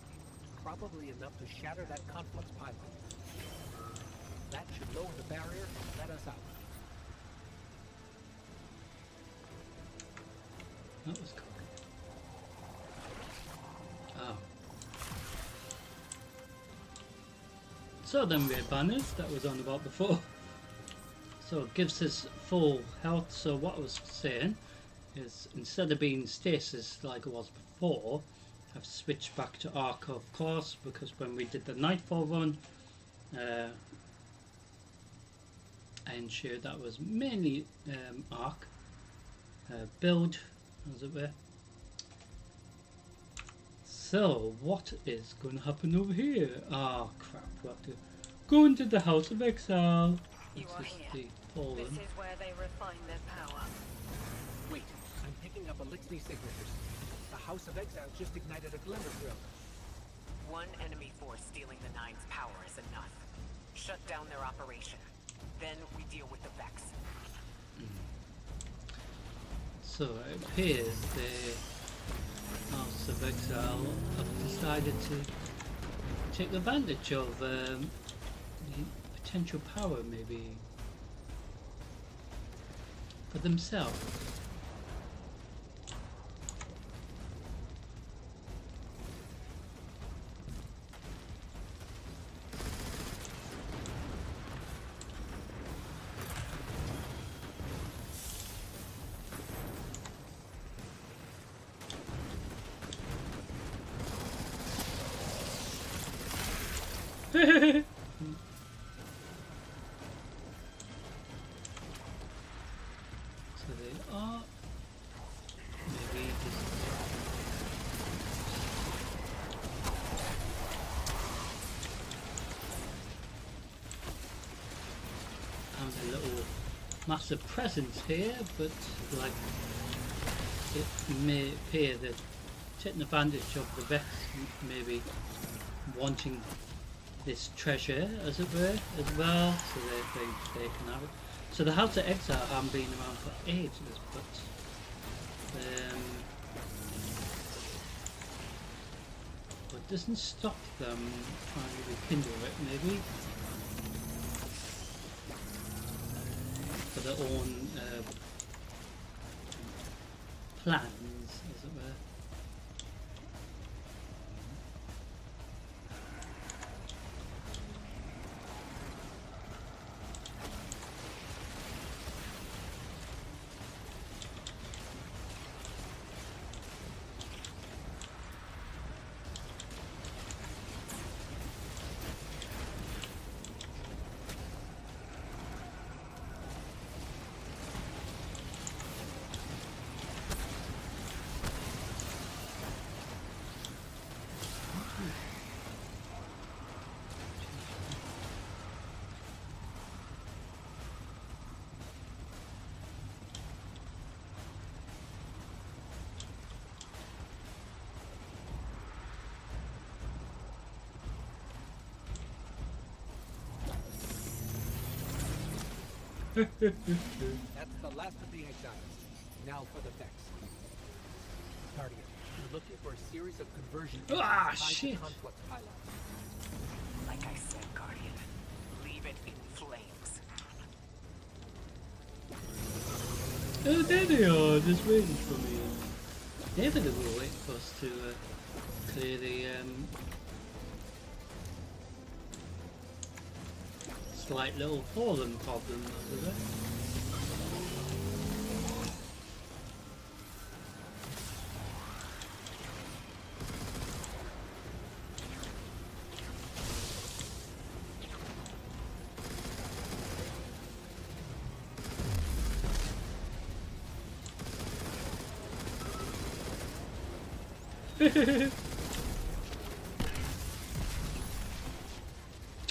Probably enough to shatter that conflux pylon. That should lower the barrier and let us out. That was cool. Oh. So then we're banners that was on about before. So it gives us full health. So what I was saying is instead of being stasis like it was before, I've switched back to arc, of course, because when we did the Nightfall run, I ensured that was mainly arc build, as it were. So what is going to happen over here? Ah, crap! We have to go into the House of Exile. You are This is here. the Fallen. This is where they refine their power. Wait, I'm picking up Elixir signatures. The House of Exile just ignited a glimmer drill. One enemy force stealing the Nine's power is enough. Shut down their operation. Then we deal with the Vex. So it appears the House of Exile have decided to take advantage of the potential power, maybe, for themselves. So they are maybe just have a little massive presence here, but like it may appear that taking advantage of the Vex, maybe wanting this treasure, as it were, as well, so they can have it. So the House of Exile haven't been around for ages, but doesn't stop them trying to rekindle it, maybe for their own plans, as it were. That's the last of the exiles. Now for the Vex. Guardian, you're looking for a series of conversion Ah, tied to shit. conflict highlights. Like I said, Guardian, leave it in flames. Oh, there they are, just waiting for me. Never they will wait for us to clear the slight little fallen problem over there.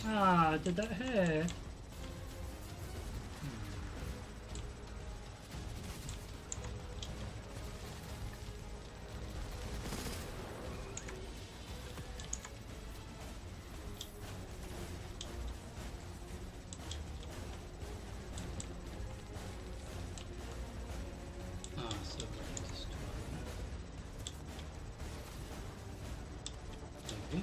Ah, did that hurt? Ah, so just maybe.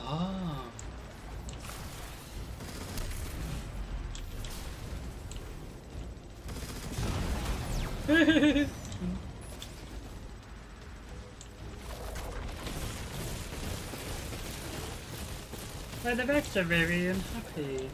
Ah. Well, the Vex are very unhappy.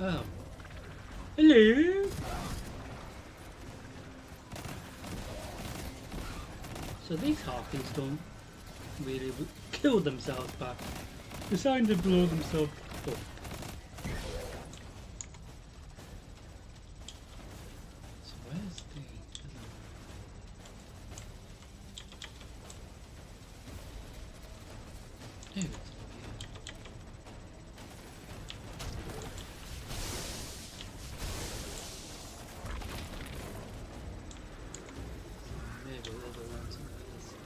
Oh. Hello. So these Harkins don't really kill themselves back. They're starting to blow themselves up. So where's the... There it is. maybe a little ones on the other side.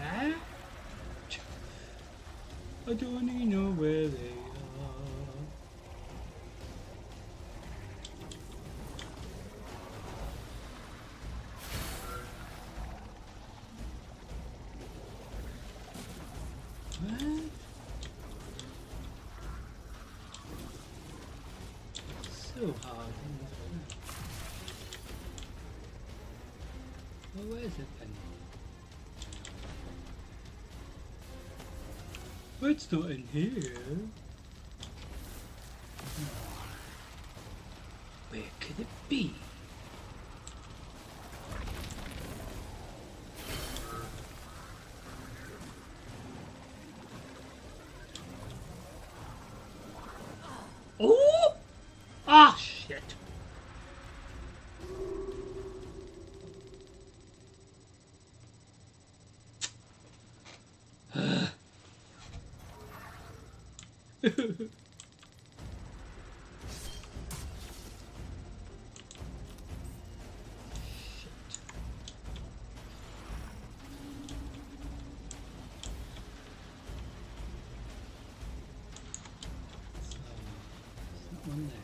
Ah? I don't even know where they are. What? So hard. Well, where is it then? Well, it's not in here. Where could it be? Oh! Ah, shit. One there.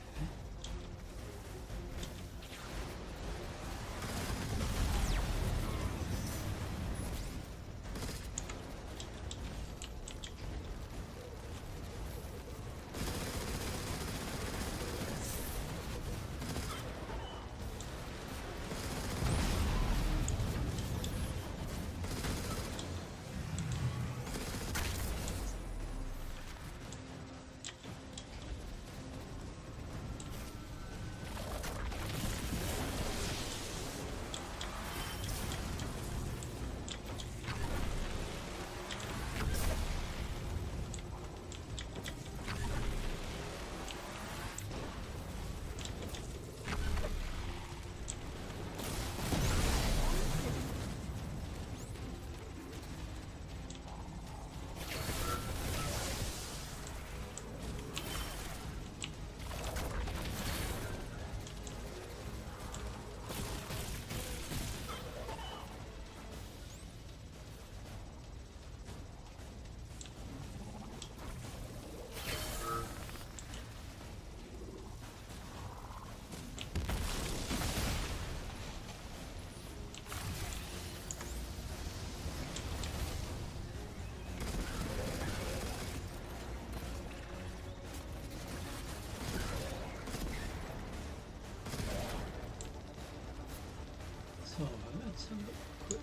So let's have a quick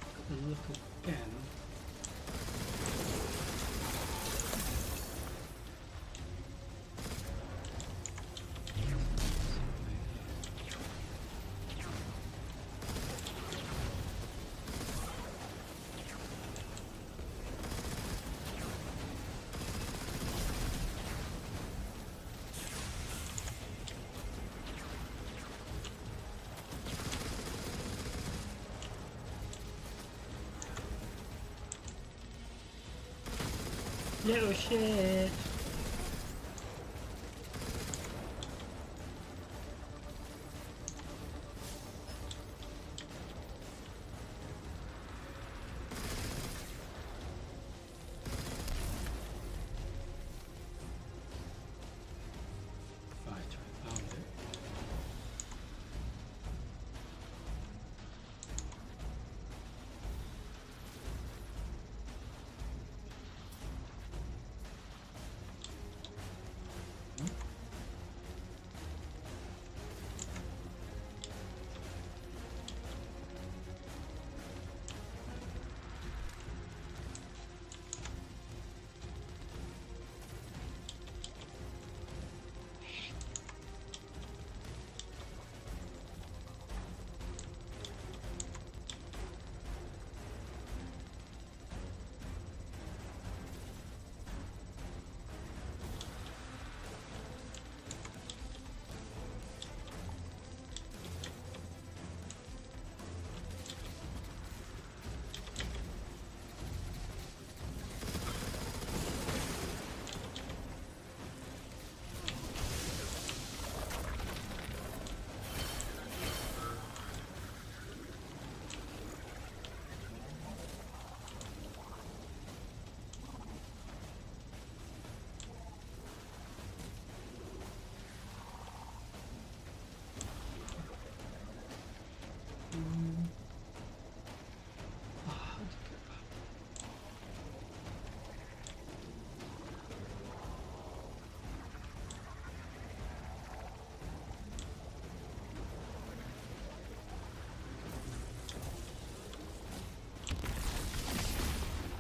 look again. Little shit. Right, I found it.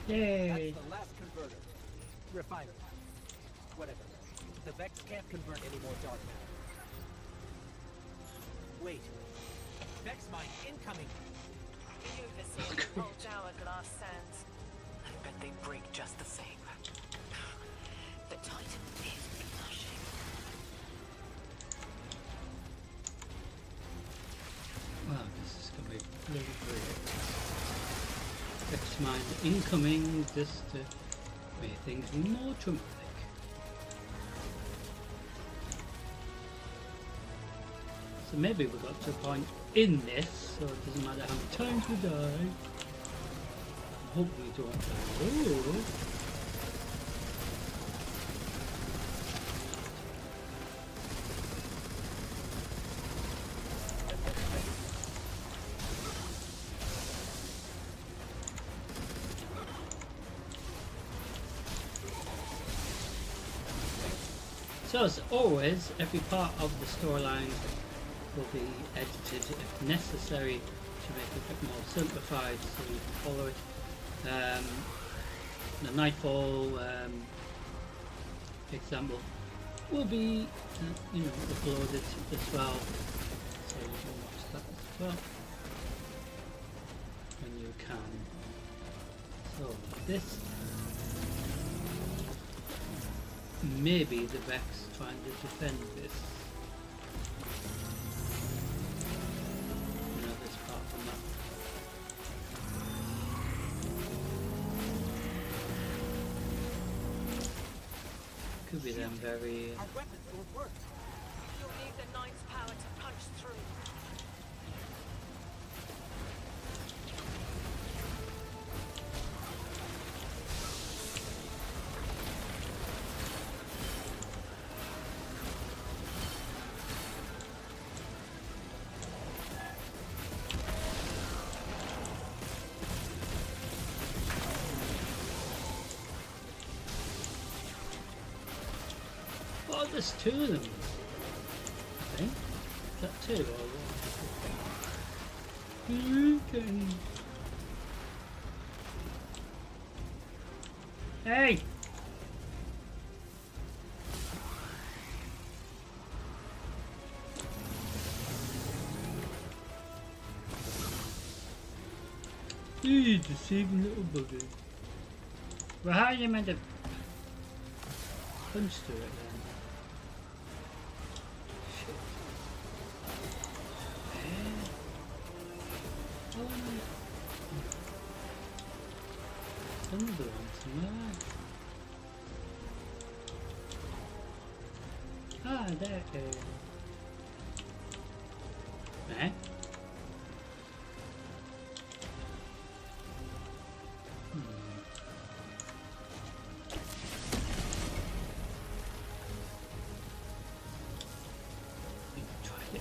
Yay! That's the last converter. Refiner. Whatever. The Vex can't convert any more dark matter. Wait. Vex mine incoming! The Overseer holds hourglass sands. I bet they break just the same. The Titan is blushing. Wow, this is going to be really great. X-Mind incoming, just to make things more dramatic. So maybe we got to a point in this, so it doesn't matter how many times we die. I hope we don't die. Oh. So as always, every part of the storyline will be edited if necessary to make it a bit more simplified so you can follow it. The Nightfall example will be uploaded as well, so you can watch that as well when you can. So this maybe the Vex trying to defend this. This part from that. Could be them very. Our weapons won't work. You'll need the Knight's power to punch through. Oh, there's two of them. I think. Is that two or one? Okay. Hey! You deceiving little bugger. Well, how are you meant to punch through it then? Shit. Another one somewhere. Ah, there it is. Eh?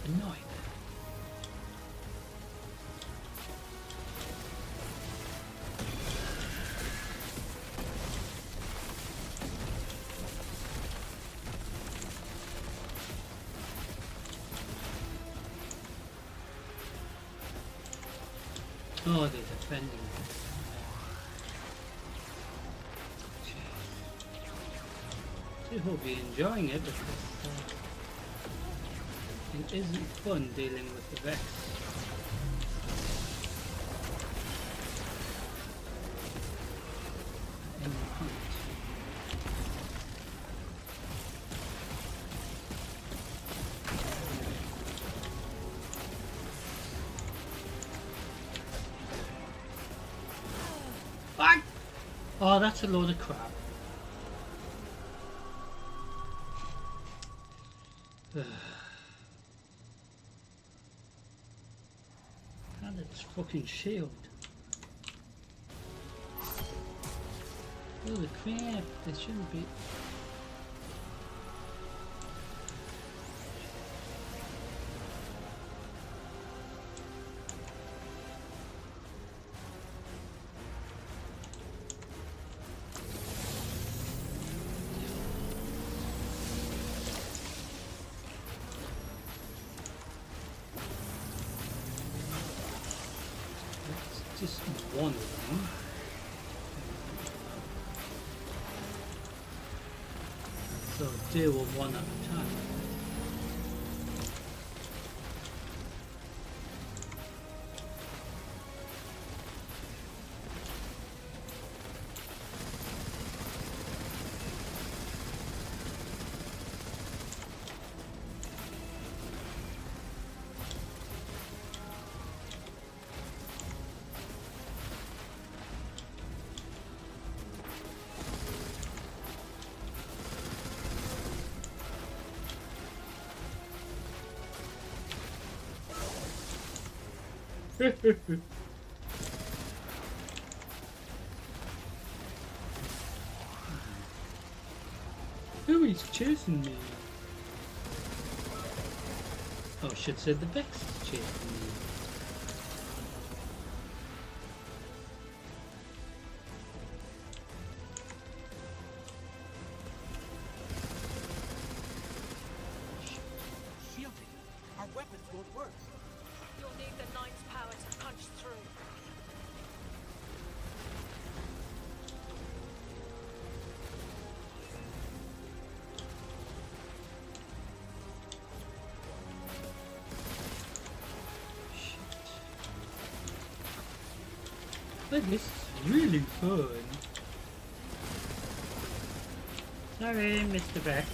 Annoying. Oh, they're defending this. I hope you're enjoying it because it isn't fun dealing with the Vex. At any point. Ah! Oh, that's a load of crap. And its fucking shield. Holy crap, they shouldn't be. Just one of them. So deal with one at a time. Who is chasing me? Oh, I should say the Vex is chasing me. Shielding. Our weapons won't work. You'll need the Nine's power to punch through. But this is really fun. Sorry, Mr. Vex.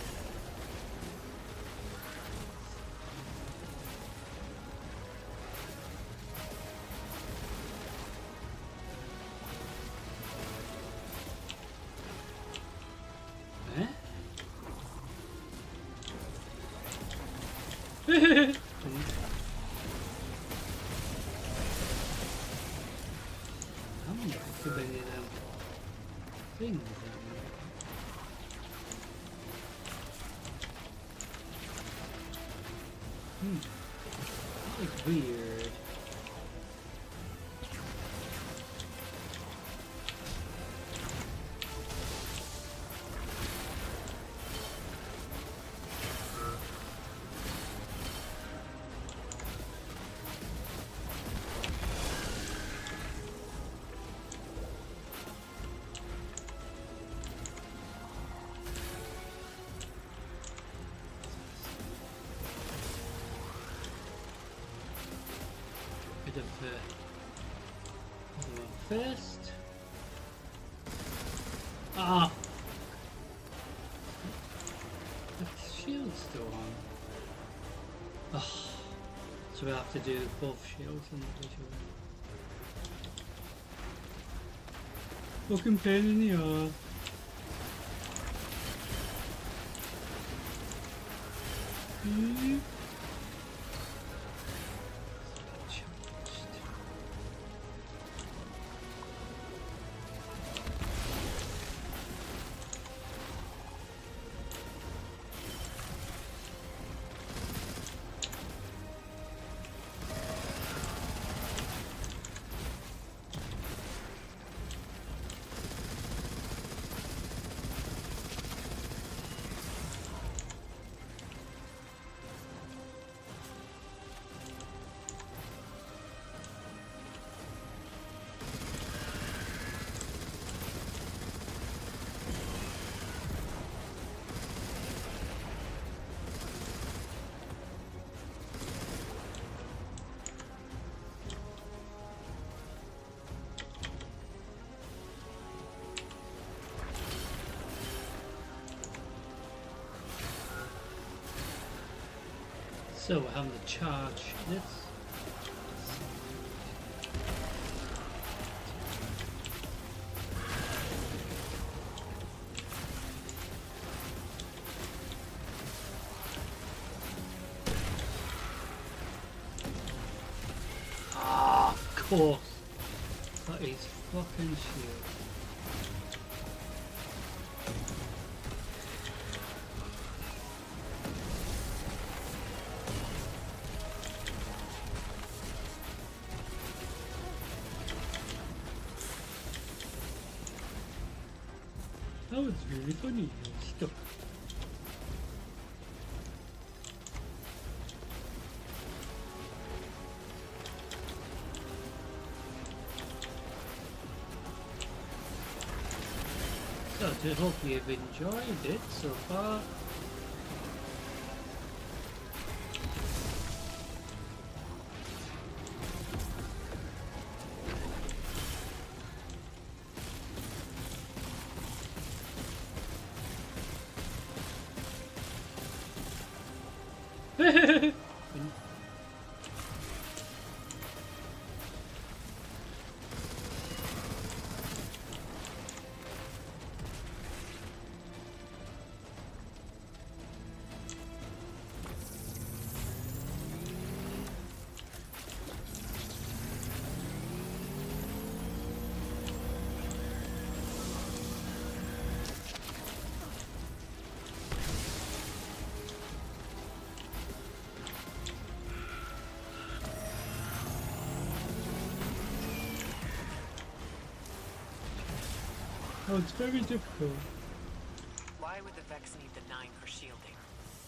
Eh? I'm not activating them things. That is weird. Bit of first. Ah, the shield's still on. Oh, so we have to do both shields individually. Fucking pain in the ass. So we're having to charge this. Ah, of course. That is fucking shield. That was really funny. Stuck. So, I hope you've enjoyed it so far. Oh, it's very difficult. Why would the Vex need the 9 for shielding?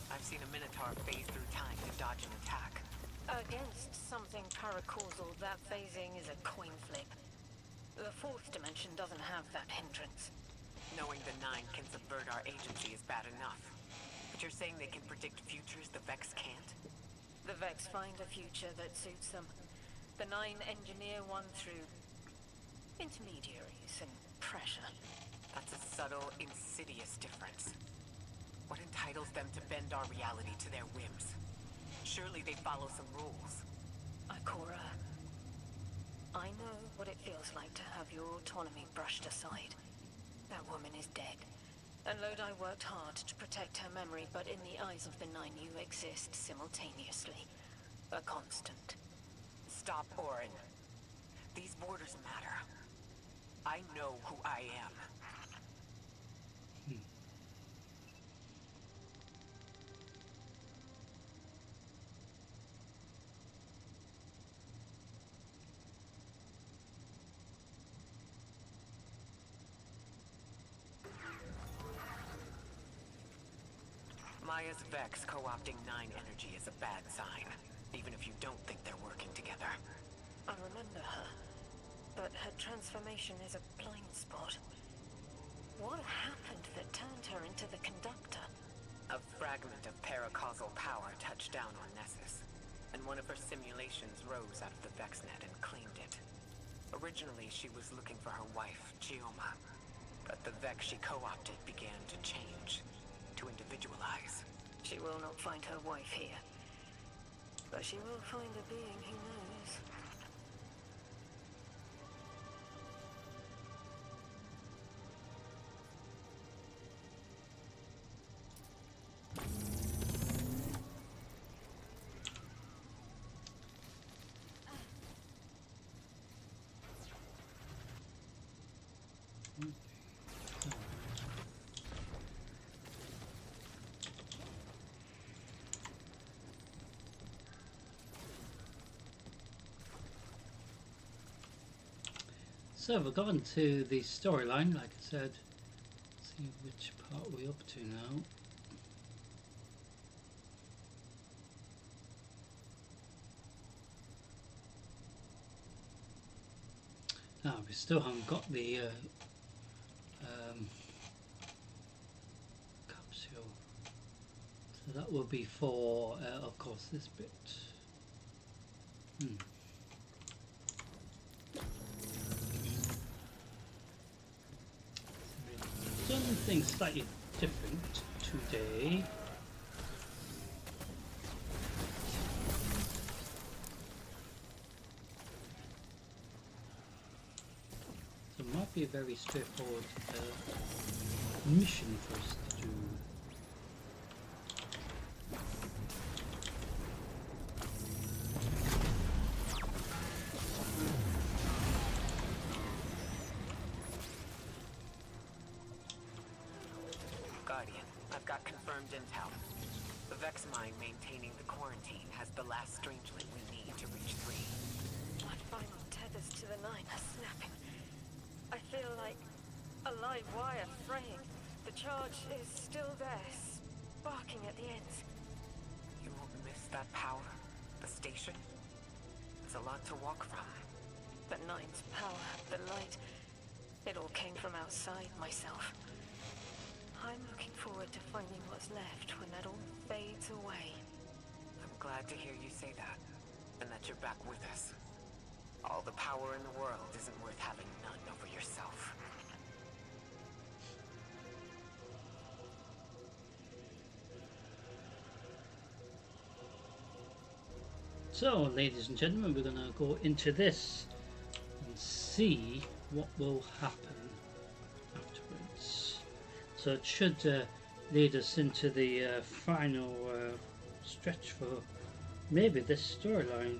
I've seen a Minotaur phase through time to dodge an attack. Against something paracausal, that phasing is a coin flip. The 4th dimension doesn't have that hindrance. Knowing the 9 can subvert our agency is bad enough. But you're saying they can predict futures the Vex can't? The Vex find a future that suits them. The 9 engineer one through intermediaries and pressure. That's a subtle, insidious difference. What entitles them to bend our reality to their whims? Surely they follow some rules. Ikora, I know what it feels like to have your autonomy brushed aside. That woman is dead. And Lodi worked hard to protect her memory, but in the eyes of the 9, you exist simultaneously. A constant. Stop, Orin. These borders matter. I know who I am. Maya's Vex co-opting 9 energy is a bad sign, even if you don't think they're working together. I remember her, but her transformation is a blind spot. What happened that turned her into the conductor? A fragment of paracausal power touched down on Nessus, and one of her simulations rose out of the VexNet and claimed it. Originally, she was looking for her wife, Gioma, but the Vex she co-opted began to change, to individualize. She will not find her wife here, but she will find a being who knows. So we've gotten to the storyline, like I said. Let's see which part we're up to now. Now we still haven't got the capsule, so that will be for, of course, this bit. Something slightly different today. So it might be a very straightforward mission for us to do. Guardian, I've got confirmed intel. The Vex mine maintaining the quarantine has the last strangeling we need to reach 3. My final tethers to the 9 are snapping. I feel like a live wire fraying. The charge is still there, sparking at the ends. You won't miss that power? The station? It's a lot to walk from. The 9's power, the light, it all came from outside myself. I'm looking forward to finding what's left when that all fades away. I'm glad to hear you say that, and that you're back with us. All the power in the world isn't worth having none over yourself. So, ladies and gentlemen, we're going to go into this and see what will happen afterwards. So it should lead us into the final stretch for maybe this storyline,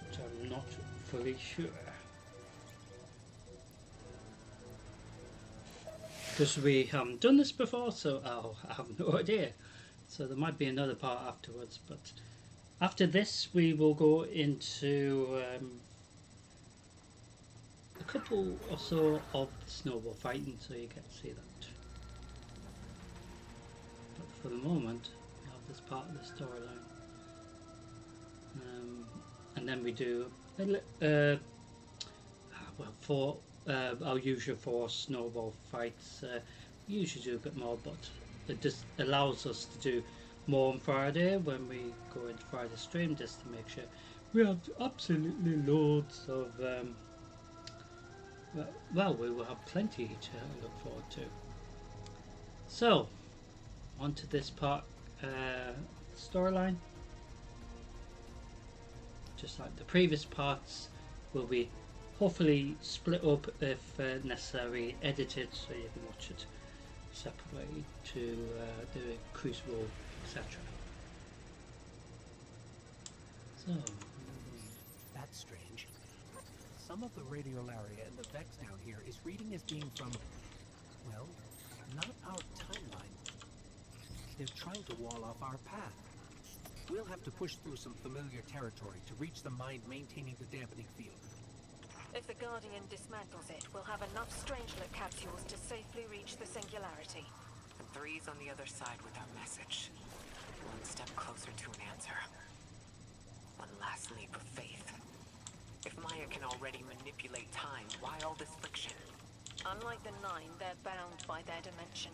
which I'm not fully sure. Because we haven't done this before, so I have no idea. So there might be another part afterwards, but after this we will go into a couple or so of the snowball fighting, so you get to see that. But for the moment, we have this part of the storyline, and then we do for our usual 4 snowball fights. We usually do a bit more, but it just allows us to do more on Friday when we go into Friday stream, just to make sure we have absolutely loads of well, we will have plenty to look forward to. So on to this part, storyline. Just like the previous parts, will be hopefully split up if necessary, edited so you can watch it separately to the Crucible, etc. So That's strange. Some of the radiolaria in the Vex down here is reading as being from, well, not our timeline. They're trying to wall off our path. We'll have to push through some familiar territory to reach the mind maintaining the dampening field. If the Guardian dismantles it, we'll have enough Strangelet capsules to safely reach the Singularity. And 3's on the other side with our message. One step closer to an answer. One last leap of faith. If Maya can already manipulate time, why all this friction? Unlike the 9, they're bound by their dimension.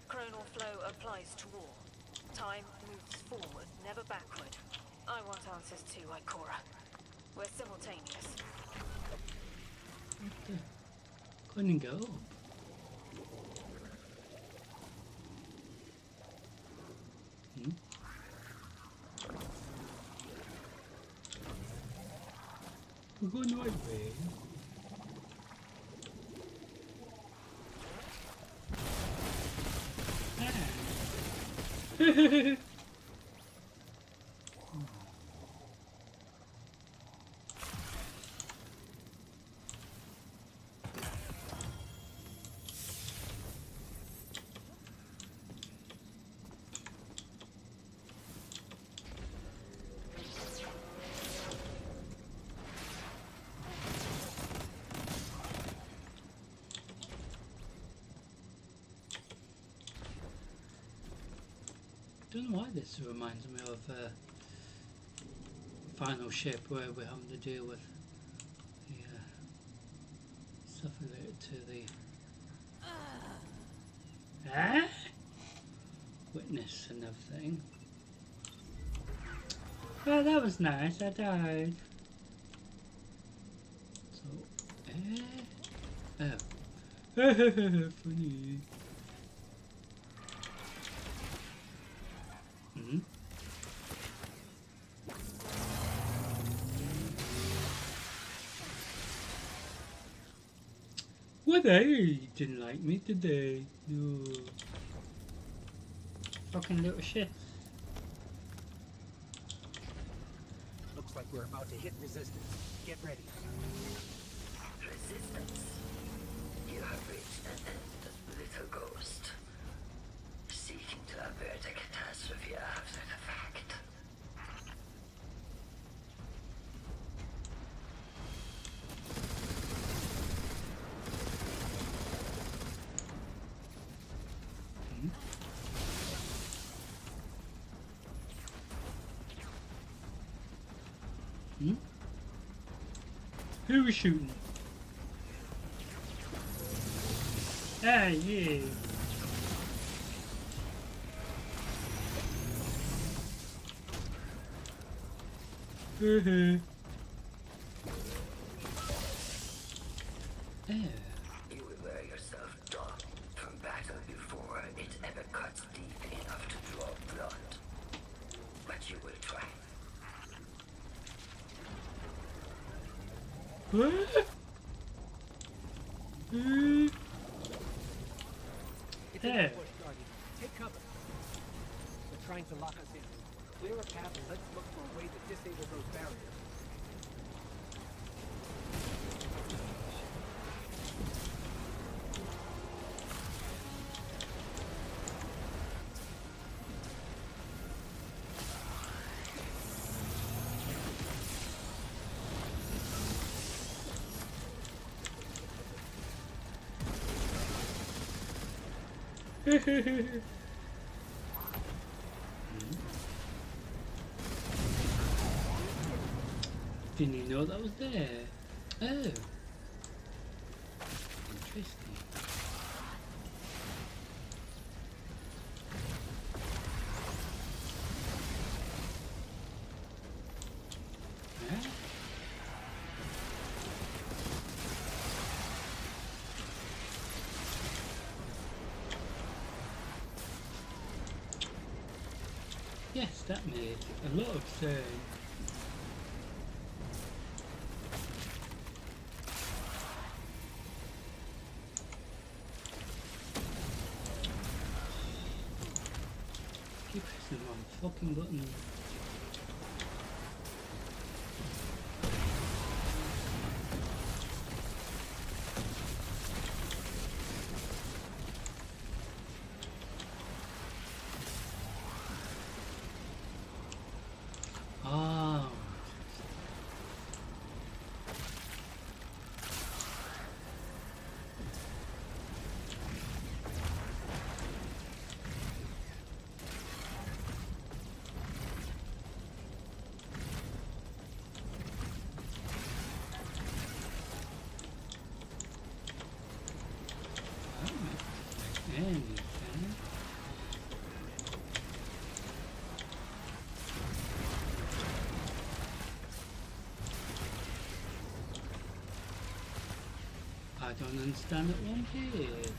Chronal flow applies to all. Time moves forward, never backward. I want answers too, Ikora. We're simultaneous. couldn't go. We're going the right way. I don't know why this reminds me of Final Ship, where we're having to deal with the stuff related to the witness and everything. Well, that was nice. I died. So, funny. Well, they didn't like me, did they? No. Fucking little shit. Looks like we're about to hit resistance. Get ready. Resistance? You have reached an end, little ghost. Seeking to avert a catastrophe after the fact. Who was shooting? Ah, yeah. You will wear yourself down from battle before it ever cuts deep enough to draw blood. But you will try. It's Yeah. an ambush, Guardian. Take cover. They're trying to lock us in. Clear a path and let's look for a way to disable those barriers. Didn't you know that was there? Oh. Interesting. Yeah. Yes, that made a lot of sense. Keep pressing the wrong fucking button. Ah. Anything. I don't understand it one bit.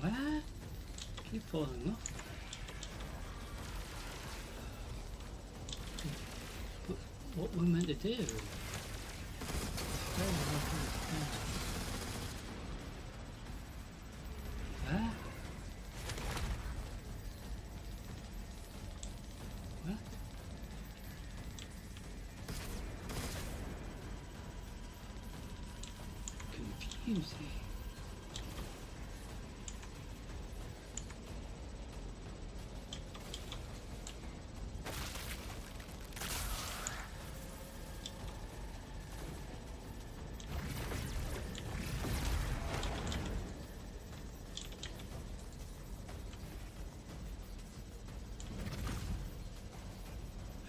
What? Keep falling off. What we're meant to do? Huh? What? Confusing.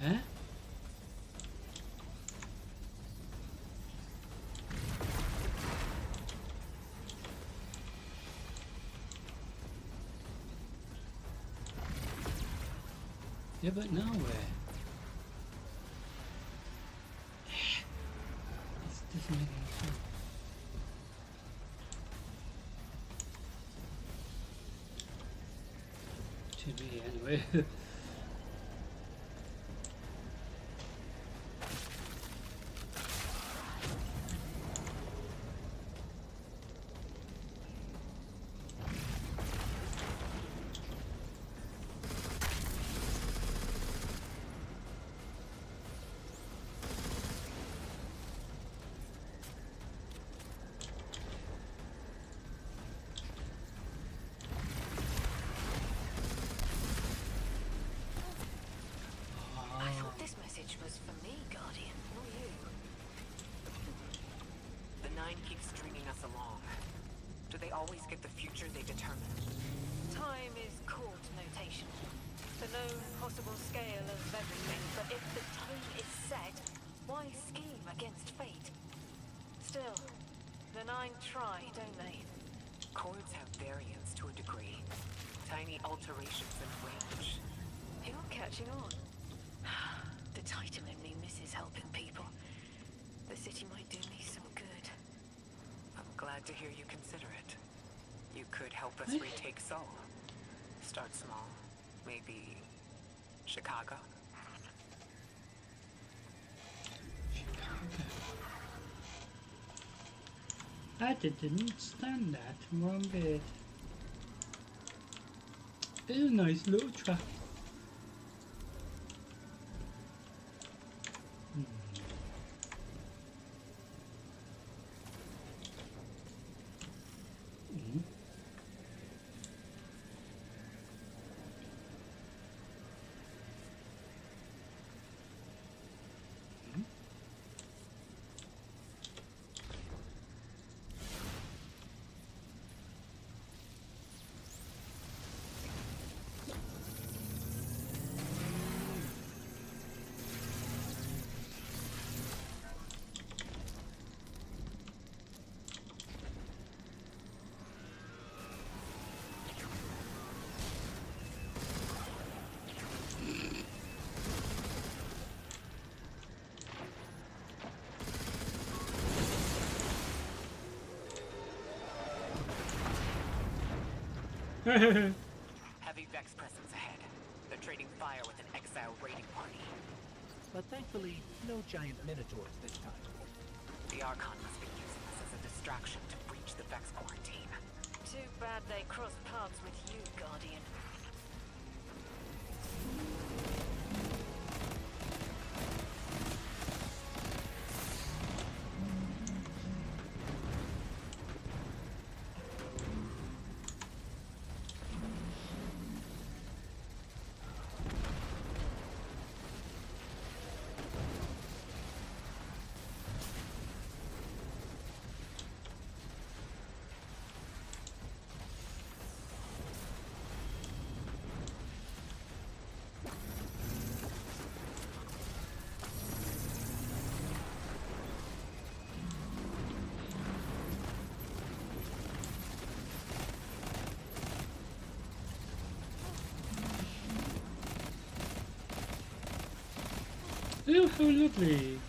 Huh? Yeah, but now where? This doesn't make any sense. To me, anyway. this along. Do they always get the future they determine? Time is court notation. The known possible scale of everything, but if the tone is set, why scheme against fate? Still, the Nine try, don't they? Chords have variance to a degree. Tiny alterations in range. You're catching on. The Titan in me misses helping people. The city might do me some good. I'm glad to hear you consider it. You could help us retake Seoul. Start small. Maybe Chicago? I didn't understand that one bit. It's a nice little track. Heavy Vex presence ahead. They're trading fire with an exile raiding party. But thankfully, no giant minotaurs this time. The Archon must be using this as a distraction to breach the Vex quarantine. Too bad they crossed paths with you, Guardian. Oh, how lovely!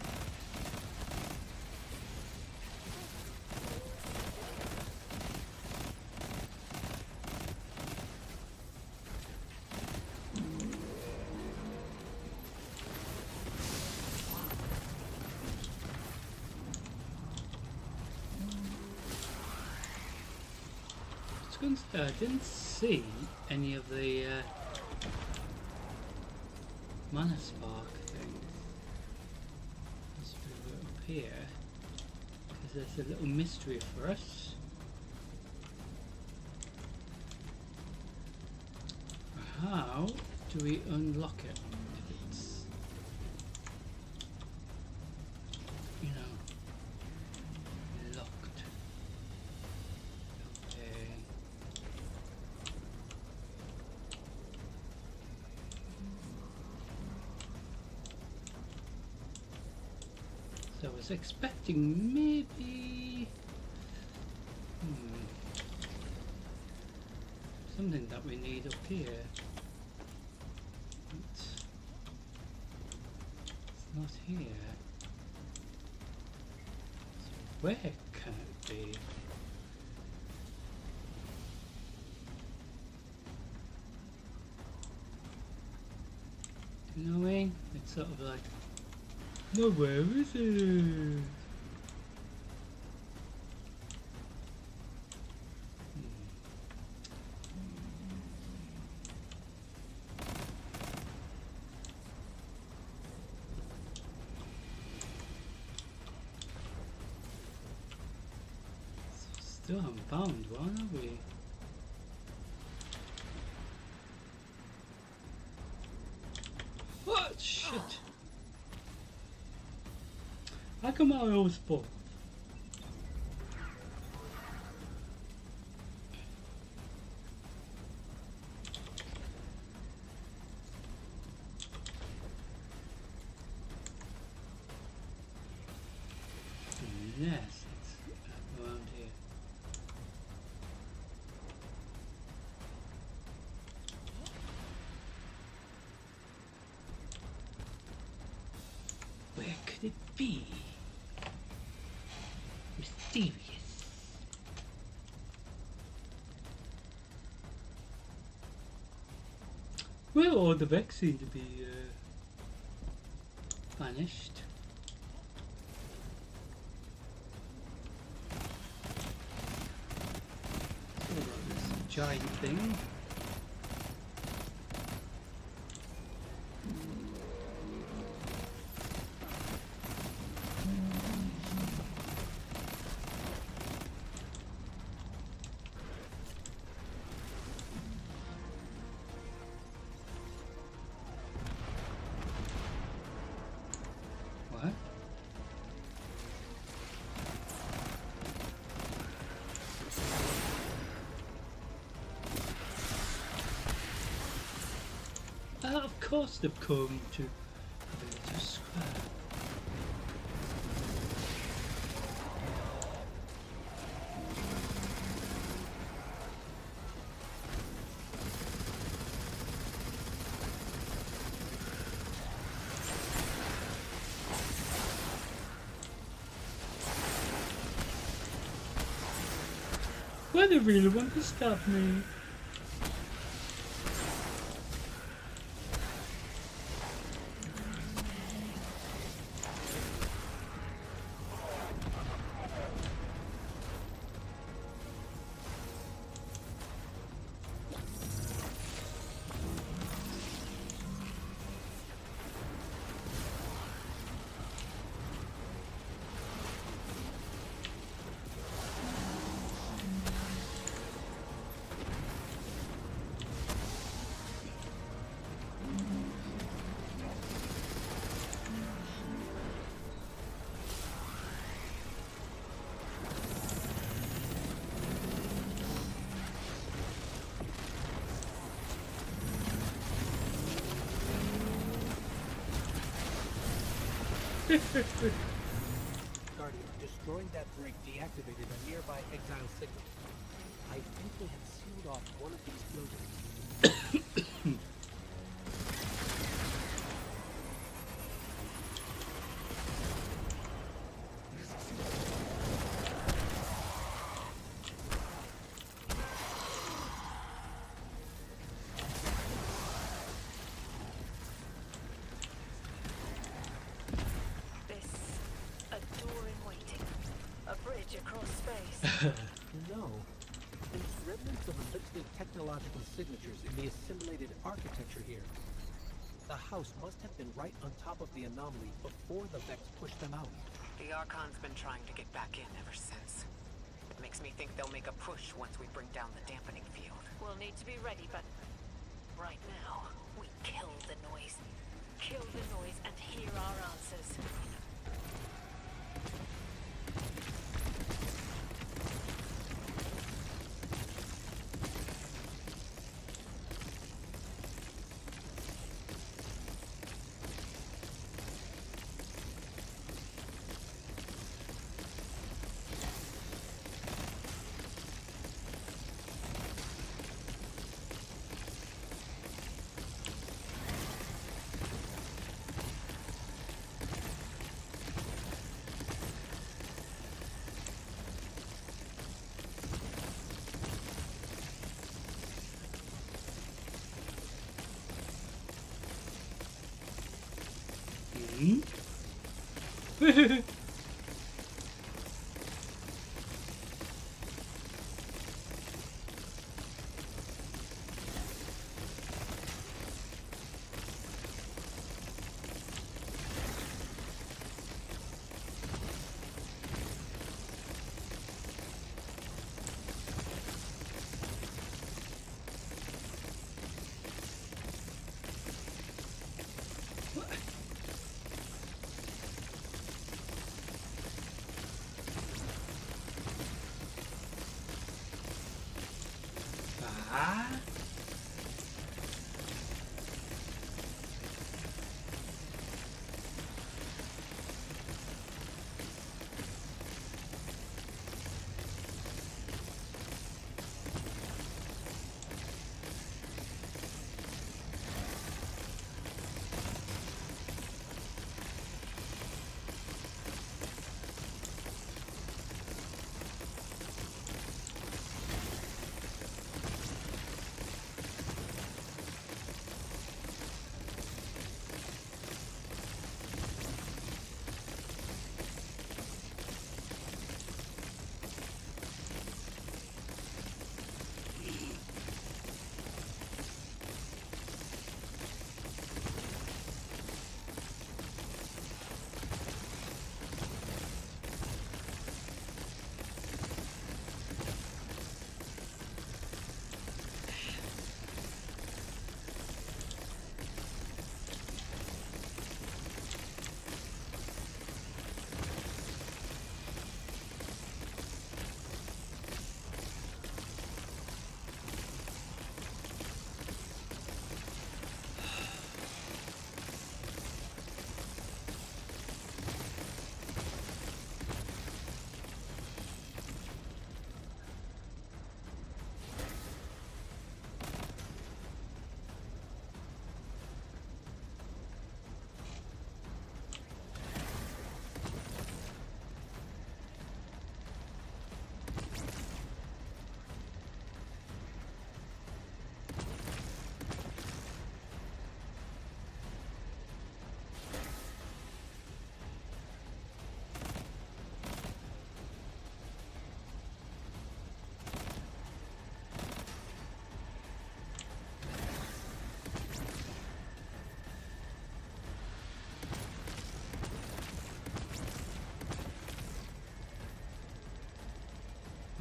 I didn't see any of the mana spark things as we were up here, because there's a little mystery for us. How do we unlock it if it's, you know, locked? Okay. So I was expecting maybe something that we need up here. It's not here. So where can it be? You know what I mean? It's sort of like, no, where is it? Still haven't found one, have we? What? Shit! How come I always fall? be mysterious. Well, all the Vex seem to be vanished. What about this giant thing? What? Of course they've come to Village Square. Well, they really want to stop me. Guardian, destroying that brig deactivated a nearby exile signal. I think they had sealed off one of these buildings. This a door in waiting. A bridge across space. No. There's remnants of elixir technological signatures in the assimilated architecture here. The house must have been right on top of the anomaly before the Vex pushed them out. The Archon's been trying to get back in ever since. It makes me think they'll make a push once we bring down the dampening field. We'll need to be ready, but right now, we kill the noise. Kill the noise and hear our answers.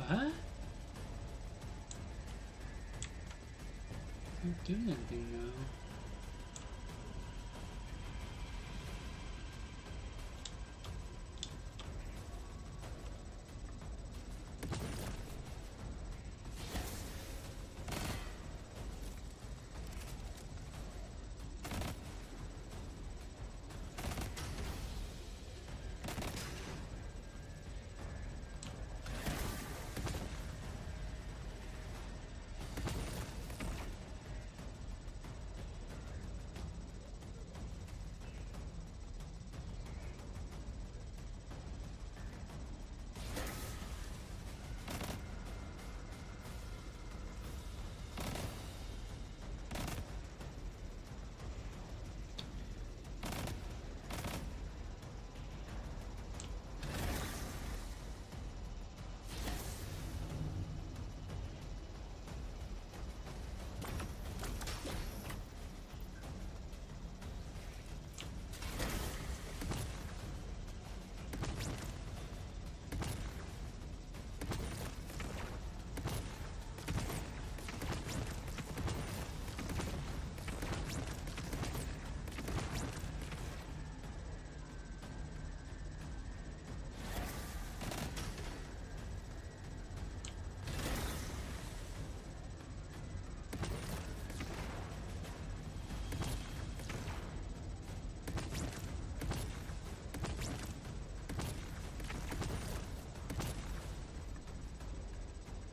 Huh? Not doing anything now.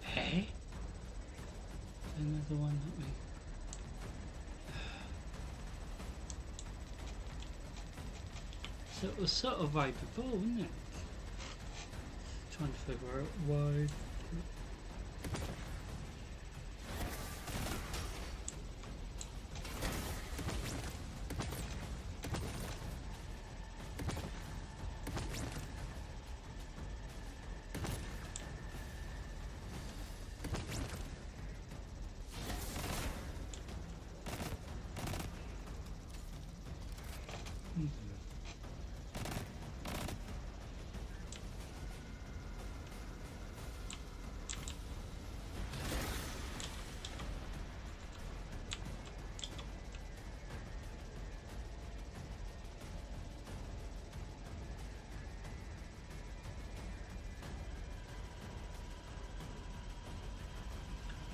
Hey? Another one that we... So it was sort of right before, wasn't it? Trying to figure out why.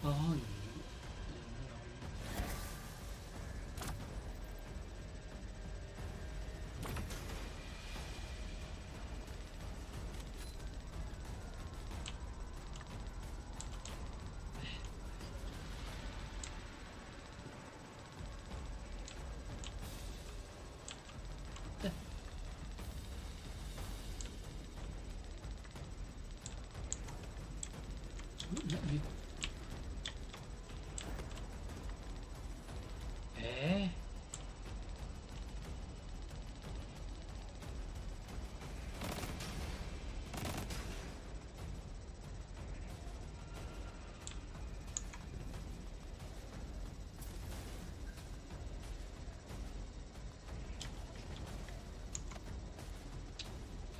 Oh, let me... Eh?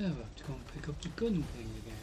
Oh, I have to go and pick up the gun thing again.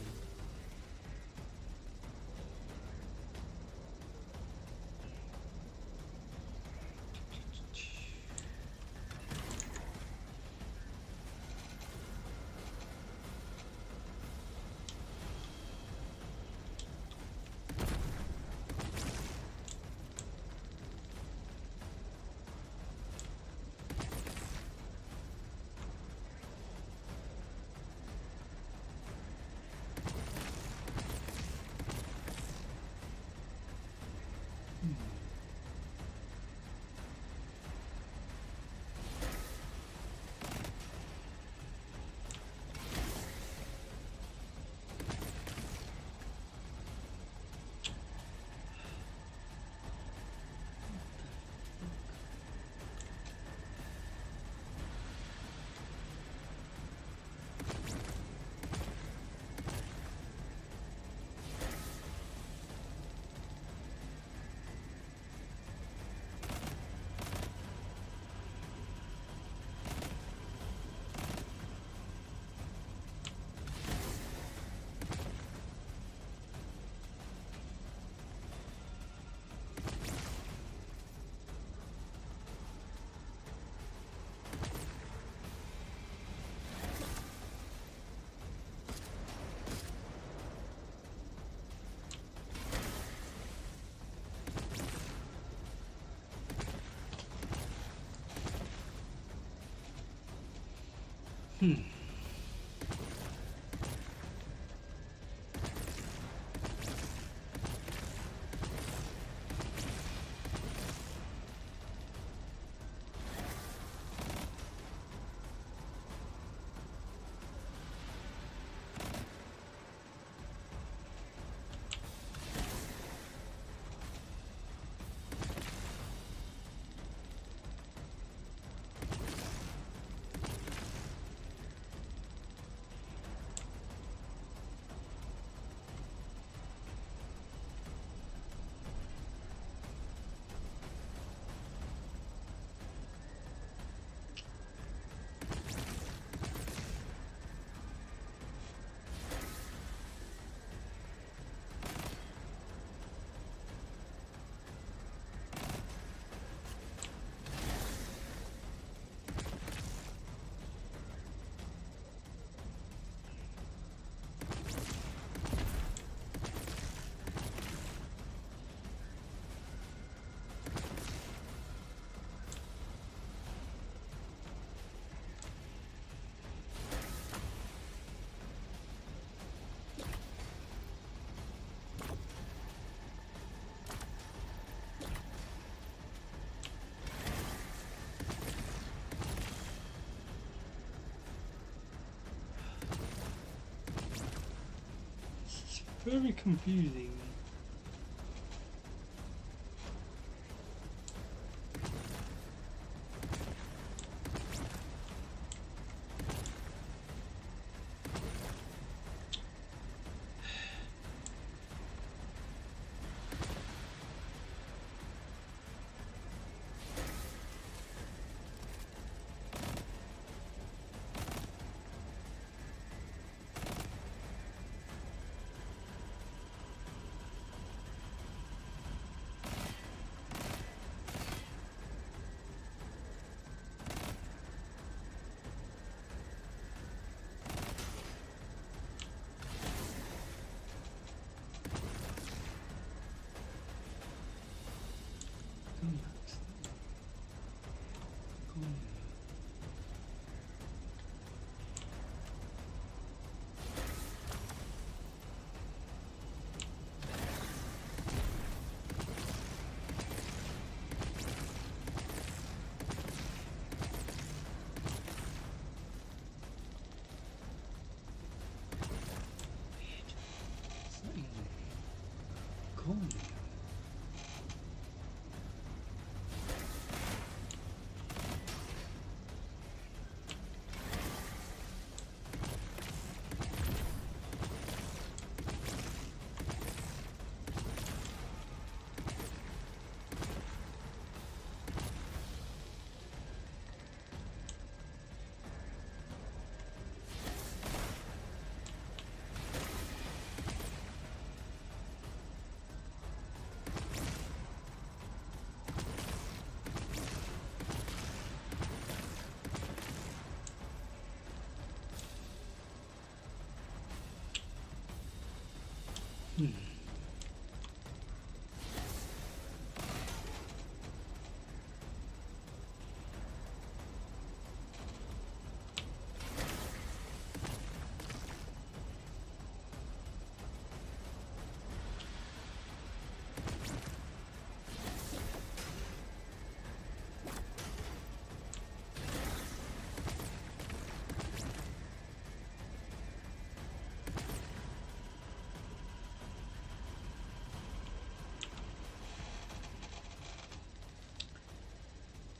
Very confusing.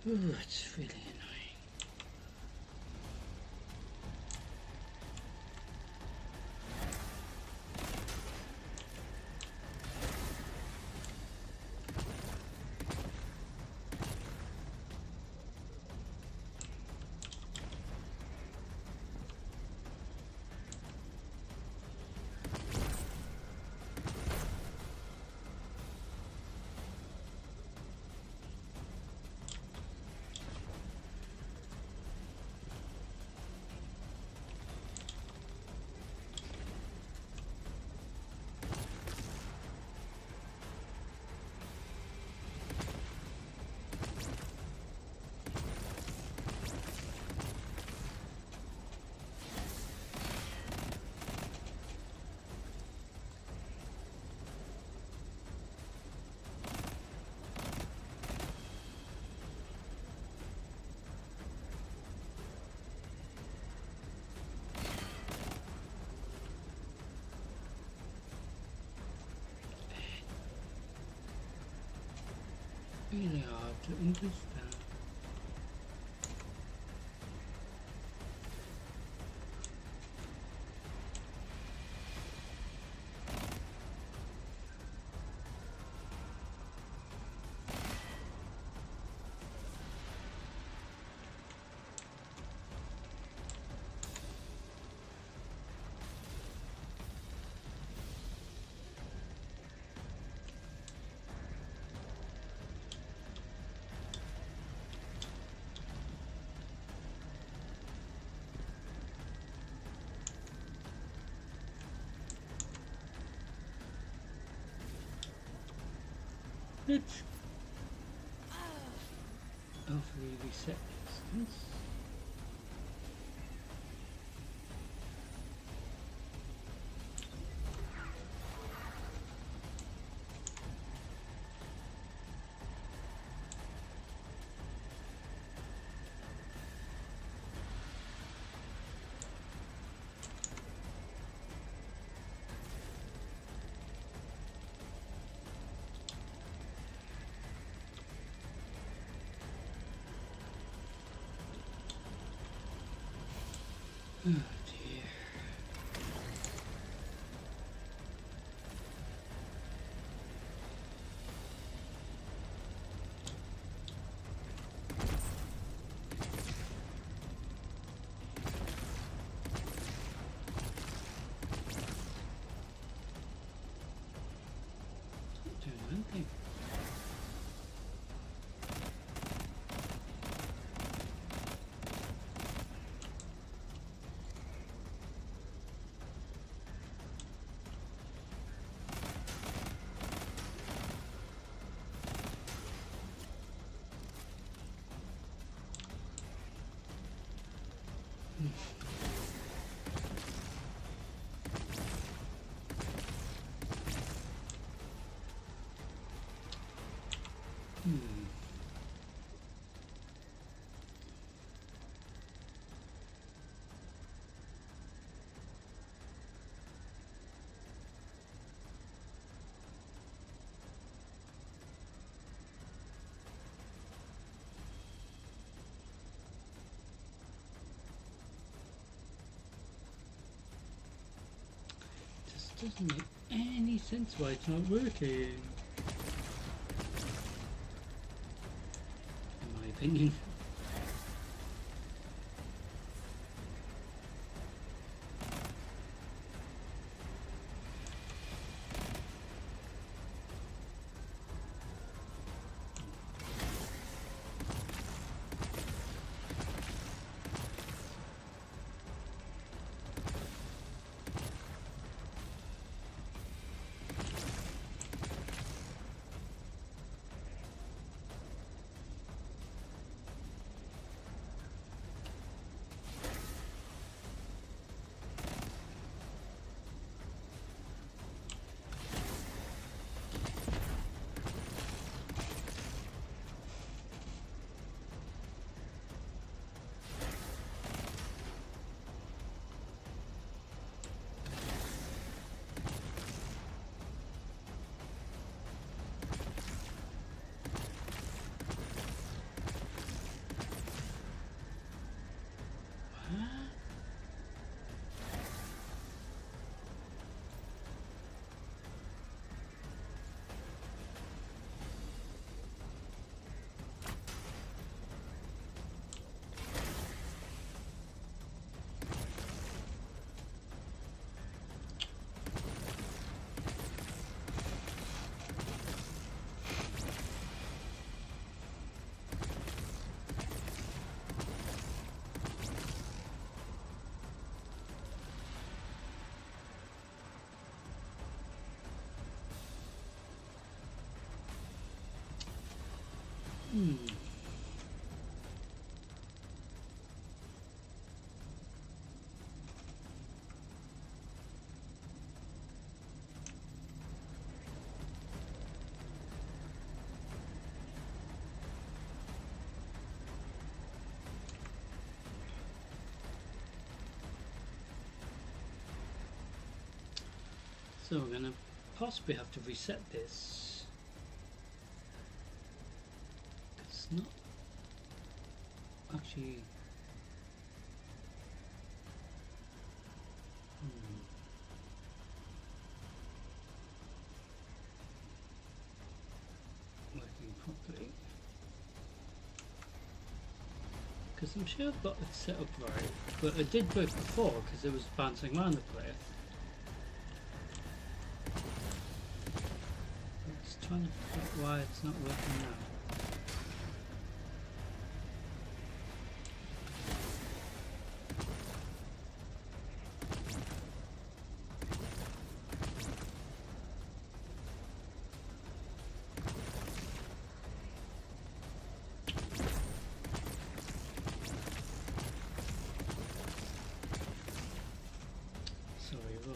Ooh, it's really annoying. really hard to understand. Let's hopefully reset this. Oh dear. Not doing anything. Just doesn't make any sense why it's not working. In my opinion. So we're going to possibly have to reset this. not actually. Working properly. Because I'm sure I've got it set up right, but it did work before because it was bouncing around the place. Just trying to figure out why it's not working now.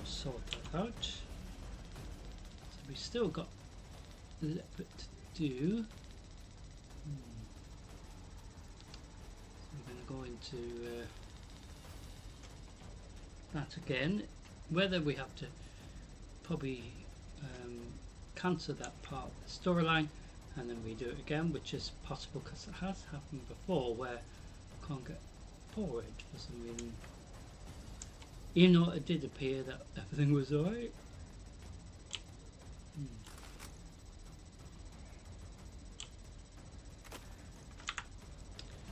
Sort that out. So we still got a little bit to do. So we're going to go into that again. Whether we have to probably cancel that part of the storyline and then redo it again, which is possible because it has happened before where I can't get forward for some reason. Even though it did appear that everything was alright.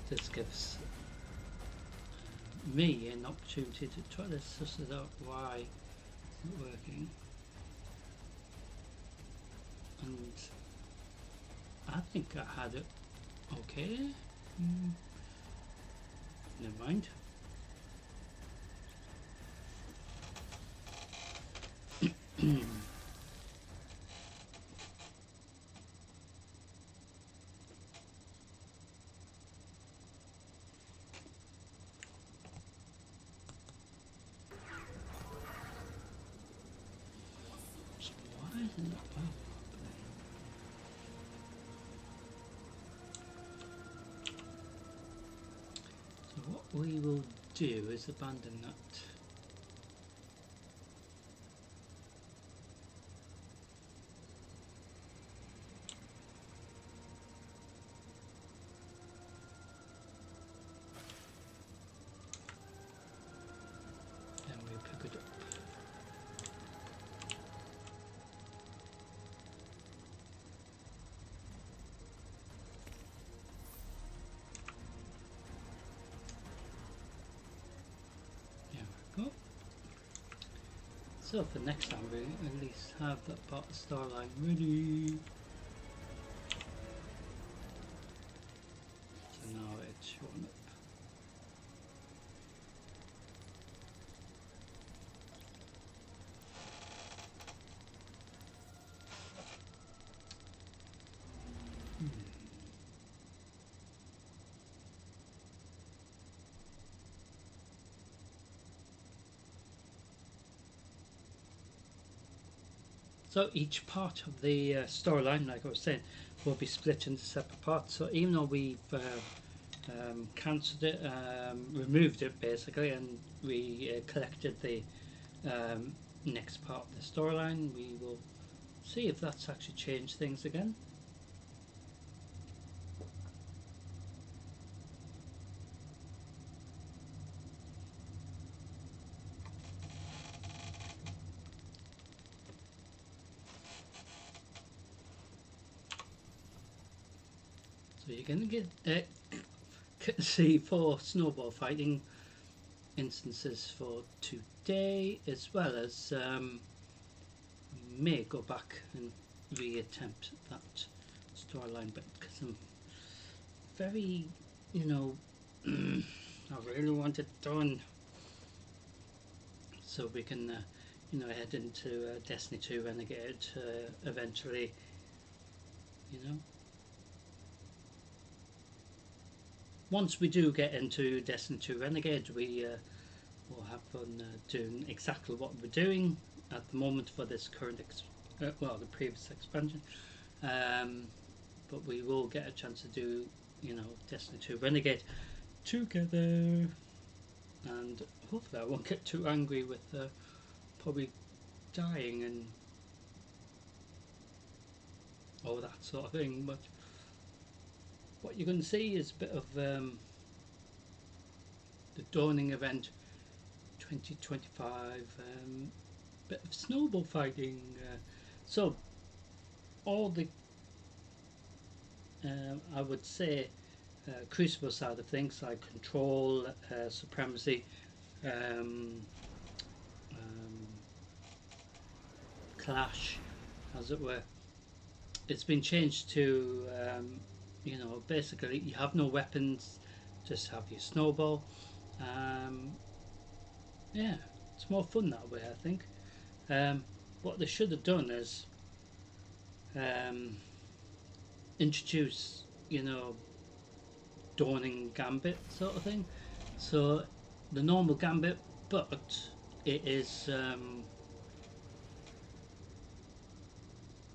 This gives me an opportunity to try to suss it out why it's not working. And I think I had it okay. Never mind. So why isn't it power? So what we will do is abandon that. So for next time we at least have that part of the storyline ready. So now it's showing up. So each part of the storyline, like I was saying, will be split into separate parts. So even though we've cancelled it, removed it basically, and we collected the next part of the storyline, we will see if that's actually changed things again. So you're going to get see 4 snowball fighting instances for today, as well as may go back and re-attempt that storyline, but because I'm very, you know, I really want it done, so we can, you know, head into Destiny 2 Renegade eventually, you know. Once we do get into Destiny 2 Renegade, we will have fun doing exactly what we're doing at the moment for this current, well, the previous expansion. But we will get a chance to do, you know, Destiny 2 Renegade together. And hopefully I won't get too angry with probably dying and all that sort of thing. But what you're going to see is a bit of the Dawning Event 2025, bit of snowball fighting. So all the I would say Crucible side of things, like Control, Supremacy, Clash, as it were, it's been changed to you know, basically you have no weapons, just have your snowball. Yeah, it's more fun that way, I think. What they should have done is introduce, you know, Dawning Gambit sort of thing. So the normal Gambit, but it is you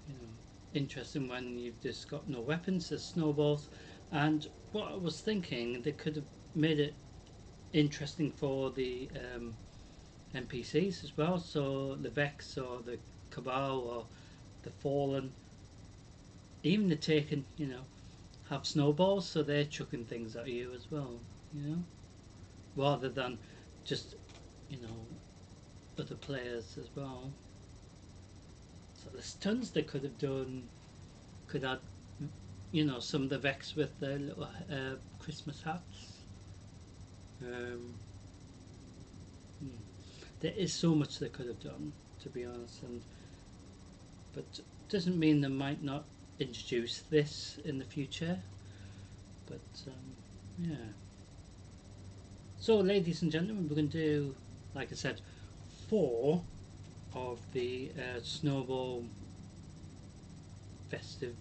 know, interesting when you've just got no weapons, there's snowballs. And what I was thinking, they could have made it interesting for the NPCs as well, so the Vex or the Cabal or the Fallen, even the Taken, you know, have snowballs, so they're chucking things at you as well, you know, rather than just, you know, other players as well. So there's tons they could have done. Could add, you know, some of the Vex with their little Christmas hats. There is so much they could have done, to be honest, but doesn't mean they might not introduce this in the future. But yeah. So, ladies and gentlemen, we're going to do, like I said, 4 of the Snowball Festive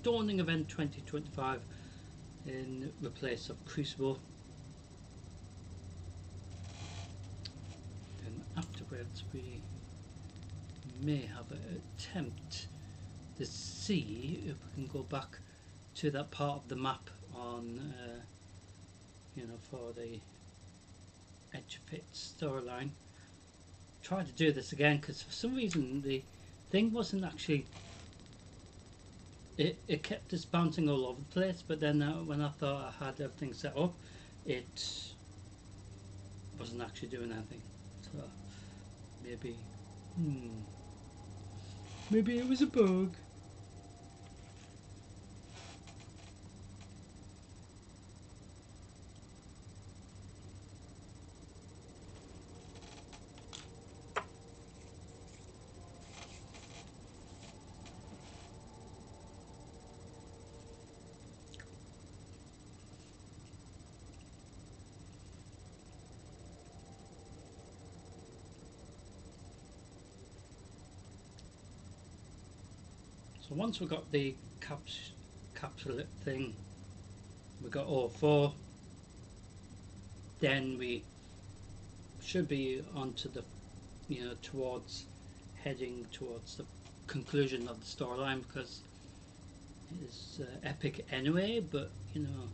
Dawning Event 2025 in the place of Crucible. Then afterwards we may have an attempt to see if we can go back to that part of the map on you know, for the Edge of Fate storyline. Try to do this again, because for some reason the thing wasn't actually, it kept us bouncing all over the place, but then when I thought I had everything set up, it wasn't actually doing anything. So maybe maybe it was a bug. So once we got the capsule thing, we got all 4, then we should be onto the, you know, heading towards the conclusion of the storyline, because it is epic anyway, but you know,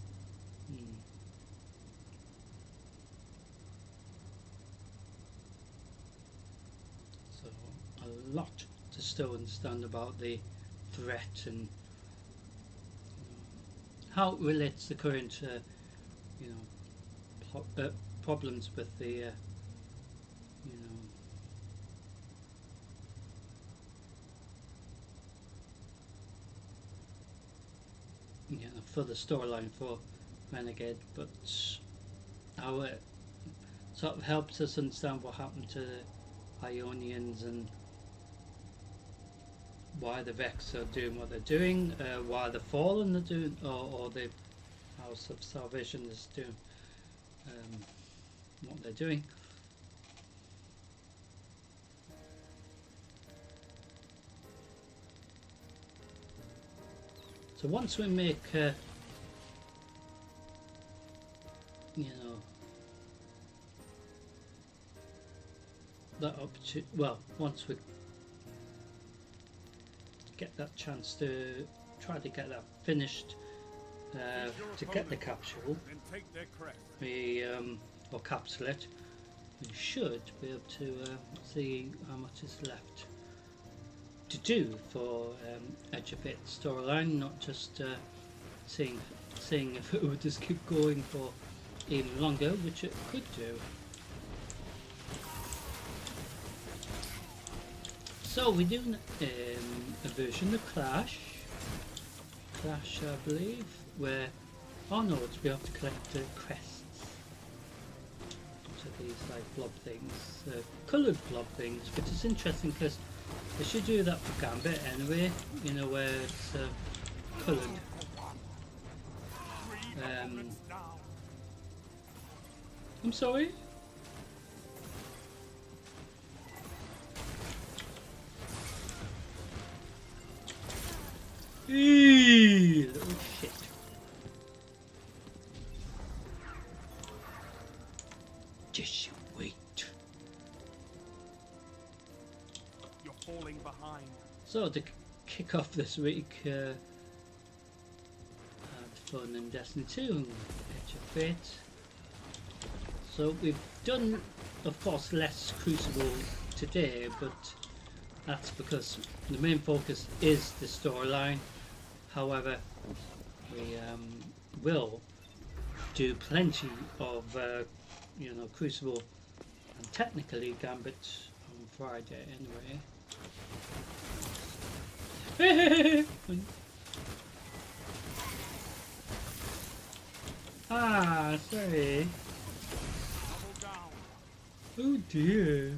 so a lot to still understand about the threat and how it relates to current you know, problems with the you know, for the storyline for Renegade, but how it sort of helps us understand what happened to the Ionians and why the Vex are doing what they're doing, why the Fallen are doing, or the House of Salvation is doing what they're doing. So once we make you know, that opportunity, well, once we get that chance to try to get that finished, to get the capsule, we or capsulate, we should be able to see how much is left to do for Edge of Fate storyline, not just seeing if it would just keep going for even longer, which it could do. So we're doing a version of Clash, I believe, where, oh no, we have to collect the crests. So these like blob things, coloured blob things, which is interesting because they should do that for Gambit anyway, you know, where it's coloured. I'm sorry? Eee, little shit. Just you wait. You're falling behind. So to kick off this week, had fun in Destiny 2 and Edge of Fate. So we've done, of course, less Crucible today, but that's because the main focus is the storyline. However, we will do plenty of, you know, Crucible and technically Gambit on Friday anyway. Ah, sorry. Oh dear.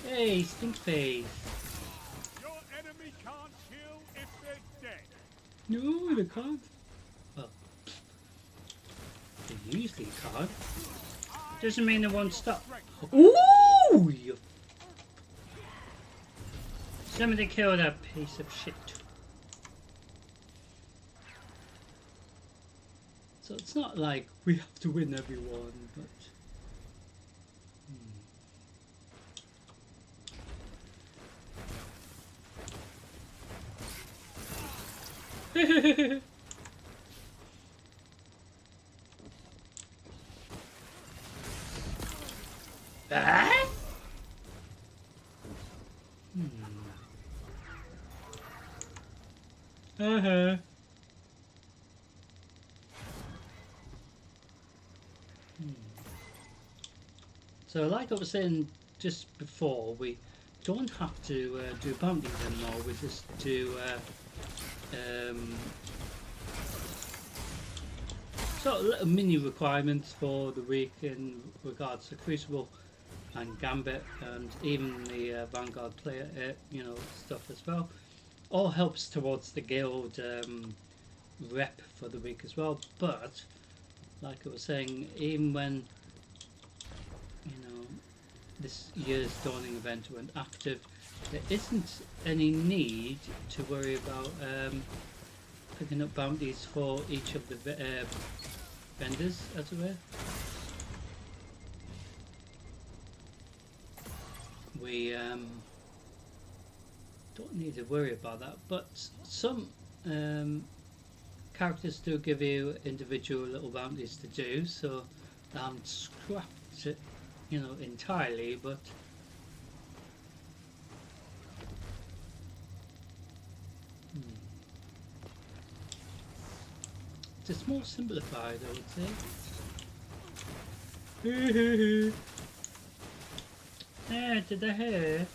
Hey, stink face. Your enemy can't kill if they're dead. No, they can't. Well, they usually can't. Doesn't mean they won't stop. Ooh! Somebody kill that piece of shit. So it's not like we have to win everyone, but... Ah? Uh-huh. So like I was saying just before, we don't have to do bounties anymore, we just do sort of little mini requirements for the week in regards to Crucible and Gambit and even the Vanguard player, you know, stuff as well. All helps towards the guild rep for the week as well, but like I was saying, even when, you know, this year's Dawning event went active, there isn't any need to worry about picking up bounties for each of the vendors, as it were. We don't need to worry about that, but some characters do give you individual little bounties to do, so I haven't scrapped it, you know, entirely, but it's more simplified, I would say. Yeah, did I hear?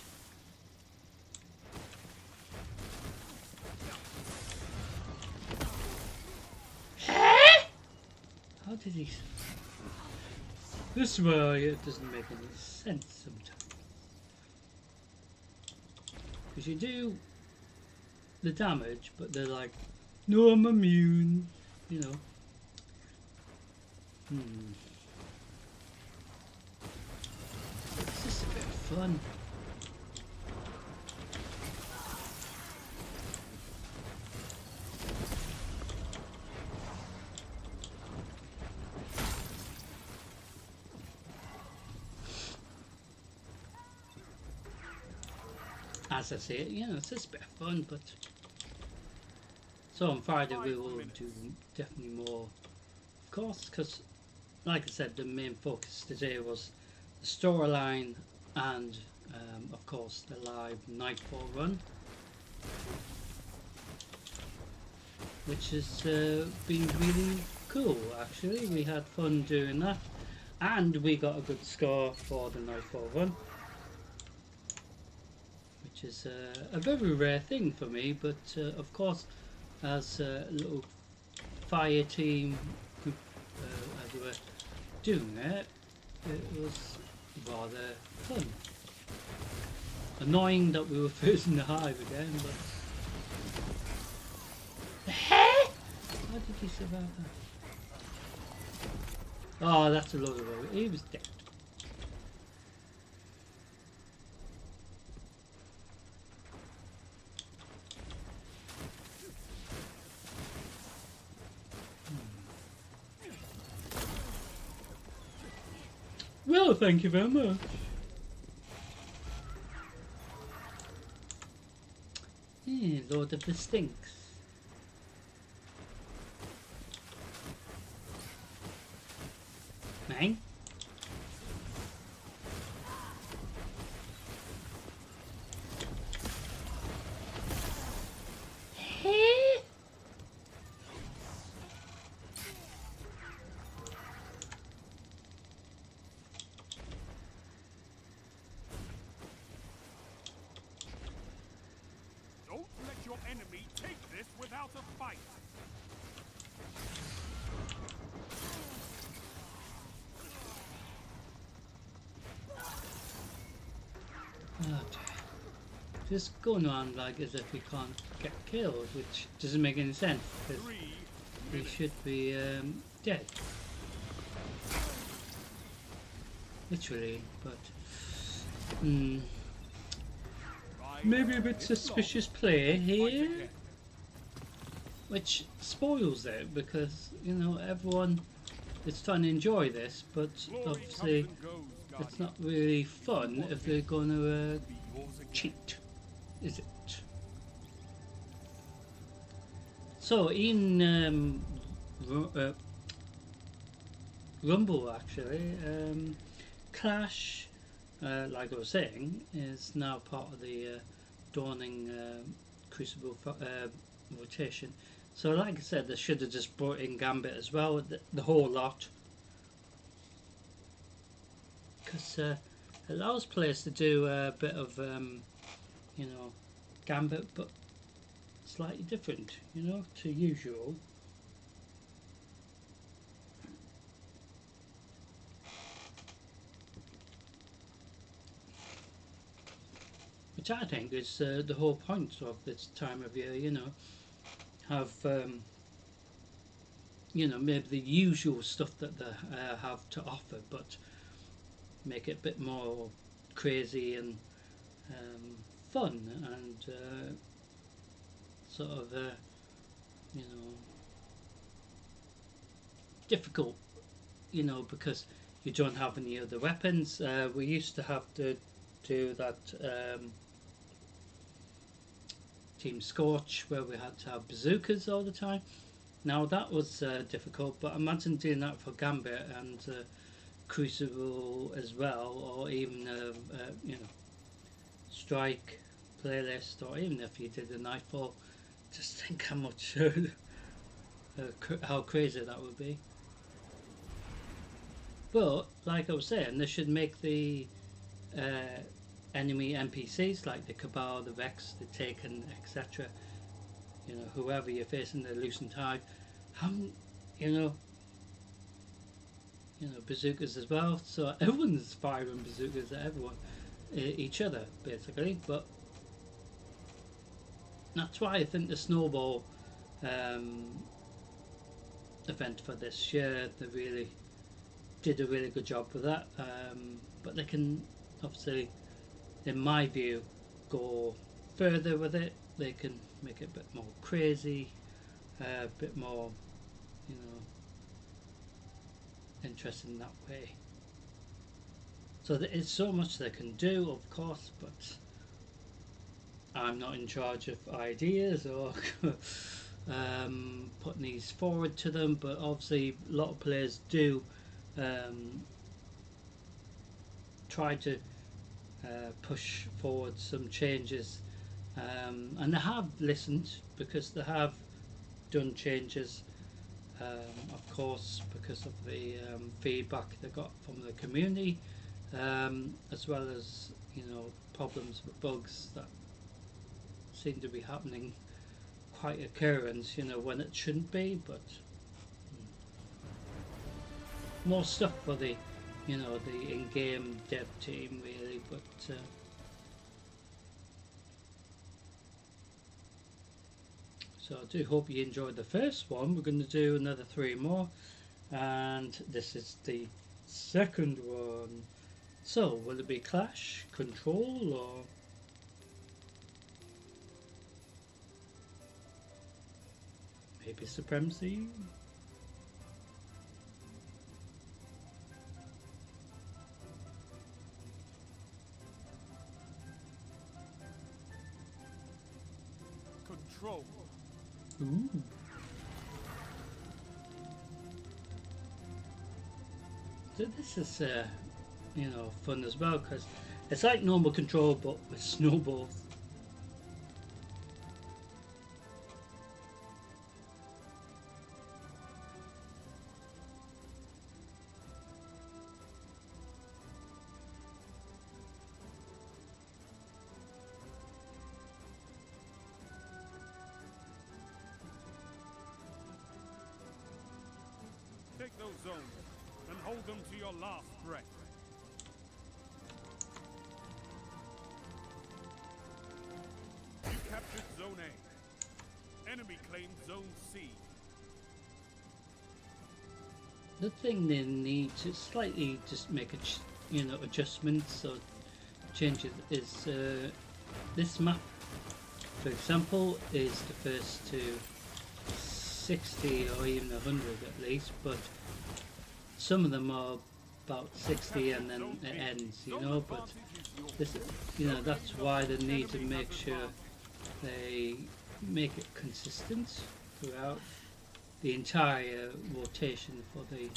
How did he? This is why it doesn't make any sense sometimes. Because you do the damage, but they're like, no, I'm immune, you know. It's just a bit of fun. As I say it, you know, it's just a bit of fun, but... So on Friday we will do definitely more, of course, because, like I said, the main focus today was the storyline and, of course, the live Nightfall run. which has been really cool. Actually, we had fun doing that, and we got a good score for the Nightfall run, which is a very rare thing for me. But of course, as a little fire team group, as we were doing it, it was rather fun. Annoying that we were first in the hive again, but how did he survive that? Oh, that's a load of rubbish. He was dead. Well, thank you very much. Yeah, Lord of the Stinks. Mang? Don't let your enemy take this without a fight. Okay. Just going on like as if we can't get killed, which doesn't make any sense, because we should be dead. Literally, but maybe a bit suspicious play here, which spoils it, because you know everyone is trying to enjoy this, but obviously it's not really fun if they're going to cheat, is it? So in Rumble, actually, Clash, like I was saying, is now part of the Dawning Crucible rotation. So like I said, they should have just brought in Gambit as well, the whole lot, because it allows players to do a bit of you know, Gambit, but slightly different, you know, to usual. Which I think is the whole point of this time of year, you know, have you know, maybe the usual stuff that they have to offer, but make it a bit more crazy and fun and sort of you know, difficult, you know, because you don't have any other weapons. We used to have to do that Team Scorch where we had to have bazookas all the time. Now that was difficult, but imagine doing that for Gambit and Crucible as well, or even you know, Strike playlist, or even if you did a Nightfall. Just think how much how crazy that would be. But like I was saying, they should make the enemy NPCs like the Cabal, the Vex, the Taken, etc. You know, whoever you're facing, the Lucent Hive, you know, bazookas as well. So everyone's firing bazookas at everyone, each other basically. But that's why I think the Snowball event for this year, they really did a really good job with that. But they can obviously, in my view, go further with it. They can make it a bit more crazy, a bit more, you know, interesting that way. So there is so much they can do, of course, but I'm not in charge of ideas or putting these forward to them. But obviously a lot of players do try to push forward some changes, and they have listened, because they have done changes, of course, because of the feedback they got from the community, as well as, you know, problems with bugs that seem to be happening quite occurrence, you know, when it shouldn't be. But more stuff for the, you know, the in-game dev team really. But so I do hope you enjoyed the first one. We're going to do another 3 more, and this is the second one. So will it be Clash, Control, or maybe Supremacy? Control. Ooh. So this is, you know, fun as well, because it's like normal Control but with snowballs. Take those zones and hold them to your last breath. You captured Zone A. Enemy claimed Zone C. The thing they need to slightly just make a you know, adjustments or changes is this map, for example, is the first to 60 or even 100 at least, but some of them are about 60 and then it ends, you know. But this, you know, that's why they need to make sure they make it consistent throughout the entire rotation for the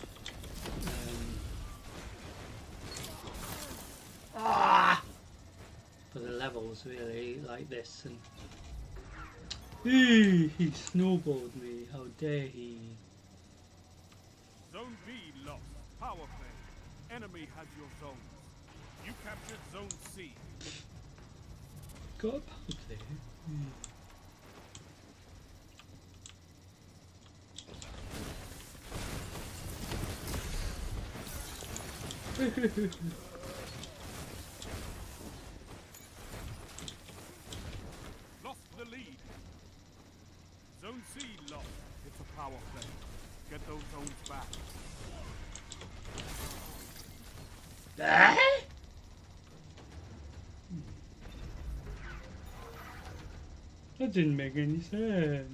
for the levels, really, like this. And he snowballed me, how dare he. Zone B lost. Power play. Enemy has your zones. You captured Zone C. Got a power play. Lost the lead. Zone C lost. It's a power play. Get those zones back. That didn't make any sense.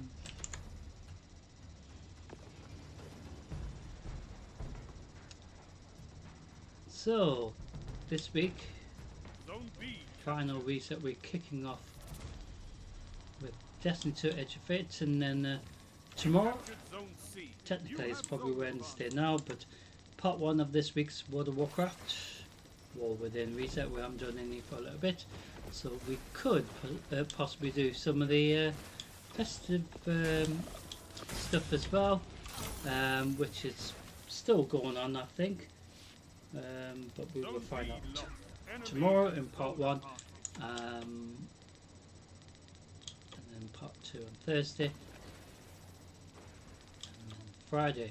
So, this week, Zone B. final reset, we're kicking off with Destiny 2 Edge of Fate, and then tomorrow, Zone C. technically it's probably Wednesday now, but part 1 of this week's World of Warcraft War Within reset. We haven't done any for a little bit, so we could possibly do some of the festive stuff as well, which is still going on, I think. But we will find out tomorrow in part 1, and then part 2 on Thursday, and then Friday.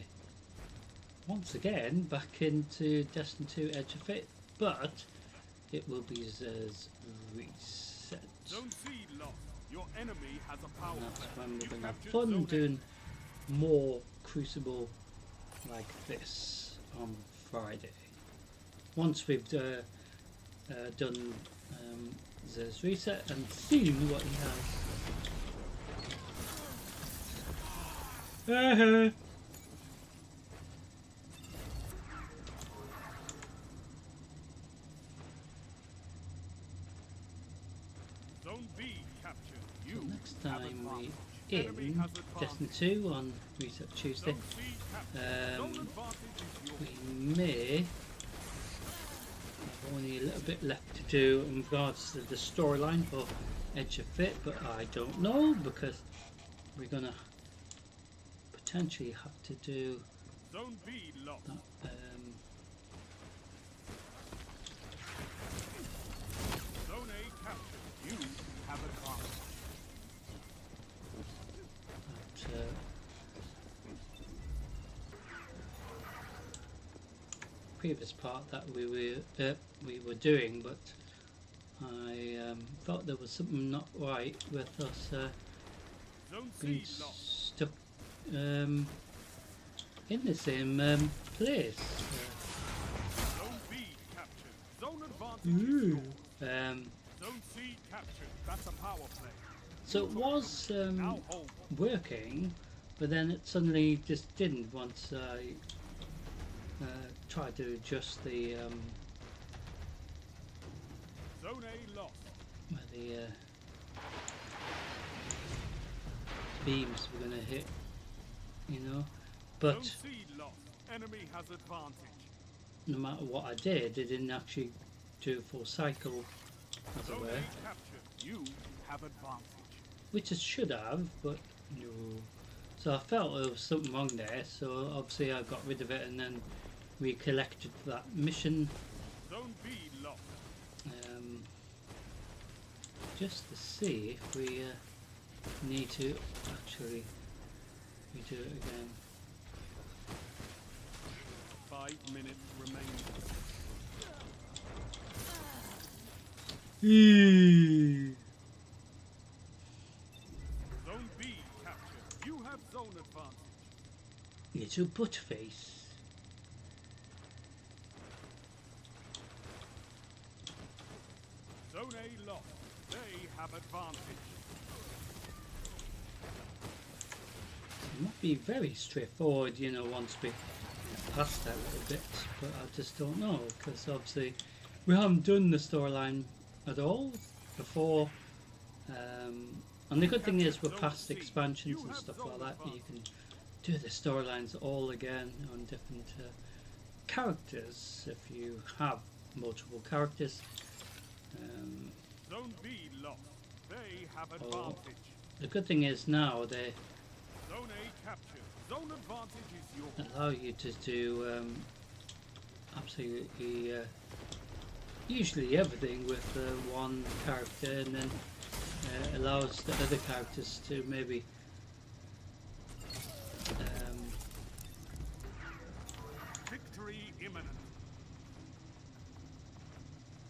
Once again, back into Destiny 2 Edge of Fate, but it will be Xur's reset. Zone C lost. Your enemy has a power And that's play. when we're You going to have captured fun Zone A. doing more Crucible like this on Friday. Once we've done Xur's reset and seen what he has. Zone B captured. So You next have time advantage. we Enemy in has advantage. Destiny 2 on Reset Tuesday, Zone C captured. Zone advantage is yours. we may have only a little bit left to do in regards to the storyline for Edge of Fate, but I don't know, because we're gonna potentially have to do Zone B lost. that. Zone A captured. You have advanced. Previous part that we were doing, but I thought there was something not right with us Zone being C lost. stuck in the same place. Zone B captured. Zone advantage is Ooh. yours. Zone C captured. That's a power play. So it was Now hold. working, but then it suddenly just didn't once I tried to adjust the Zone A lost. where the beams were going to hit, you know. But Zone C lost. Enemy has advantage. no matter what I did, it didn't actually do a full cycle, as it Zone were, A captured. You have advantage. which it should have, but no. So I felt there was something wrong there, so obviously I got rid of it and then recollected that mission Zone B lost. just to see if we need to actually redo it again. 5 minutes remaining. Zone B captured. You have zone advantage. Little butterface. Zone A lost. They have advantage. It might be very straightforward, you know, once we past that little bit, but I just don't know, because obviously we haven't done the storyline at all before, and the good thing is we're past expansions and stuff like that. You can do the storylines all again on different characters if you have multiple characters. Zone B lost. They have advantage. The good thing is now they Zone A captured. Zone advantage is yours. allow you to do absolutely usually everything with one character, and then allows the other characters to maybe Victory imminent.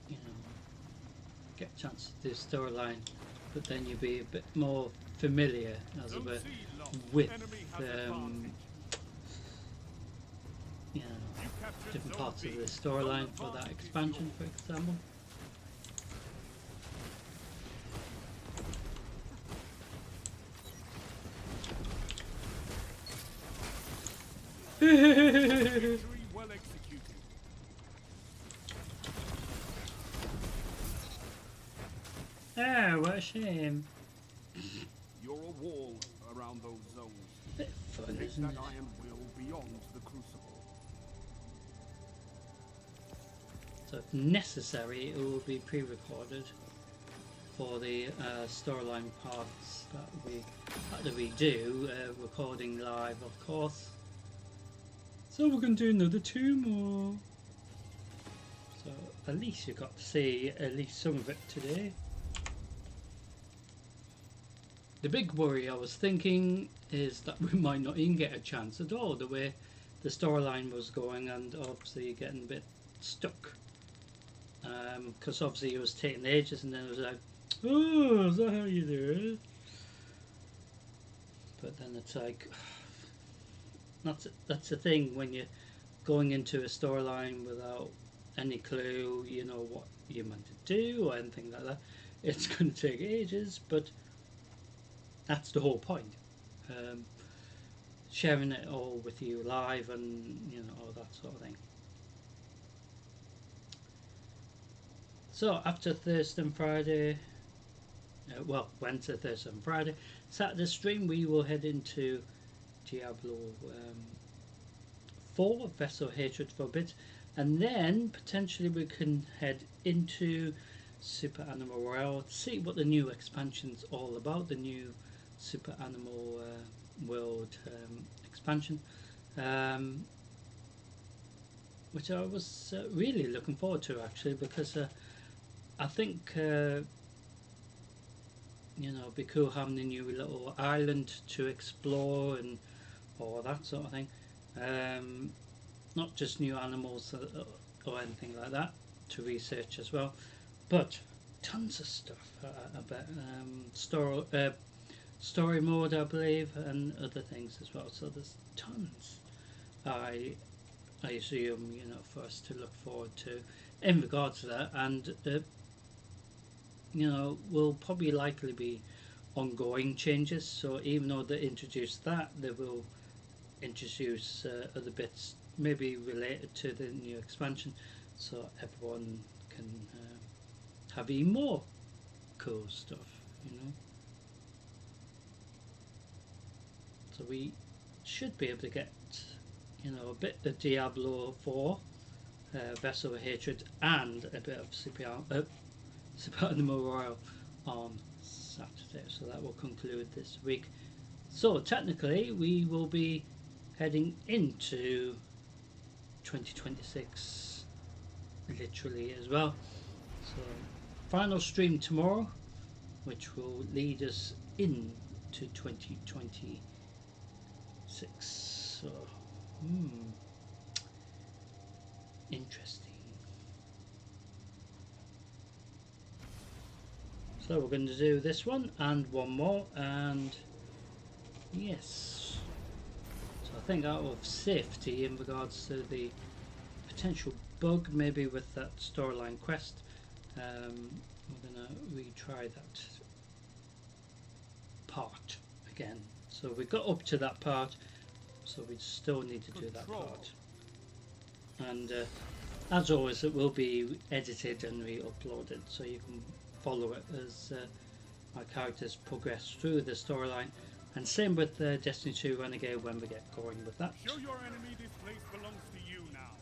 you know, get a chance to do storyline, but then you'll be a bit more familiar, as it Zone were, C lost. with Enemy has advantage. you know, You captured different Zone parts B. of the storyline Zone for that advantage is expansion, yours. for example. Victory well executed. Oh, what a shame. You're a wall around those zones. Bit fun, Take isn't that it? iron will beyond the crucible. So if necessary, it will be pre-recorded for the storyline parts that we do, recording live, of course. So we're going to do another 2 more. So at least you got to see at least some of it today. The big worry I was thinking is that we might not even get a chance at all, the way the storyline was going, and obviously getting a bit stuck. Because obviously it was taking ages, and then it was like, oh, is that how you do it? But then it's like, that's the thing when you're going into a storyline without any clue, you know, what you're meant to do or anything like that. It's going to take ages, but that's the whole point. Sharing it all with you live, and you know, all that sort of thing. So after Thursday and Friday, well, Wednesday, Thursday and Friday, Saturday stream, we will head into Diablo 4, Vessel Hatred for a bit, and then potentially we can head into Super Animal Royale, see what the new expansion's all about, the new Super Animal world expansion, which I was really looking forward to, actually, because I think you know, it'd be cool having a new little island to explore and all that sort of thing. Not just new animals or anything like that to research as well, but tons of stuff. I bet story mode, I believe, and other things as well. So there's tons. I assume, you know, for us to look forward to in regards to that, and you know, will probably likely be ongoing changes. So even though they introduced that, they will introduce other bits maybe related to the new expansion, so everyone can have even more cool stuff, you know. So we should be able to get, you know, a bit of Diablo 4, Vessel of Hatred, and a bit of Supernal Royal on Saturday. So that will conclude this week. So technically we will be heading into 2026 literally as well. So final stream tomorrow, which will lead us into 2026. So interesting. So we're going to do this one and one more, and yes, so I think out of safety in regards to the potential bug maybe with that storyline quest, we're going to retry that part again. So we got up to that part, so we still need to do that part, and as always it will be edited and re-uploaded, so you can follow it as our characters progress through the storyline. And same with Destiny 2 Renegade when we get going with that. Show your enemy this place belongs to you now.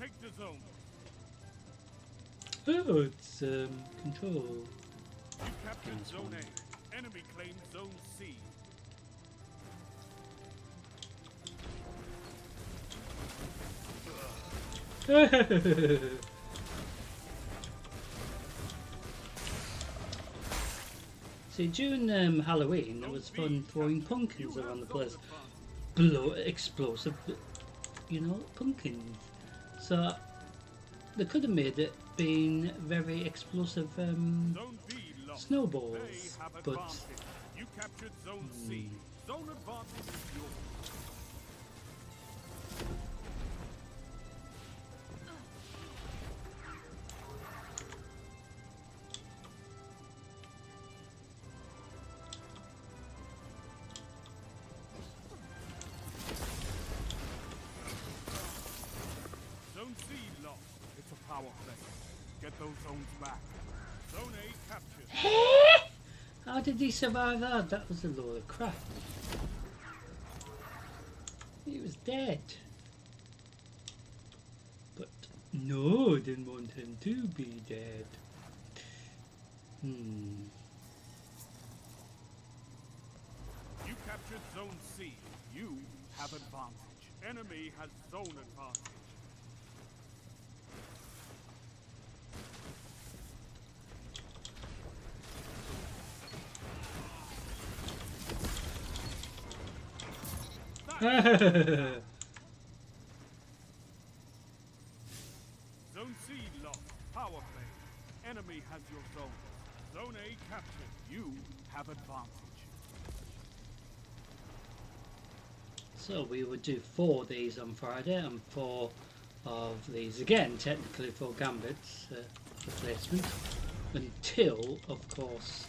Take the zone. Oh, it's control. You captured Zone A. Enemy claims Zone C. See, during Halloween, it was fun throwing pumpkins around the place. Explosive, you know, pumpkins. So they could have made it being very explosive snowballs, but you captured Zone C. Zone advantage is yours. Get those zones back. Zone A captured. How did he survive that? That was a load of crap. He was dead. But no, I didn't want him to be dead. You captured Zone C. You have advantage. Enemy has zone advantage. Zone C lost. Power play. Enemy has your zone. Zone A captured. You have advantage. So we would do 4 of these on Friday and 4 of these again, technically for Gambit's replacement, until, of course,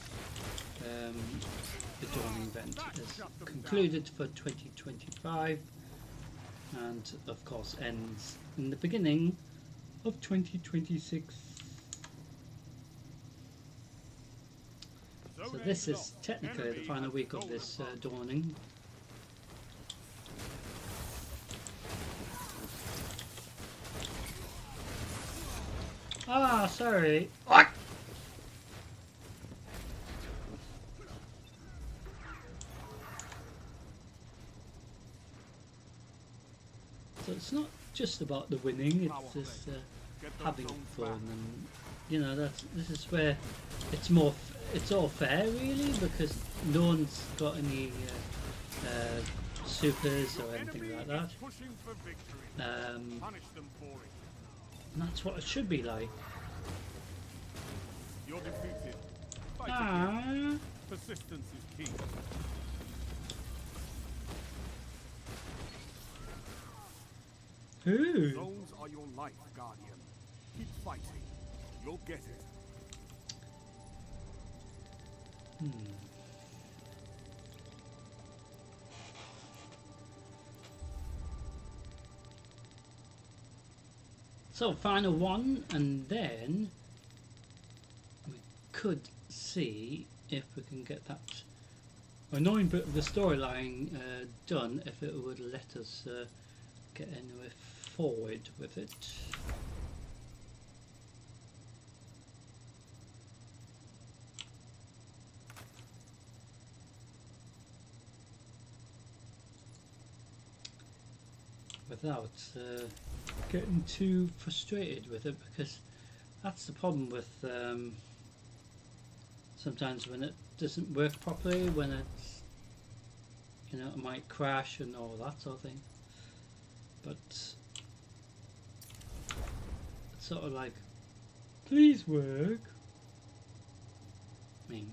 the Dawning event is concluded for 2025, and of course ends in the beginning of 2026. So this is technically the final week of this Dawning. Ah, sorry. What? So it's not just about the winning; it's just having fun, and you know this is where it's all fair really, because no one's got any supers or anything like that. And that's what it should be like. You're defeated. Fight again. Persistence is key. Ooh. Zones are your life, Guardian. Keep fighting. You'll get it. So final one, and then we could see if we can get that annoying bit of the storyline done, if it would let us get anywhere forward with it. Without getting too frustrated with it, because that's the problem with sometimes when it doesn't work properly, when it's, you know, it might crash and all that sort of thing. But it's sort of like, please work. I mean,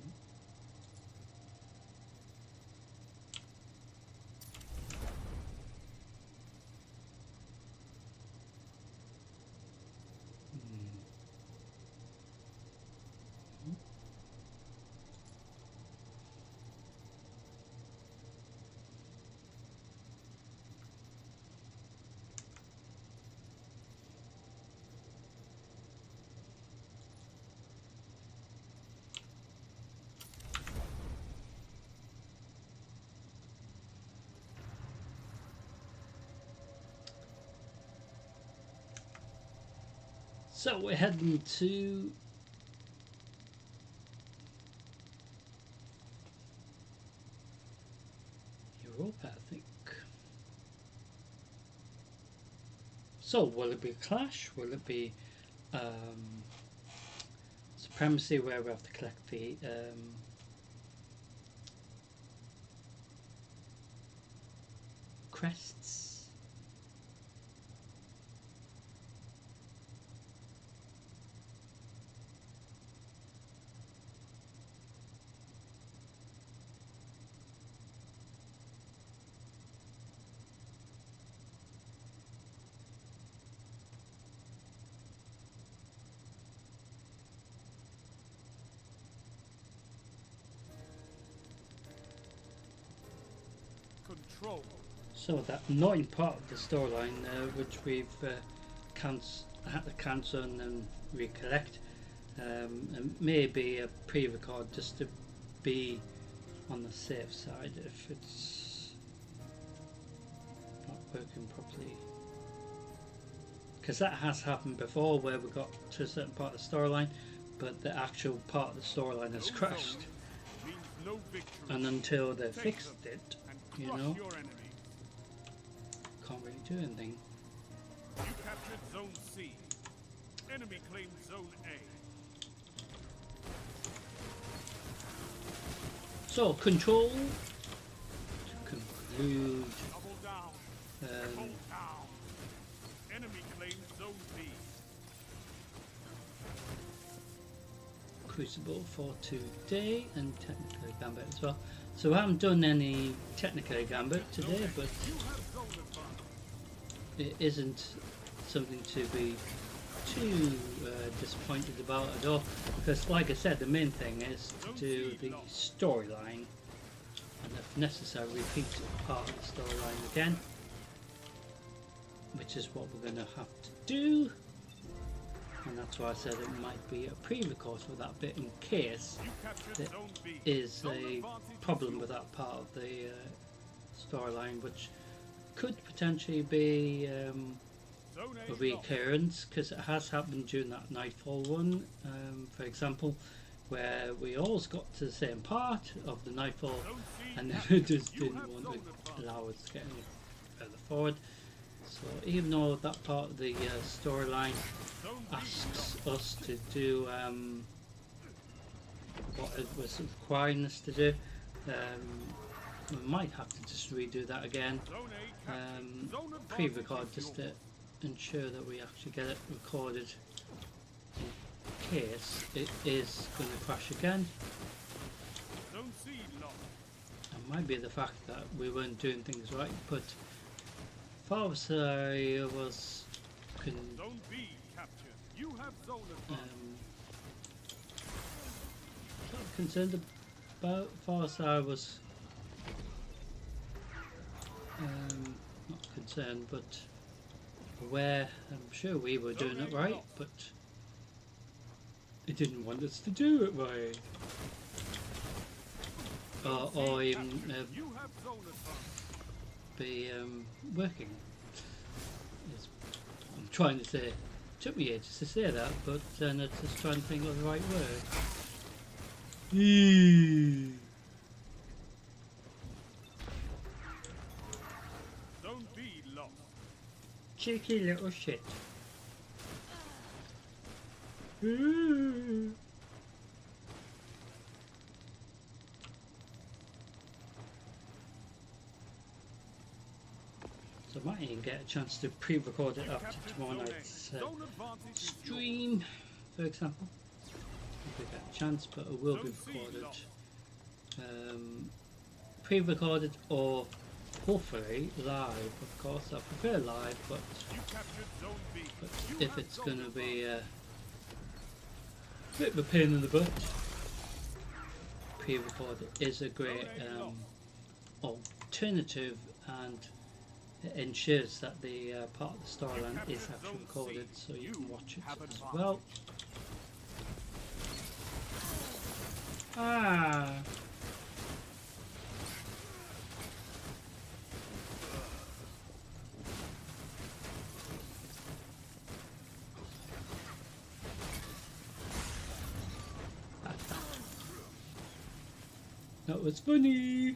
so we're heading to Europa, I think. So will it be a clash? Will it be supremacy, where we have to collect the crests? Control. So that annoying part of the storyline, which we've had to cancel and then recollect, and maybe a pre-record just to be on the safe side if it's not working properly. Because that has happened before, where we got to a certain part of the storyline, but the actual part of the storyline has crashed. And until they fixed it, you know, can't really do anything. You captured Zone C. Enemy claimed Zone A. So control to conclude. Double down. Hold down. Enemy claimed Zone B. Crucible for today, and technical gambit as well. So I haven't done any technical gambit today, but it isn't something to be too disappointed about at all, because like I said, the main thing is to do the storyline, and if necessary repeat part of the storyline again, which is what we're going to have to do. And that's why I said it might be a pre-record for that bit, in case there is a problem with that part of the storyline, which could potentially be a recurrence, because it has happened during that Nightfall one, for example, where we always got to the same part of the Nightfall and then it just didn't want to allow us to get any further forward. So even though that part of the storyline asks us to do what it was requiring us to do, we might have to just redo that again, pre-record, just to ensure that we actually get it recorded in case it is going to crash again. It might be the fact that we weren't doing things right, but as far as I was concerned about, as far as I was not concerned, but aware, I'm sure we were doing it right, but it didn't want us to do it right. Or even be working. I'm trying to say, it took me ages to say that, but then I just trying to think of the right word. Don't be lost. Cheeky little shit. So I might even get a chance to pre-record it after tomorrow night's stream, for example. If we get a chance, but it will be recorded. Pre-recorded or hopefully live, of course. I prefer live, but if it's going to be a bit of a pain in the butt, pre-recorded is a great alternative, and it ensures that the part of the storyline is actually recorded, so you can watch it as well. Ah. That was funny.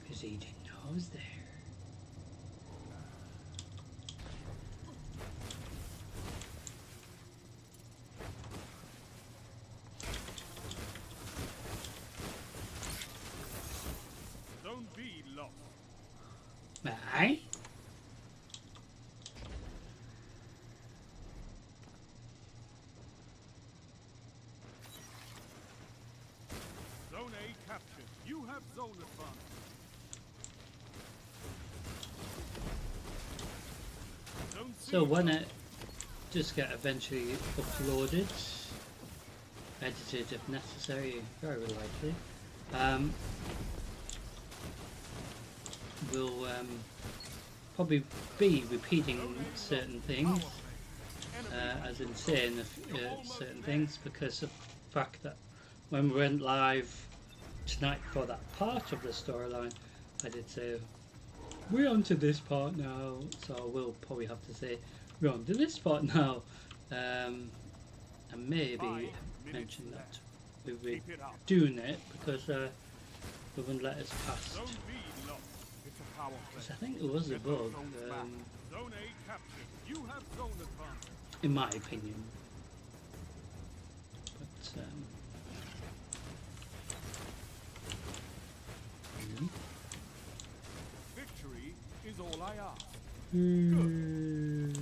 Because he didn't know I was there. Don't be lost. Bye. Zone A captured. You have zone advantage. Zone C So when it just get eventually uploaded, edited if necessary, very likely, we'll probably be repeating certain things, as in saying certain things, because of the fact that when we went live tonight for that part of the storyline, I did say we're on to this part now, so we'll probably have to say we're on to this part now, and maybe mention that we were doing it because they wouldn't let us past. I think it was a bug, in my opinion. But victory is all I ask. You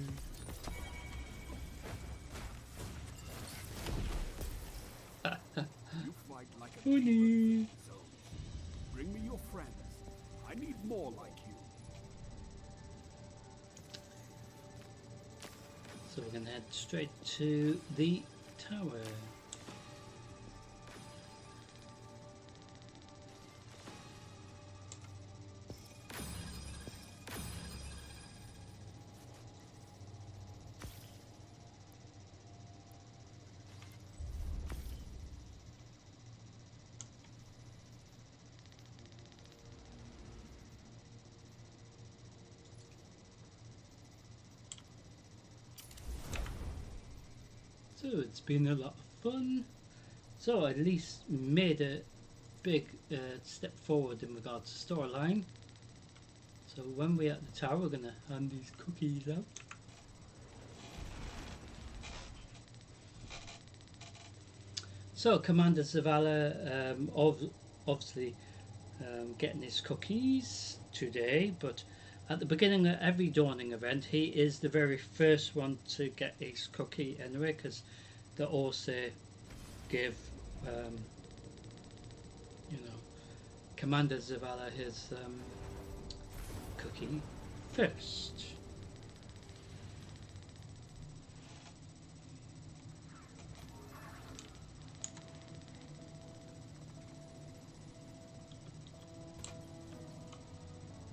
fight like a funny. so bring me your friends. I need more like you. So we're going to head straight to the tower. So it's been a lot of fun. So I at least made a big step forward in regards to storyline. So when we're at the tower, we're gonna hand these cookies out. So Commander Zavala, obviously getting his cookies today, but at the beginning of every Dawning event, he is the very first one to get his cookie anyway, because they also give, you know, Commander Zavala his cookie first.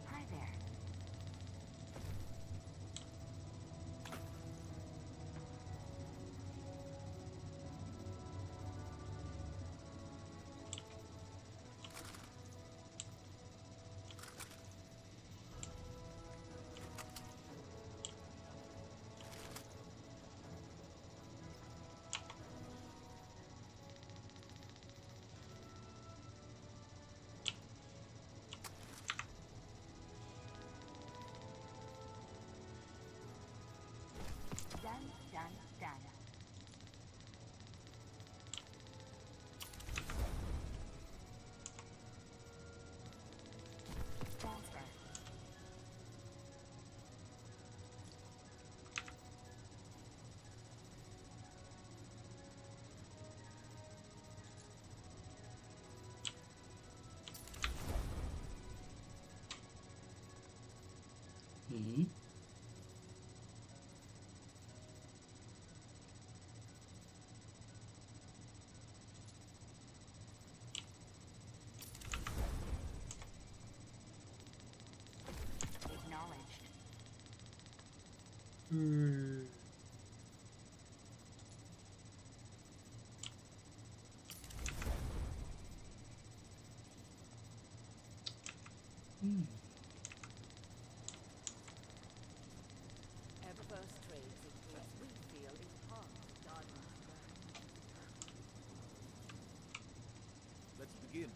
Hi there. Done. Transfer. Mm-hmm. Acknowledged. Eververse trades in case we feel it's hard to dodge us. Let's begin.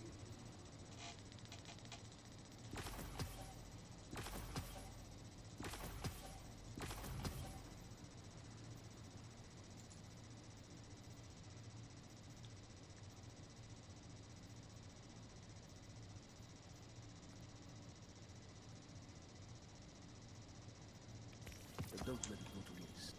But don't let it go to waste.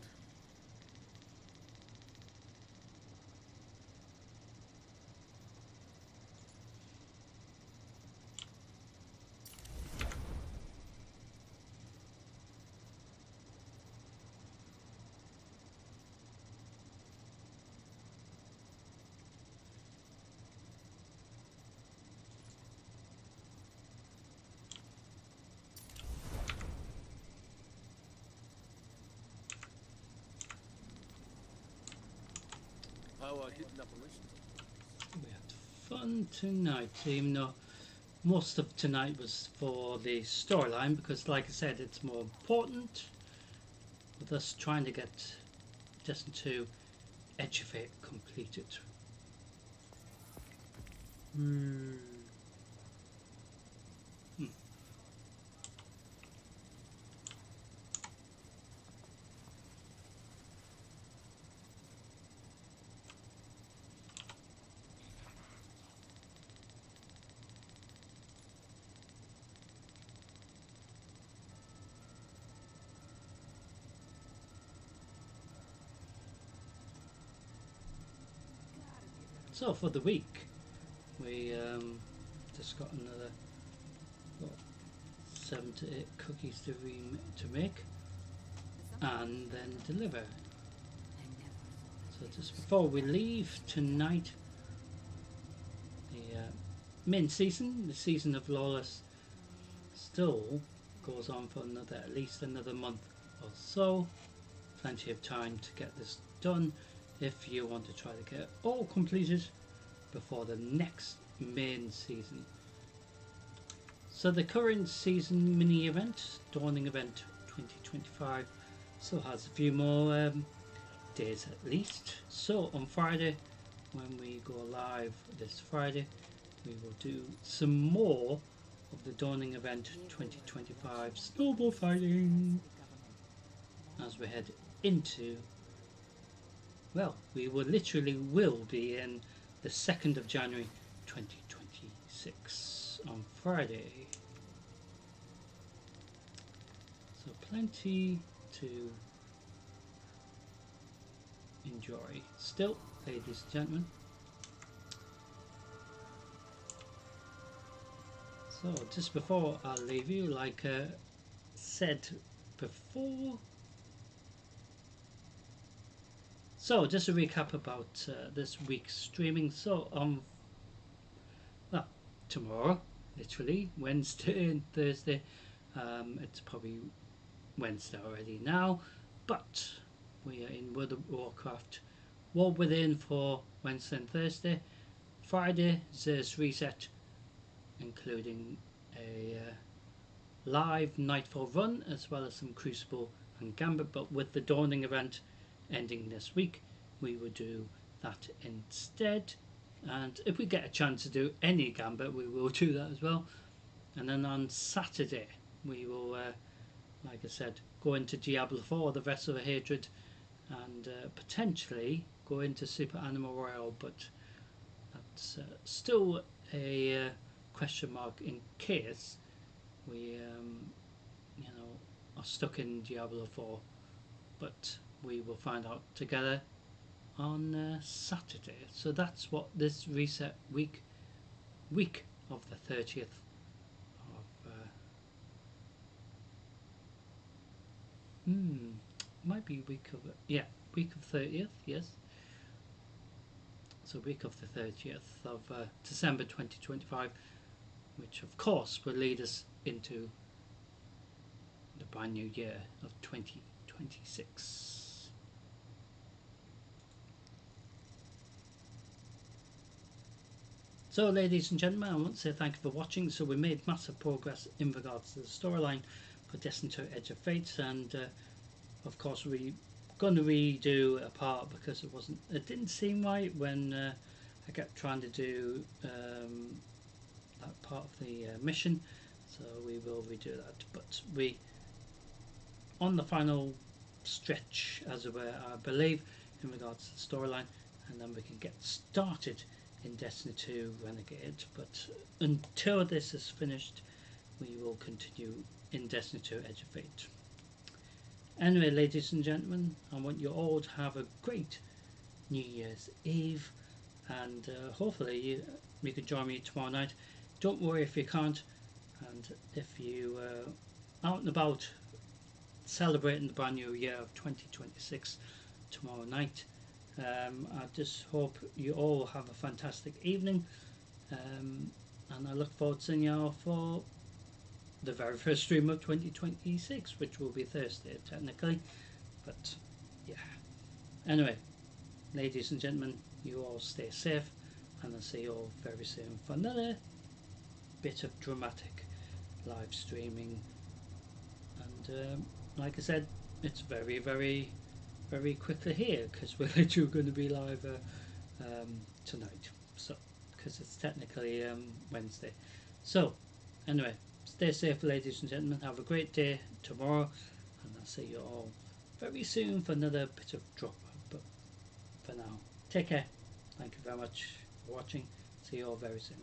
How are hidden operations? We had fun tonight, even though most of tonight was for the storyline, because like I said, it's more important with us trying to get Destiny 2 Edge of Fate completed. So for the week, we just got another 7 to 8 cookies to make and then deliver. So just before we leave tonight, the main season, the season of Lawless, still goes on for at least another month or so. Plenty of time to get this done if you want to try to get it all completed before the next main season. So the current season mini event, Dawning Event 2025, still has a few more days at least. So on Friday, when we go live this Friday, we will do some more of the Dawning Event 2025 snowball fighting as we head into, well, we will be in the 2nd of January 2026 on Friday. So plenty to enjoy still, ladies and gentlemen. So just before I leave you, like said before, so just a recap about this week's streaming. So well, tomorrow, literally Wednesday and Thursday, it's probably Wednesday already now, but we are in World of Warcraft War Within for Wednesday and Thursday. Friday, Xer's Reset, including a live Nightfall run as well as some Crucible and Gambit, but with the Dawning Event ending this week, we will do that instead. And if we get a chance to do any Gambit, we will do that as well. And then on Saturday, we will, like I said, go into Diablo 4, the Vessel of Hatred, and potentially go into Super Animal Royale, but that's still a question mark in case we are stuck in Diablo 4, but we will find out together on Saturday. So that's what this reset week of the 30th of might be week of 30th, yes. So week of the 30th of December 2025, which of course will lead us into the brand new year of 2026. So ladies and gentlemen, I want to say thank you for watching. So we made massive progress in regards to the storyline for Destiny 2 Edge of Fate, and of course we're going to redo a part because it didn't seem right when I kept trying to do that part of the mission, so we will redo that. But we on the final stretch, as it were, I believe, in regards to the storyline, and then we can get started in Destiny 2 Renegade. But until this is finished, we will continue in Destiny 2 Edge of Fate. Anyway, ladies and gentlemen, I want you all to have a great New Year's Eve, and hopefully you can join me tomorrow night. Don't worry if you can't, and if you are out and about celebrating the brand new year of 2026 tomorrow night, I just hope you all have a fantastic evening, and I look forward to seeing you all for the very first stream of 2026, which will be Thursday technically, but yeah. Anyway, ladies and gentlemen, you all stay safe, and I'll see you all very soon for another bit of dramatic live streaming. And like I said, it's very, very, very quickly here, because we're literally going to be live tonight, so because it's technically Wednesday. So anyway, stay safe, ladies and gentlemen. Have a great day tomorrow, and I'll see you all very soon for another bit of drop. But for now, take care. Thank you very much for watching. See you all very soon.